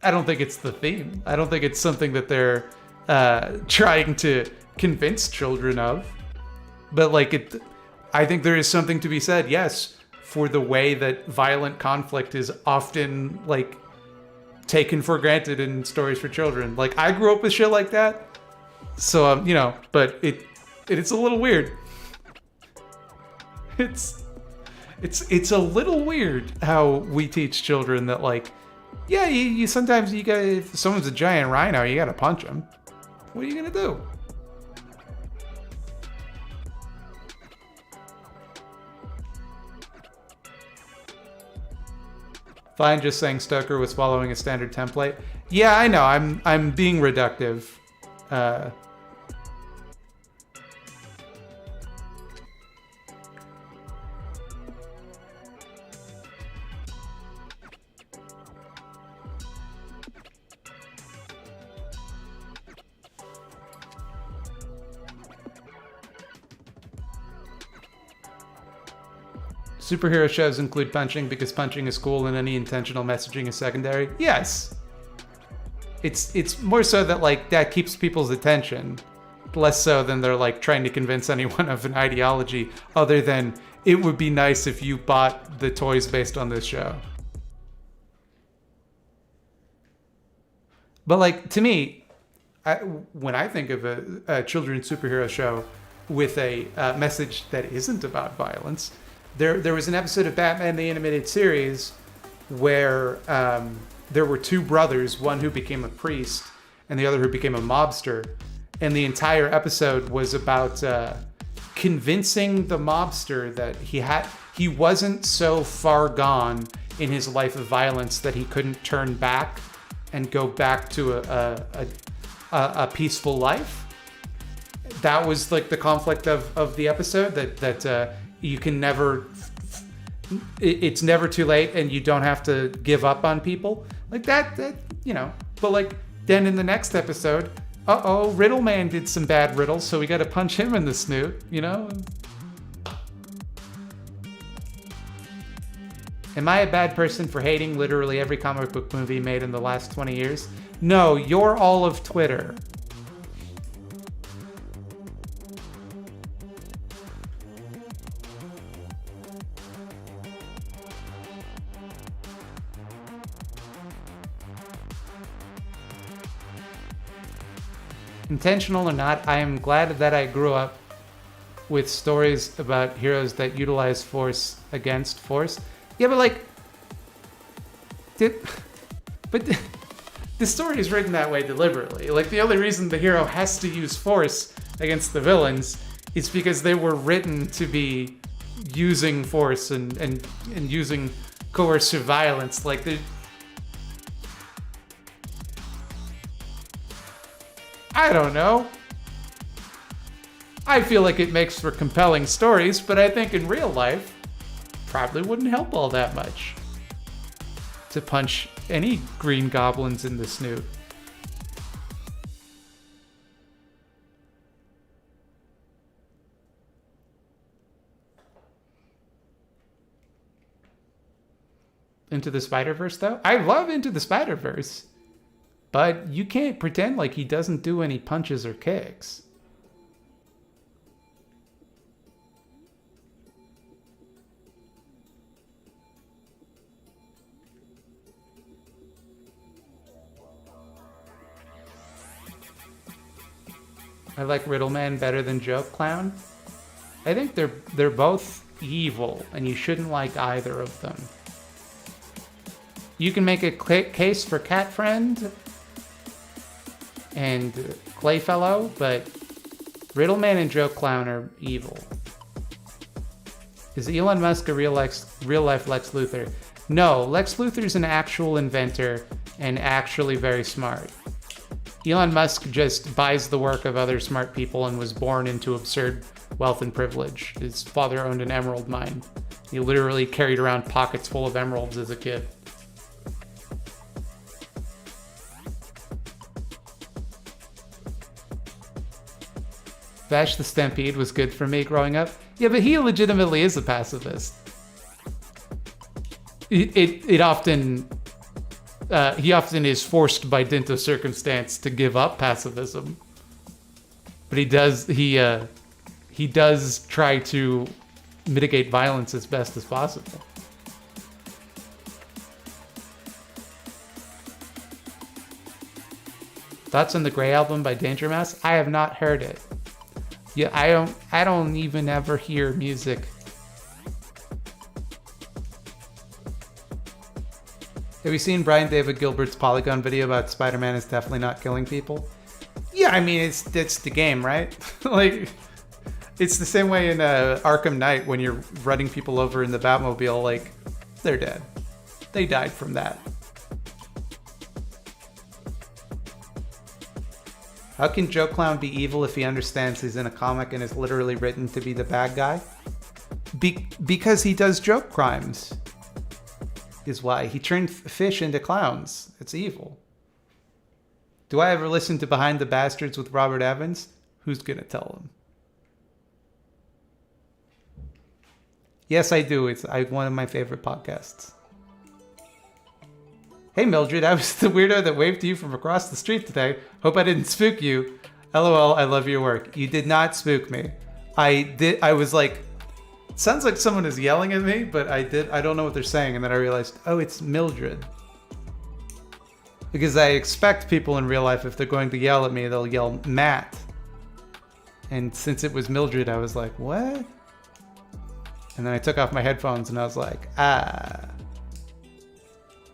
I don't think it's the theme. I don't think it's something that they're trying to convince children of. But like, I think there is something to be said, yes, for the way that violent conflict is often like taken for granted in stories for children. Like, I grew up with shit like that, so but it's a little weird. It's a little weird how we teach children that, like, yeah, you sometimes you gotta, if someone's a giant rhino, you gotta punch him. What are you gonna do? Fine, just saying Stoker was following a standard template. Yeah, I know. I'm being reductive. Superhero shows include punching because punching is cool and any intentional messaging is secondary. Yes. It's more so that, like, that keeps people's attention. Less so than they're, like, trying to convince anyone of an ideology other than, it would be nice if you bought the toys based on this show. But, like, to me, when I think of a children's superhero show with a message that isn't about violence, there was an episode of Batman the Animated Series where there were two brothers, one who became a priest and the other who became a mobster. And the entire episode was about convincing the mobster that he wasn't so far gone in his life of violence that he couldn't turn back and go back to a peaceful life. That was like the conflict of the episode, that you can never, it's never too late and you don't have to give up on people. Like that, but like then in the next episode, Riddle Man did some bad riddles, so we got to punch him in the snoot, Am I a bad person for hating literally every comic book movie made in the last 20 years? No, you're all of Twitter. Intentional or not, I am glad that I grew up with stories about heroes that utilize force against force. Yeah, but like, the story is written that way deliberately. Like, the only reason the hero has to use force against the villains is because they were written to be using force and using coercive violence. Like, I don't know. I feel like it makes for compelling stories, but I think in real life, probably wouldn't help all that much to punch any green goblins in the snoot. Into the Spider-Verse, though? I love Into the Spider-Verse. But you can't pretend like he doesn't do any punches or kicks. I like Riddleman better than Joke Clown. I think they're both evil, and you shouldn't like either of them. You can make a case for Cat Friend and Clayfellow, but Riddleman and Joke Clown are evil. Is Elon Musk a real life Lex Luthor? No, Lex Luthor's an actual inventor and actually very smart. Elon Musk just buys the work of other smart people and was born into absurd wealth and privilege. His father owned an emerald mine. He literally carried around pockets full of emeralds as a kid. Vash the Stampede was good for me growing up. Yeah, but he legitimately is a pacifist. He often is forced by dint of circumstance to give up pacifism. But he does try to mitigate violence as best as possible. Thoughts on the Grey album by Danger Mouse? I have not heard it. Yeah, I don't even ever hear music. Have you seen Brian David Gilbert's Polygon video about Spider-Man is definitely not killing people? Yeah, I mean, it's the game, right? Like, it's the same way in Arkham Knight when you're running people over in the Batmobile, like, they're dead. They died from that. How can Joe Clown be evil if he understands he's in a comic and is literally written to be the bad guy? Because he does joke crimes. Is why. He turned fish into clowns. It's evil. Do I ever listen to Behind the Bastards with Robert Evans? Who's gonna tell him? Yes, I do. It's one of my favorite podcasts. Hey Mildred, I was the weirdo that waved to you from across the street today. Hope I didn't spook you. LOL, I love your work. You did not spook me. I was like, sounds like someone is yelling at me, but I don't know what they're saying, and then I realized, oh, it's Mildred. Because I expect people in real life, if they're going to yell at me, they'll yell Matt. And since it was Mildred, I was like, what? And then I took off my headphones and I was like, ah.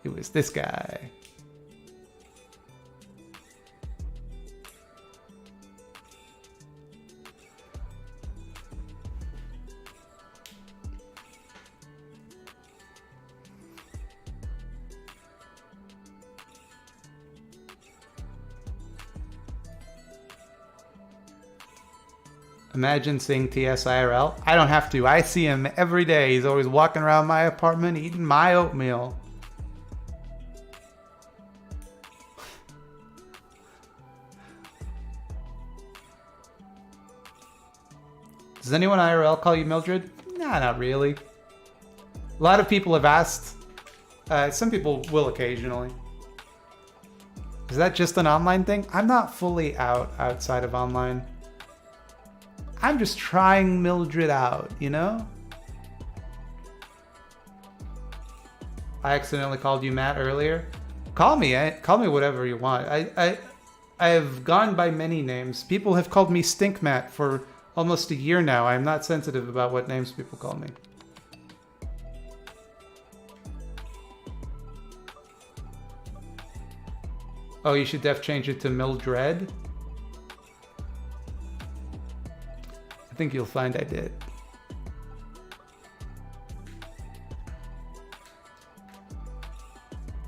It was this guy. Imagine seeing TS IRL. I don't have to. I see him every day. He's always walking around my apartment eating my oatmeal. Does anyone IRL call you Mildred? Nah, not really. A lot of people have asked. Some people will occasionally. Is that just an online thing? I'm not fully outside of online. I'm just trying Mildred out, you know? I accidentally called you Matt earlier. Call me whatever you want. I have gone by many names. People have called me Stink Matt for almost a year now. I'm not sensitive about what names people call me. Oh, you should change it to Mildred. I think you'll find I did.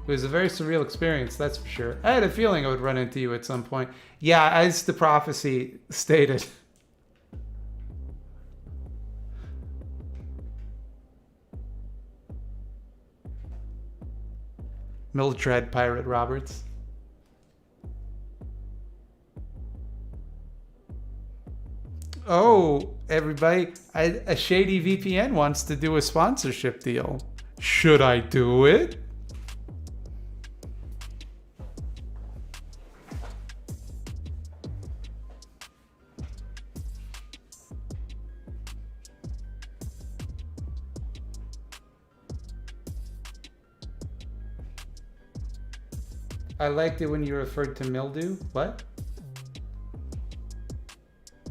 It was a very surreal experience, that's for sure. I had a feeling I would run into you at some point. Yeah, as the prophecy stated. Mildred Pirate Roberts. Oh, everybody, a shady VPN wants to do a sponsorship deal. Should I do it? I liked it when you referred to mildew. What?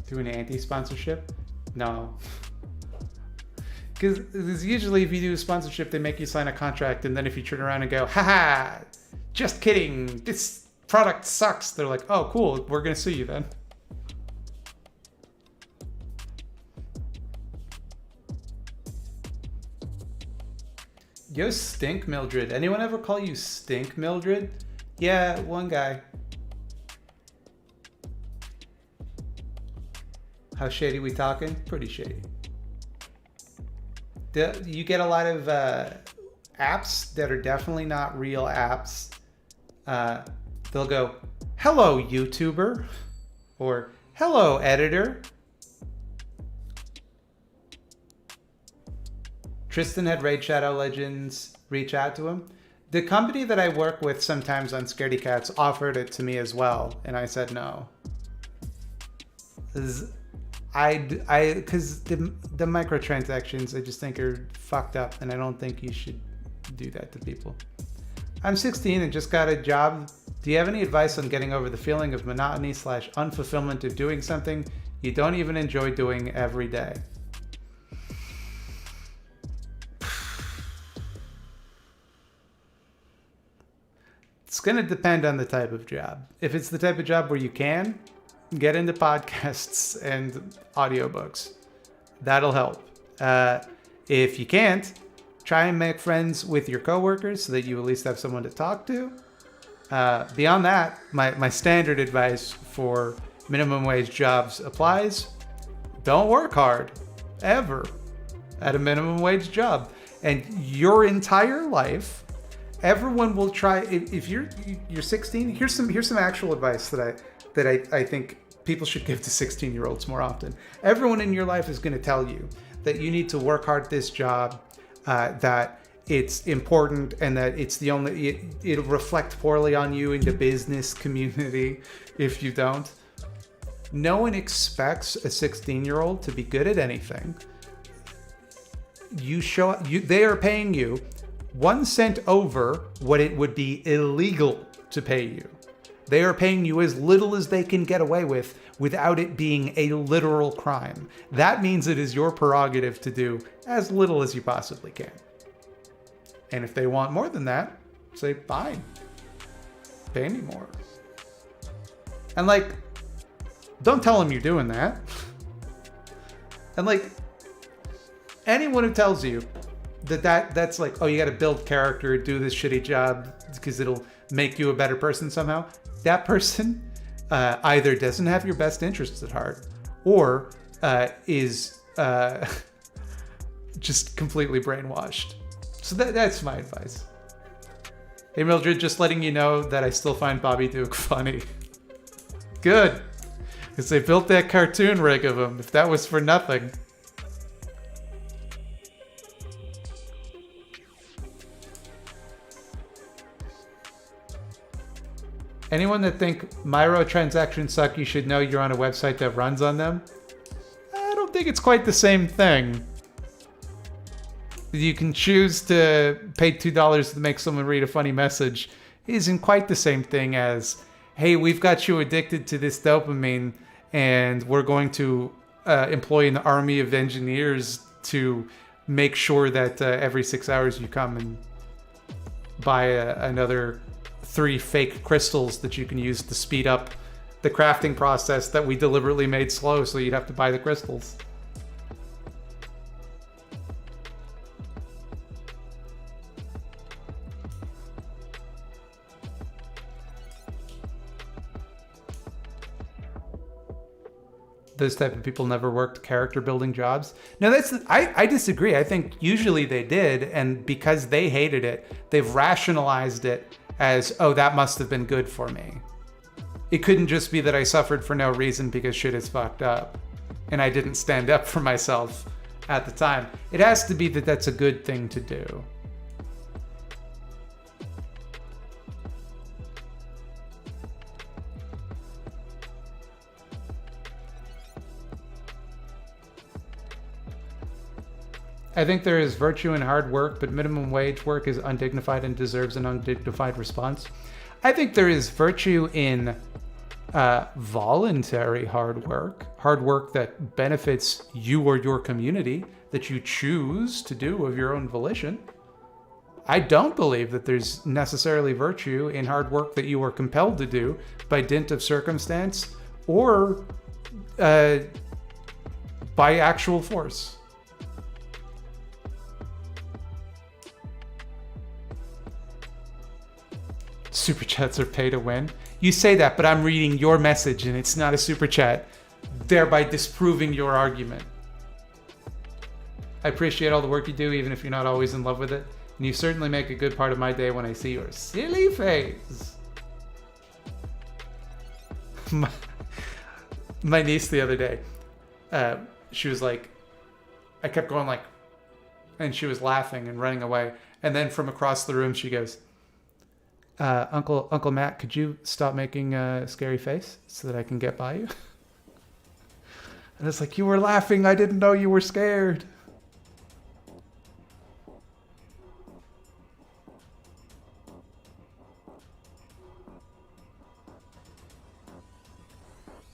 Doing an anti-sponsorship? No. Because usually if you do a sponsorship, they make you sign a contract, and then if you turn around and go, haha, just kidding, this product sucks, they're like, oh, cool, we're going to sue you then. Yo, Stink Mildred. Anyone ever call you Stink Mildred? Yeah, one guy. How shady we talking? Pretty shady. You get a lot of apps that are definitely not real apps. They'll go, hello, YouTuber, or hello, editor. Tristan had Raid Shadow Legends reach out to him. The company that I work with sometimes on Scaredy Cats offered it to me as well, and I said no. Because the microtransactions I just think are fucked up, and I don't think you should do that to people. I'm 16 and just got a job. Do you have any advice on getting over the feeling of monotony / unfulfillment of doing something you don't even enjoy doing every day? It's going to depend on the type of job. If it's the type of job where you can, get into podcasts and audiobooks. That'll help. If you can't, try and make friends with your coworkers so that you at least have someone to talk to. Beyond that, my standard advice for minimum wage jobs applies. Don't work hard, ever, at a minimum wage job. And your entire life, everyone will try. If you're 16, here's some actual advice that I think people should give to 16-year-olds more often. Everyone in your life is going to tell you that you need to work hard at this job, that it's important, and that it's the only. It'll reflect poorly on you in the business community if you don't. No one expects a 16-year-old to be good at anything. They are paying you 1 cent over what it would be illegal to pay you. They are paying you as little as they can get away with without it being a literal crime. That means it is your prerogative to do as little as you possibly can. And if they want more than that, say, fine. Pay me more. And don't tell them you're doing that. And anyone who tells you that's like, oh, you got to build character, do this shitty job because it'll make you a better person somehow. That person either doesn't have your best interests at heart or is just completely brainwashed. So that's my advice. Hey, Mildred, just letting you know that I still find Bobby Duke funny. Good. Because they built that cartoon rig of him. If that was for nothing. Anyone that think microtransactions suck, you should know you're on a website that runs on them. I don't think it's quite the same thing. You can choose to pay $2 to make someone read a funny message. It isn't quite the same thing as, hey, we've got you addicted to this dopamine, and we're going to employ an army of engineers to make sure that every 6 hours you come and buy another 3 fake crystals that you can use to speed up the crafting process that we deliberately made slow, so you'd have to buy the crystals. those type of people never worked character building jobs. No, I disagree. I think usually they did, and because they hated it, they've rationalized it as, oh, that must have been good for me. It couldn't just be that I suffered for no reason because shit is fucked up and I didn't stand up for myself at the time. It has to be that that's a good thing to do. I think there is virtue in hard work, but minimum wage work is undignified and deserves an undignified response. I think there is virtue in voluntary hard work that benefits you or your community, that you choose to do of your own volition. I don't believe that there's necessarily virtue in hard work that you are compelled to do by dint of circumstance or by actual force. Super chats are pay to win. You say that, but I'm reading your message and it's not a super chat, thereby disproving your argument. I appreciate all the work you do, even if you're not always in love with it. And you certainly make a good part of my day when I see your silly face. My niece the other day, she was like, I kept going like, and she was laughing and running away. And then from across the room, she goes, Uncle Matt, could you stop making a scary face so that I can get by you? And it's like, you were laughing. I didn't know you were scared.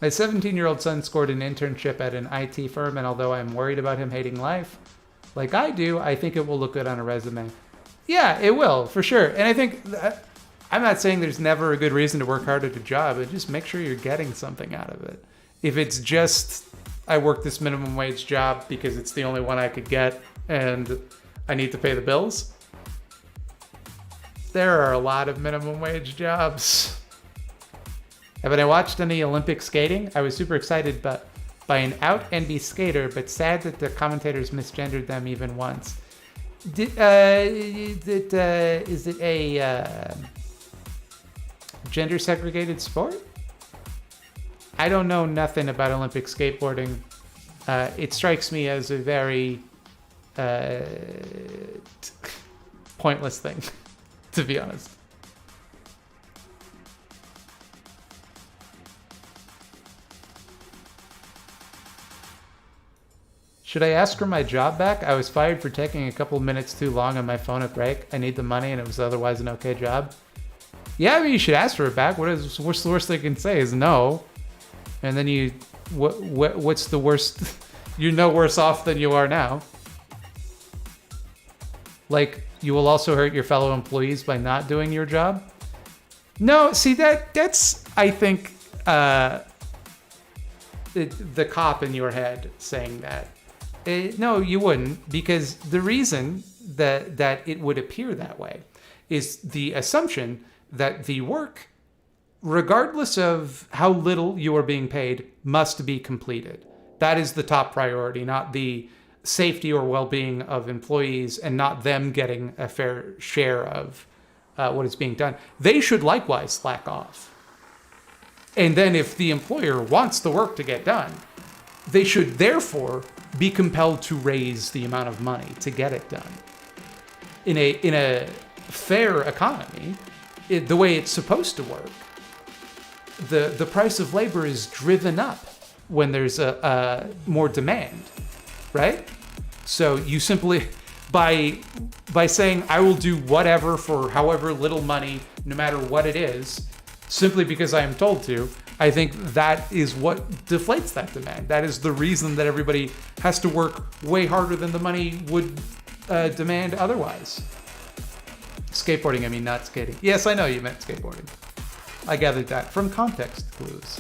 My 17-year-old son scored an internship at an IT firm, and although I'm worried about him hating life, like I do, I think it will look good on a resume. Yeah, it will, for sure. And I think I'm not saying there's never a good reason to work hard at a job, but just make sure you're getting something out of it. If it's just, I work this minimum wage job because it's the only one I could get and I need to pay the bills, there are a lot of minimum wage jobs. Haven't I watched any Olympic skating? I was super excited by an out NB skater, but sad that the commentators misgendered them even once. Is it a gender segregated sport? I don't know nothing about Olympic skateboarding. It strikes me as a very pointless thing, to be honest. Should I ask her my job back? I was fired for taking a couple minutes too long on my phone at break. I need the money and it was otherwise an okay job. Yeah, I mean, you should ask for it back. What's the worst they can say is no. And then what's the worst? You're no worse off than you are now. Like, you will also hurt your fellow employees by not doing your job. No, see, that's, I think, the cop in your head saying that. No, you wouldn't, because the reason that it would appear that way is the assumption that the work, regardless of how little you are being paid, must be completed. That is the top priority, not the safety or well-being of employees and not them getting a fair share of what is being done. They should likewise slack off. And then if the employer wants the work to get done, they should therefore be compelled to raise the amount of money to get it done. In a fair economy, the way it's supposed to work, the price of labor is driven up when there's a more demand, right? So you simply, by saying I will do whatever for however little money, no matter what it is, simply because I am told to, I think that is what deflates that demand. That is the reason that everybody has to work way harder than the money would demand otherwise. Skateboarding, I mean, not skating. Yes, I know you meant skateboarding. I gathered that from context clues.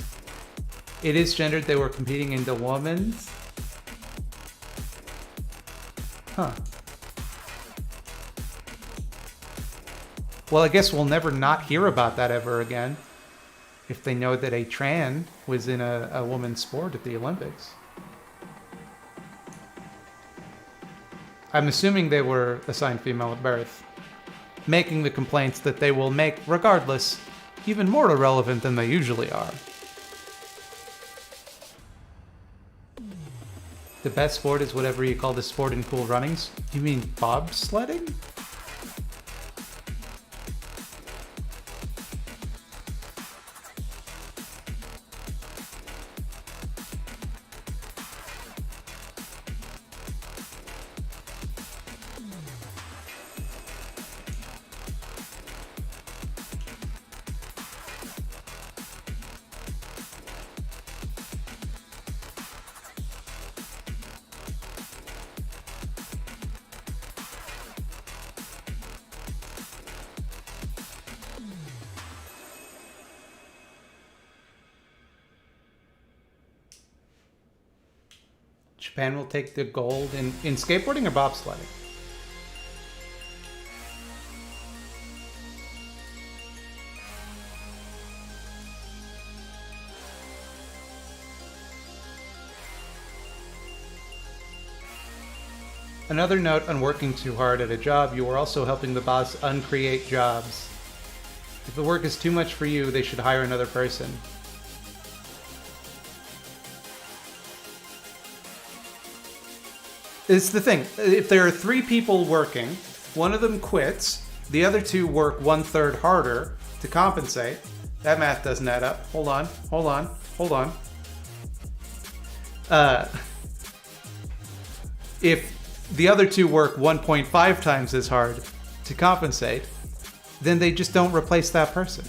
It is gendered. They were competing in the women's. Huh. Well, I guess we'll never not hear about that ever again. if they know that a tran was in a woman's sport at the Olympics. I'm assuming they were assigned female at birth, making the complaints that they will make, regardless, even more irrelevant than they usually are. The best sport is whatever you call the sport in Cool Runnings? You mean bobsledding? Japan will take the gold in skateboarding or bobsledding? Another note on working too hard at a job, you are also helping the boss uncreate jobs. If the work is too much for you, they should hire another person. It's the thing. If there are 3 people working, one of them quits, the other 2 work 1/3 harder to compensate. That math doesn't add up. Hold on. If the other 2 work 1.5 times as hard to compensate, then they just don't replace that person.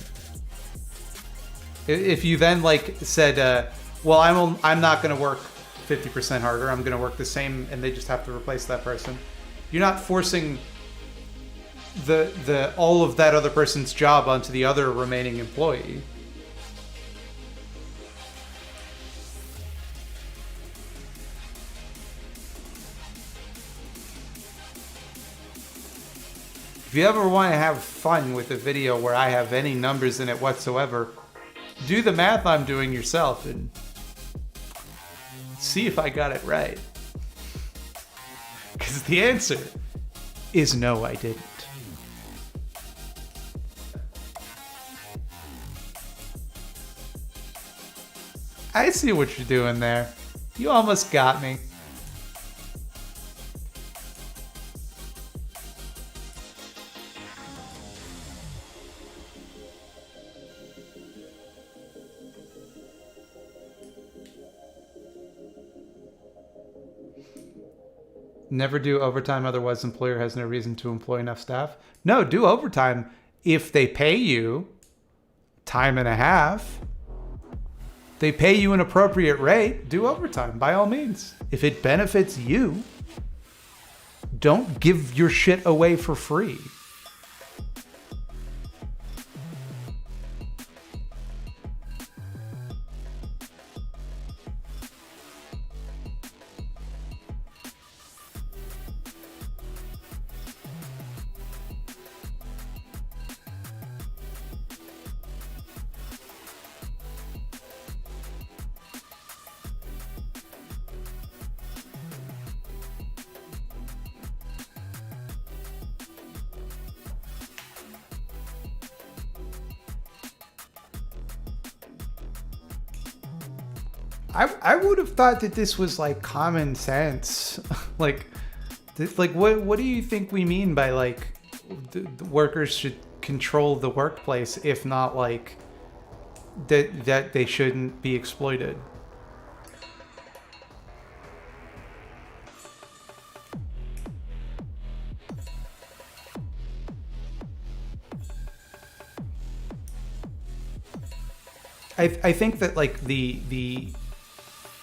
If you then said, well, I'm not going to work 50% harder, I'm going to work the same, and they just have to replace that person. You're not forcing the all of that other person's job onto the other remaining employee. If you ever want to have fun with a video where I have any numbers in it whatsoever, do the math I'm doing yourself and see if I got it right. Because the answer is no, I didn't. I see what you're doing there. You almost got me. Never do overtime, otherwise employer has no reason to employ enough staff. No, do overtime if they pay you time and a half. They pay you an appropriate rate, do overtime by all means. If it benefits you, don't give your shit away for free. I would have thought that this was like common sense. What do you think we mean by the workers should control the workplace, if not that they shouldn't be exploited? I think that the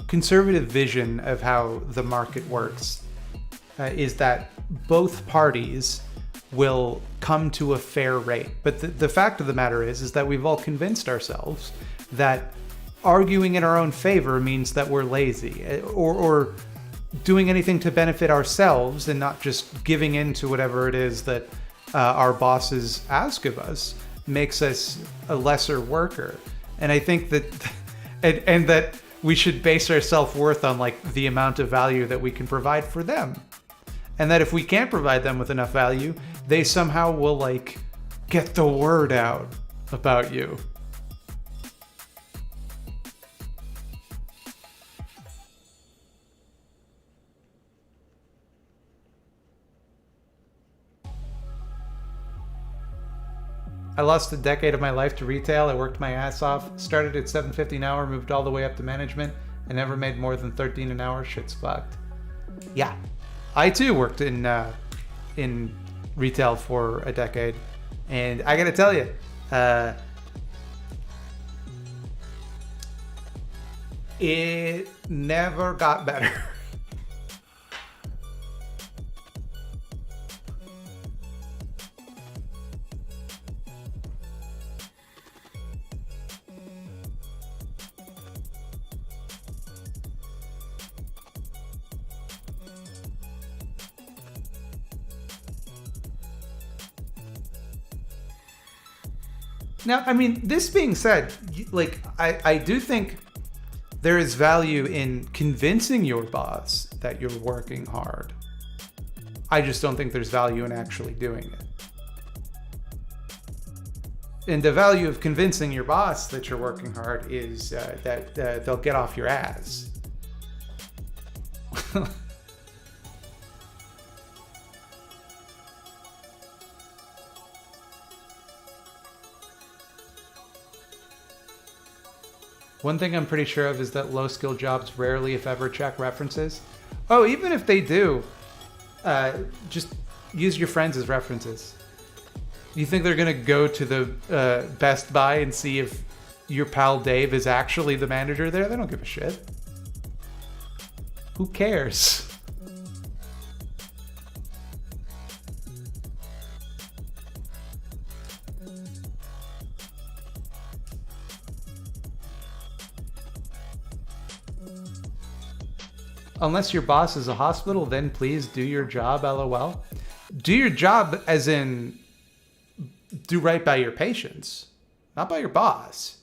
conservative vision of how the market works is that both parties will come to a fair rate. But the fact of the matter is that we've all convinced ourselves that arguing in our own favor means that we're lazy, or doing anything to benefit ourselves and not just giving in to whatever it is that our bosses ask of us makes us a lesser worker. And I think that, and that we should base our self-worth on like the amount of value that we can provide for them. And that if we can't provide them with enough value, they somehow will like get the word out about you. I lost a decade of my life to retail. I worked my ass off. Started at $7.50 an hour, moved all the way up to management. I never made more than $13 an hour. Shit's fucked. Yeah, I too worked in retail for a decade, and I gotta tell you, it never got better. Now, I mean, this being said, like, I do think there is value in convincing your boss that you're working hard. I just don't think there's value in actually doing it. And the value of convincing your boss that you're working hard is that they'll get off your ass. One thing I'm pretty sure of is that low-skill jobs rarely, if ever, check references. Oh, even if they do, just use your friends as references. You think they're going to go to the Best Buy and see if your pal Dave is actually the manager there? They don't give a shit. Who cares? Unless your boss is a hospital, then please do your job, LOL. Do your job as in do right by your patients, not by your boss.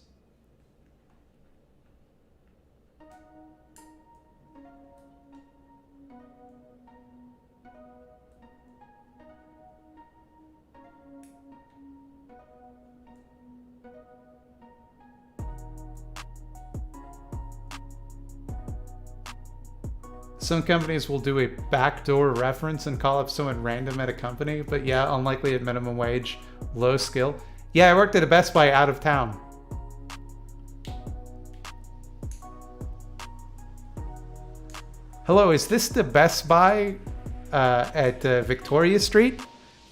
Some companies will do a backdoor reference and call up someone random at a company, but yeah, unlikely at minimum wage, low skill. Yeah, I worked at a Best Buy out of town. Hello, is this the Best Buy at Victoria Street?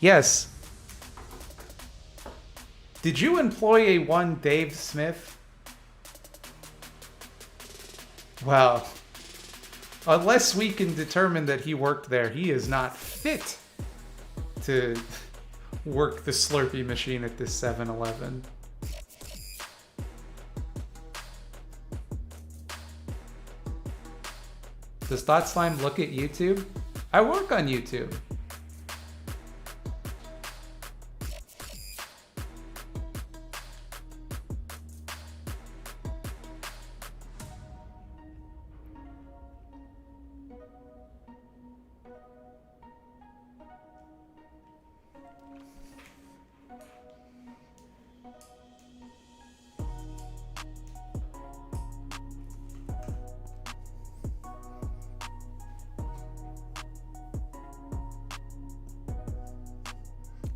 Yes. Did you employ a one Dave Smith? Well, unless we can determine that he worked there, he is not fit to work the Slurpee machine at this 7-Eleven. Does Thought Slime look at YouTube? I work on YouTube.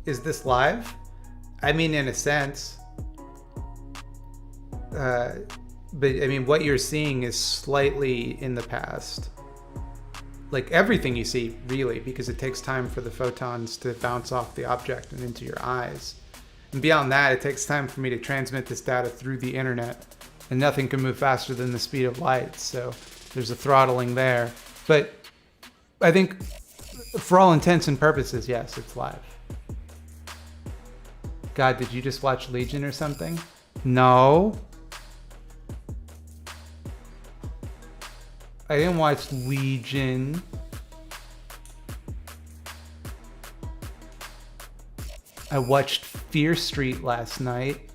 Is this live? I mean, in a sense. But I mean, what you're seeing is slightly in the past. Like everything you see, really, because it takes time for the photons to bounce off the object and into your eyes. And beyond that, it takes time for me to transmit this data through the internet. And nothing can move faster than the speed of light, so there's a throttling there. But I think, for all intents and purposes, yes, it's live. God, did you just watch Legion or something? No. I didn't watch Legion. I watched Fear Street last night.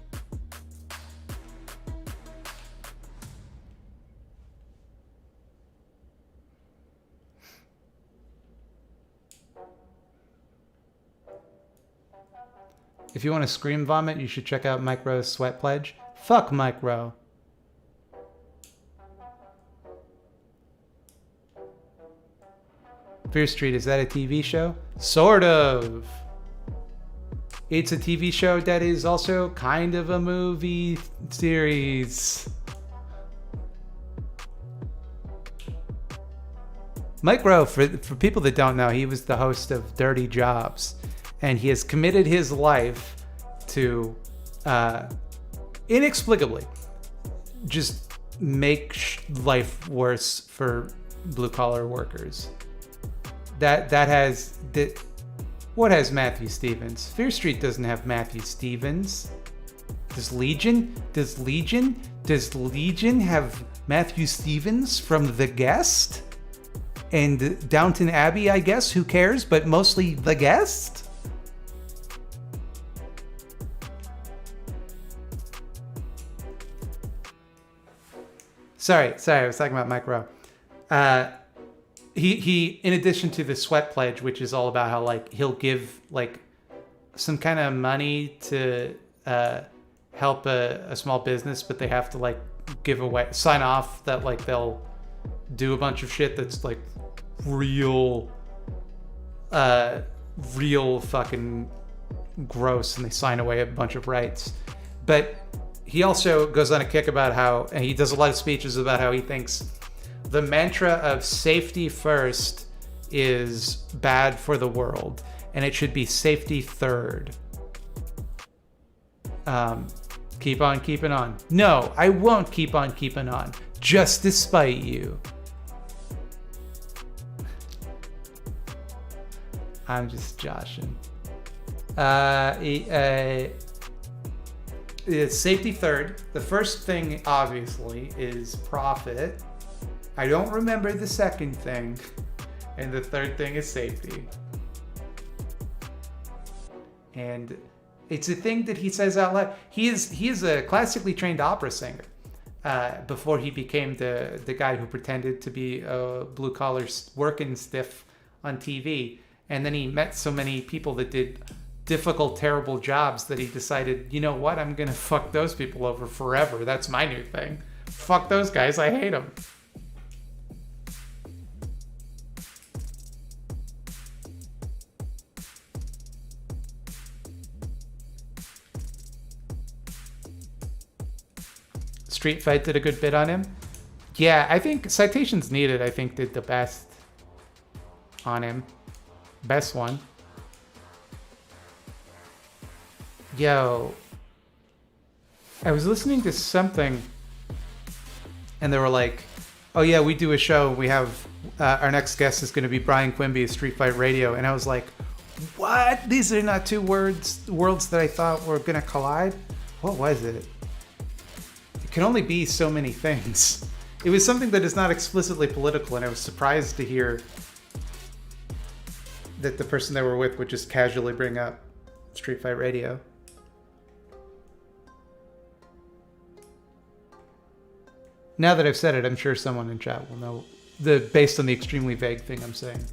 If you want to scream vomit, you should check out Micro's Sweat Pledge. Fuck Micro. Fear Street, is that a TV show? Sort of. It's a TV show that is also kind of a movie series. Micro, for people that don't know, he was the host of Dirty Jobs, and he has committed his life to inexplicably just make life worse for blue collar workers. What has Matthew Stevens? Fear Street doesn't have Matthew Stevens. Does Legion have Matthew Stevens from The Guest? And Downton Abbey, I guess, who cares, but mostly The Guest? Sorry, I was talking about Micro. He in addition to the Sweat Pledge, which is all about how like he'll give like some kind of money to help a small business, but they have to like sign off that like they'll do a bunch of shit that's like real fucking gross, and they sign away a bunch of rights. But he also goes on a kick about how, and he does a lot of speeches about how he thinks the mantra of safety first is bad for the world, and it should be safety third. Keep on keeping on. No, I won't keep on keeping on, just despite you. I'm just joshing. It's safety third. The first thing, obviously, is profit. I don't remember the second thing. And the third thing is safety. And it's a thing that he says out loud. He is a classically trained opera singer. Before he became the guy who pretended to be a blue-collar working stiff on TV. And then he met so many people that did difficult, terrible jobs that he decided, you know what, I'm going to fuck those people over forever. That's my new thing. Fuck those guys, I hate them. Street Fight did a good bit on him. Yeah, I think Citations Needed, I think, did the best on him. Best one. Yo. I was listening to something and they were like, oh yeah, we do a show. We have our next guest is going to be Brian Quimby of Street Fight Radio. And I was like, what? These are not two worlds that I thought were going to collide. What was it? It can only be so many things. It was something that is not explicitly political, and I was surprised to hear that the person they were with would just casually bring up Street Fight Radio. Now that I've said it, I'm sure someone in chat will know based on the extremely vague thing I'm saying.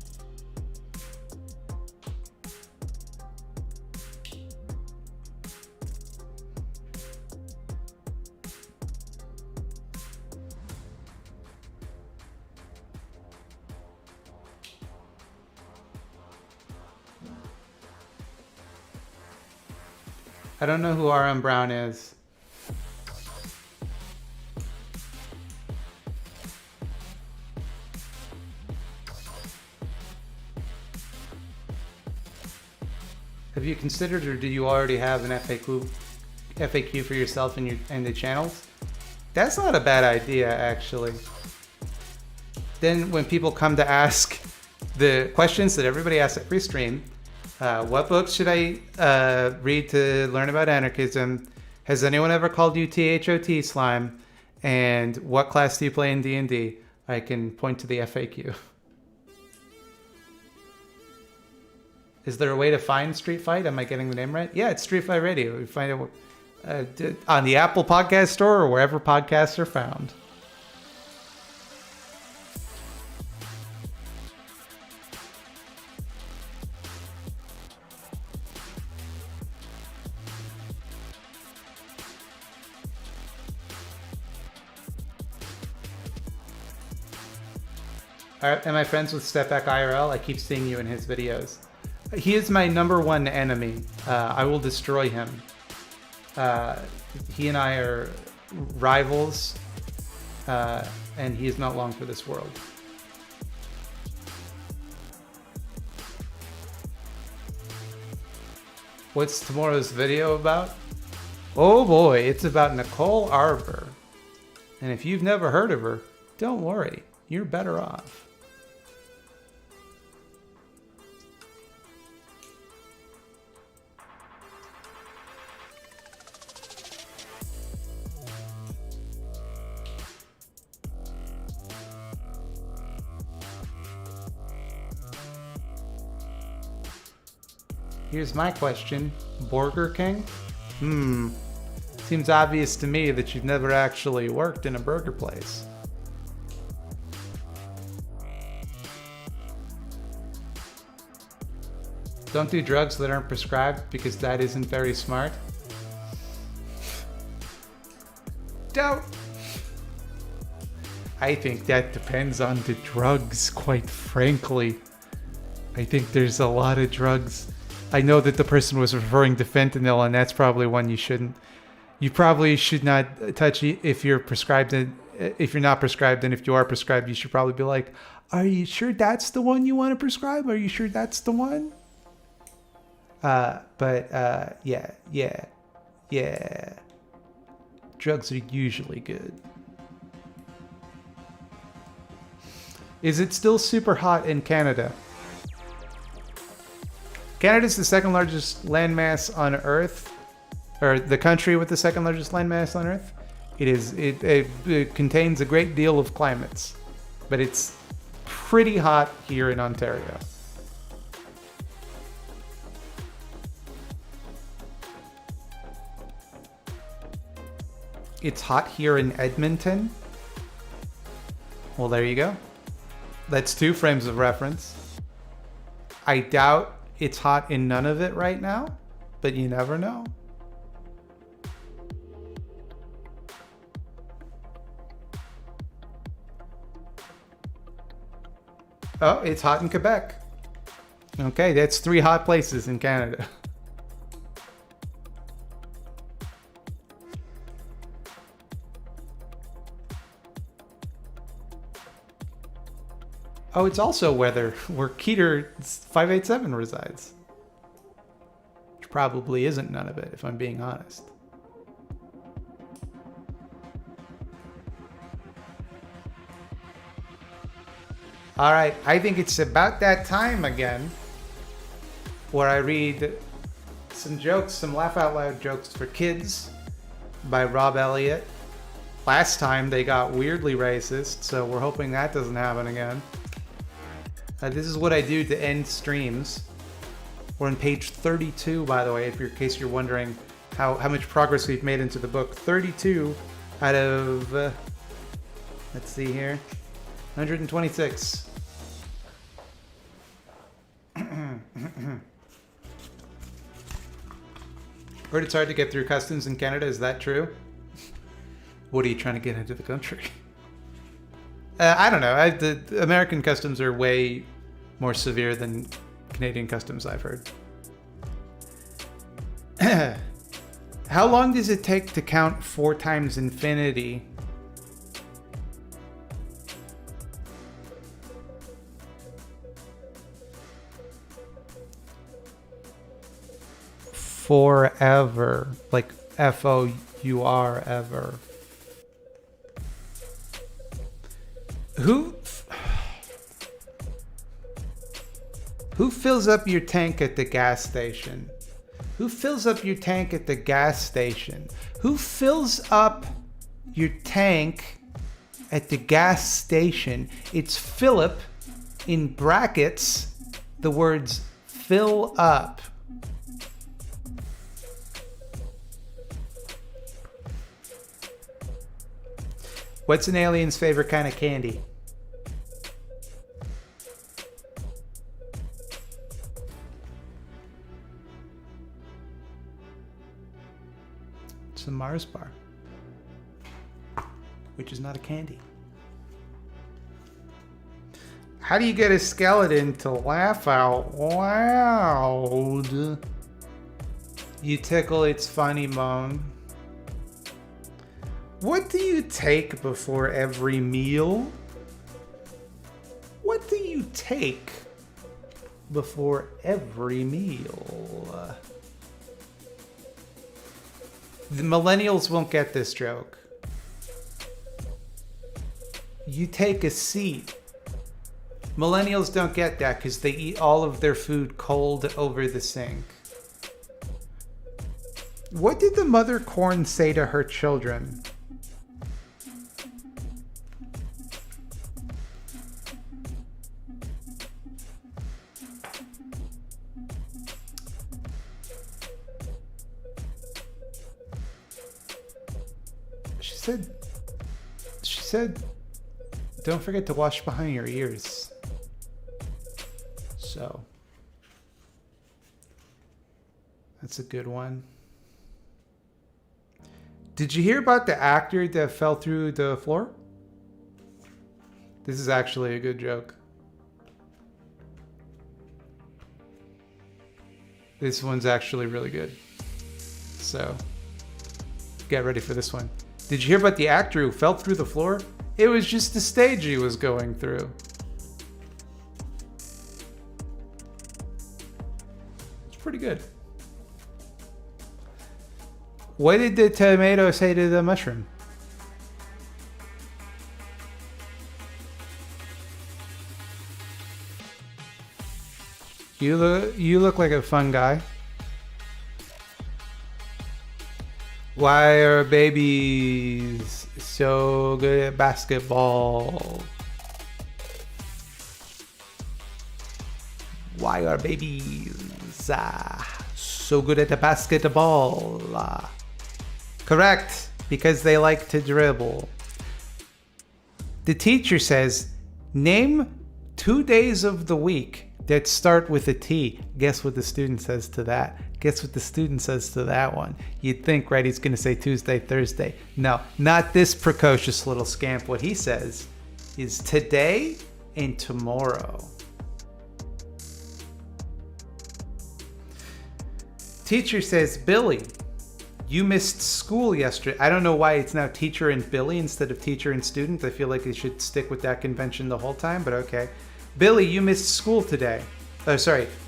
I don't know who RM Brown is. Have you considered, or do you already have an FAQ for yourself and the channels? That's not a bad idea, actually. Then when people come to ask the questions that everybody asks every stream, what books should I read to learn about anarchism? Has anyone ever called you THOT slime? And what class do you play in D&D? I can point to the FAQ. Is there a way to find Street Fight? Am I getting the name right? Yeah, it's Street Fight Radio. You find it on the Apple Podcast Store or wherever podcasts are found. Am I friends with Stepback IRL? I keep seeing you in his videos. He is my #1 enemy. I will destroy him. He and I are rivals, and he is not long for this world. What's tomorrow's video about? Oh boy, it's about Nicole Arbor. And if you've never heard of her, don't worry, you're better off. Here's my question. Burger King? Seems obvious to me that you've never actually worked in a burger place. Don't do drugs that aren't prescribed because that isn't very smart. Don't. I think that depends on the drugs, quite frankly. I think there's a lot of drugs. I know that the person was referring to fentanyl, and that's probably one you shouldn't. You probably should not touch if you're prescribed. If you're not prescribed, and if you are prescribed, you should probably be like, "Are you sure that's the one you want to prescribe? Are you sure that's the one?" Yeah. Drugs are usually good. Is it still super hot in Canada? Canada's the second largest landmass on Earth, or the country with the second largest landmass on Earth. It contains a great deal of climates, but it's pretty hot here in Ontario. It's hot here in Edmonton. Well, there you go. That's 2 frames of reference. I doubt it's hot in none of it right now, but you never know. Oh, it's hot in Quebec. Okay, that's 3 hot places in Canada. Oh, it's also weather where Keter 587 resides. Which probably isn't none of it, if I'm being honest. All right, I think it's about that time again where I read some jokes, some laugh out loud jokes for kids by Rob Elliott. Last time they got weirdly racist, so we're hoping that doesn't happen again. This is what I do to end streams. We're on page 32, by the way, in case you're wondering how much progress we've made into the book. 32 out of, let's see here, 126. Heard it's hard to get through customs in Canada. Is that true? What are you trying to get into the country? I don't know. The American customs are way more severe than Canadian customs, I've heard. How long does it take to count 4 times infinity? Forever. Like F-O-U-R ever. Who fills up your tank at the gas station? Who fills up your tank at the gas station? Who fills up your tank at the gas station? It's Philip, in brackets, the words fill up. What's an alien's favorite kind of candy? It's a Mars bar, which is not a candy. How do you get a skeleton to laugh out loud? You tickle its funny moan. What do you take before every meal? What do you take before every meal? The millennials won't get this joke. You take a seat. Millennials don't get that because they eat all of their food cold over the sink. What did the mother corn say to her children? She said, don't forget to wash behind your ears. So, that's a good one. Did you hear about the actor that fell through the floor? This is actually a good joke. This one's actually really good. So, get ready for this one. Did you hear about the actor who fell through the floor? It was just the stage he was going through. It's pretty good. What did the tomato say to the mushroom? You look like a fun guy. Why are babies so good at basketball? Why are babies so good at the basketball? Correct, because they like to dribble. The teacher says, name 2 days of the week that start with a T. Guess what the student says to that? Guess what the student says to that one? You'd think, right, he's going to say Tuesday, Thursday. No, not this precocious little scamp. What he says is today and tomorrow. Teacher says, Billy, you missed school yesterday. I don't know why it's now teacher and Billy instead of teacher and student. I feel like they should stick with that convention the whole time, but okay. Billy, you missed school today.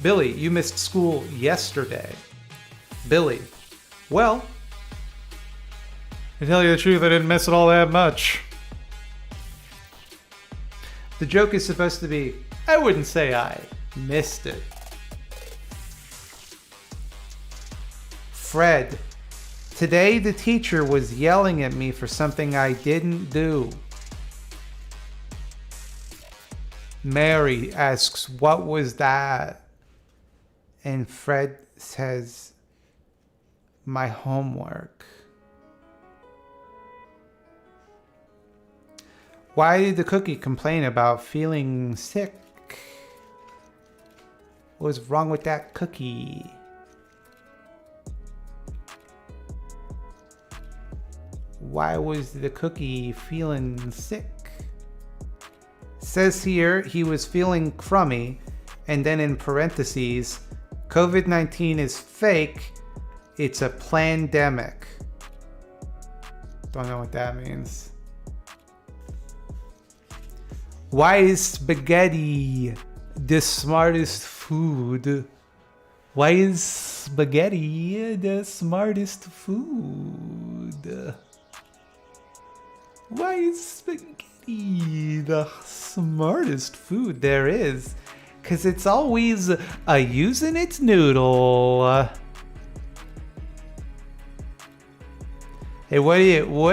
Billy, you missed school yesterday. Billy, well, to tell you the truth, I didn't miss it all that much. The joke is supposed to be, I wouldn't say I missed it. Fred, today the teacher was yelling at me for something I didn't do. Mary asks, what was that? And Fred says, my homework. Why did the cookie complain about feeling sick? What was wrong with that cookie? Why was the cookie feeling sick? Says here he was feeling crummy, and then in parentheses, COVID-19 is fake, it's a plandemic. Don't know what that means. Why is spaghetti the smartest food? Why is spaghetti the smartest food? Why is spaghetti the smartest food there is? 'Cause it's always using its noodle. Hey, what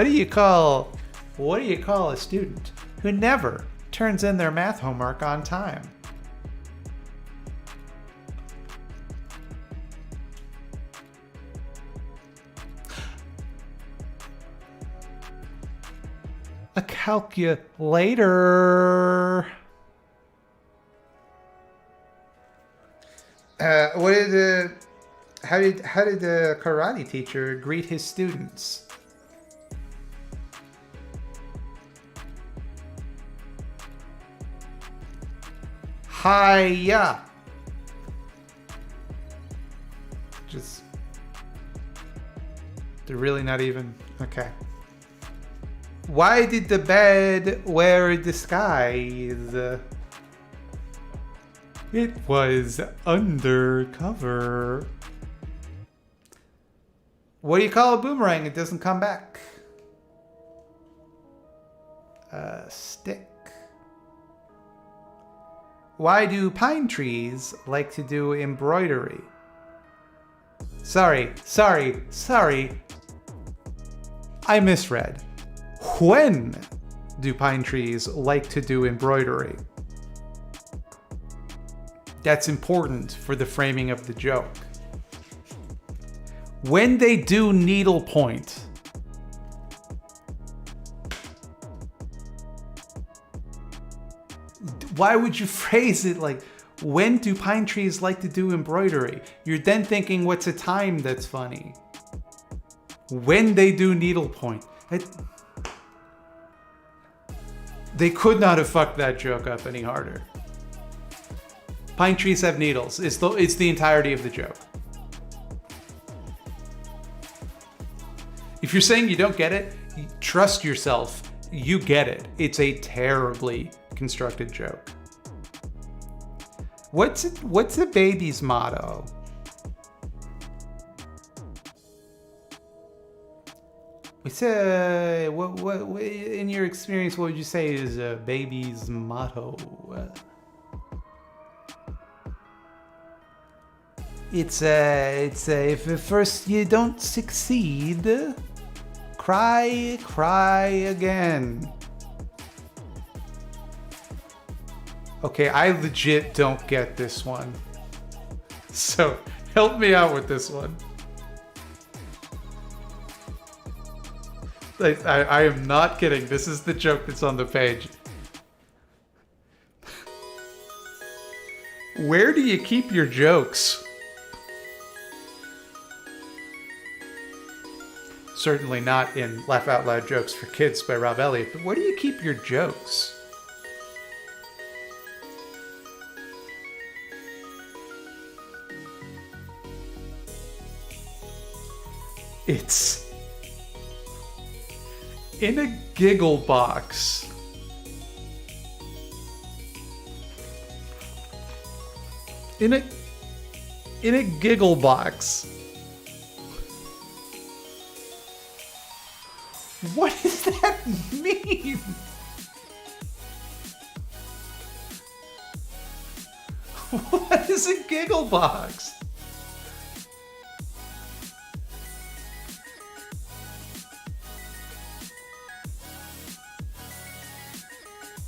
do you call a student who never turns in their math homework on time? A calculator. How did the karate teacher greet his students? Hiya. Just, they're really not even, okay. Why did the bed wear a disguise? It was undercover. What do you call a boomerang? It doesn't come back. A stick. Why do pine trees like to do embroidery? Sorry. I misread. When do pine trees like to do embroidery? That's important for the framing of the joke. When they do needlepoint. Why would you phrase it like, when do pine trees like to do embroidery? You're then thinking, what's a time that's funny? When they do needlepoint. They could not have fucked that joke up any harder. Pine trees have needles. It's the entirety of the joke. If you're saying you don't get it, trust yourself. You get it. It's a terribly constructed joke. What's a baby's motto? What in your experience, what would you say is a baby's motto? It's if at first you don't succeed, cry again. Okay, I legit don't get this one. So help me out with this one. I am not kidding. This is the joke that's on the page. Where do you keep your jokes? Certainly not in Laugh Out Loud Jokes for Kids by Rob Elliott, but where do you keep your jokes? It's in a giggle box. In a giggle box. What does that mean? What is a giggle box?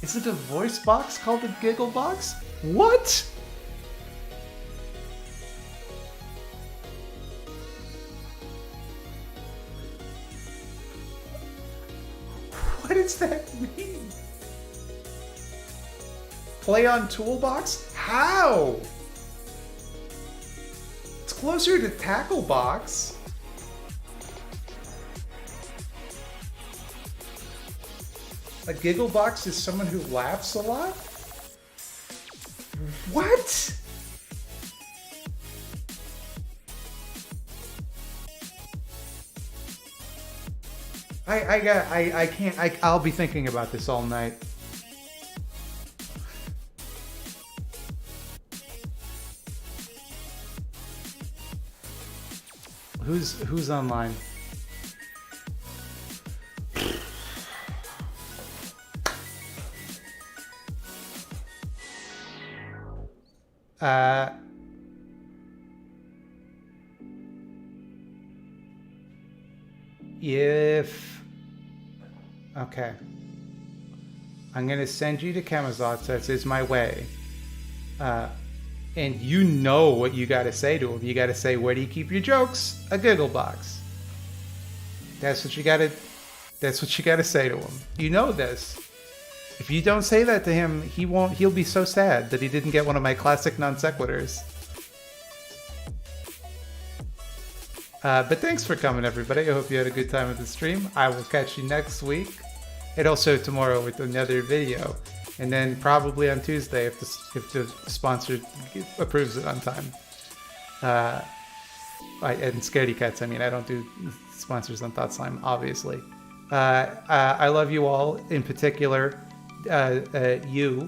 Is it a voice box called a giggle box? What? What does that mean? Play on toolbox? How? It's closer to tackle box. A giggle box is someone who laughs a lot? What? I'll be thinking about this all night. Who's online? Okay. I'm going to send you to Kemazot, says is my way. And you know what you got to say to him. You got to say, where do you keep your jokes? A giggle box. That's what you got to say to him. You know this. If you don't say that to him, he'll be so sad that he didn't get one of my classic non sequiturs. But thanks for coming, everybody. I hope you had a good time at the stream. I will catch you next week. And also tomorrow with another video. and then probably on Tuesday if the sponsor approves it on time. And Scaredy Cats. I mean, I don't do sponsors on Thought Slime, obviously. I love you all, in particular, you.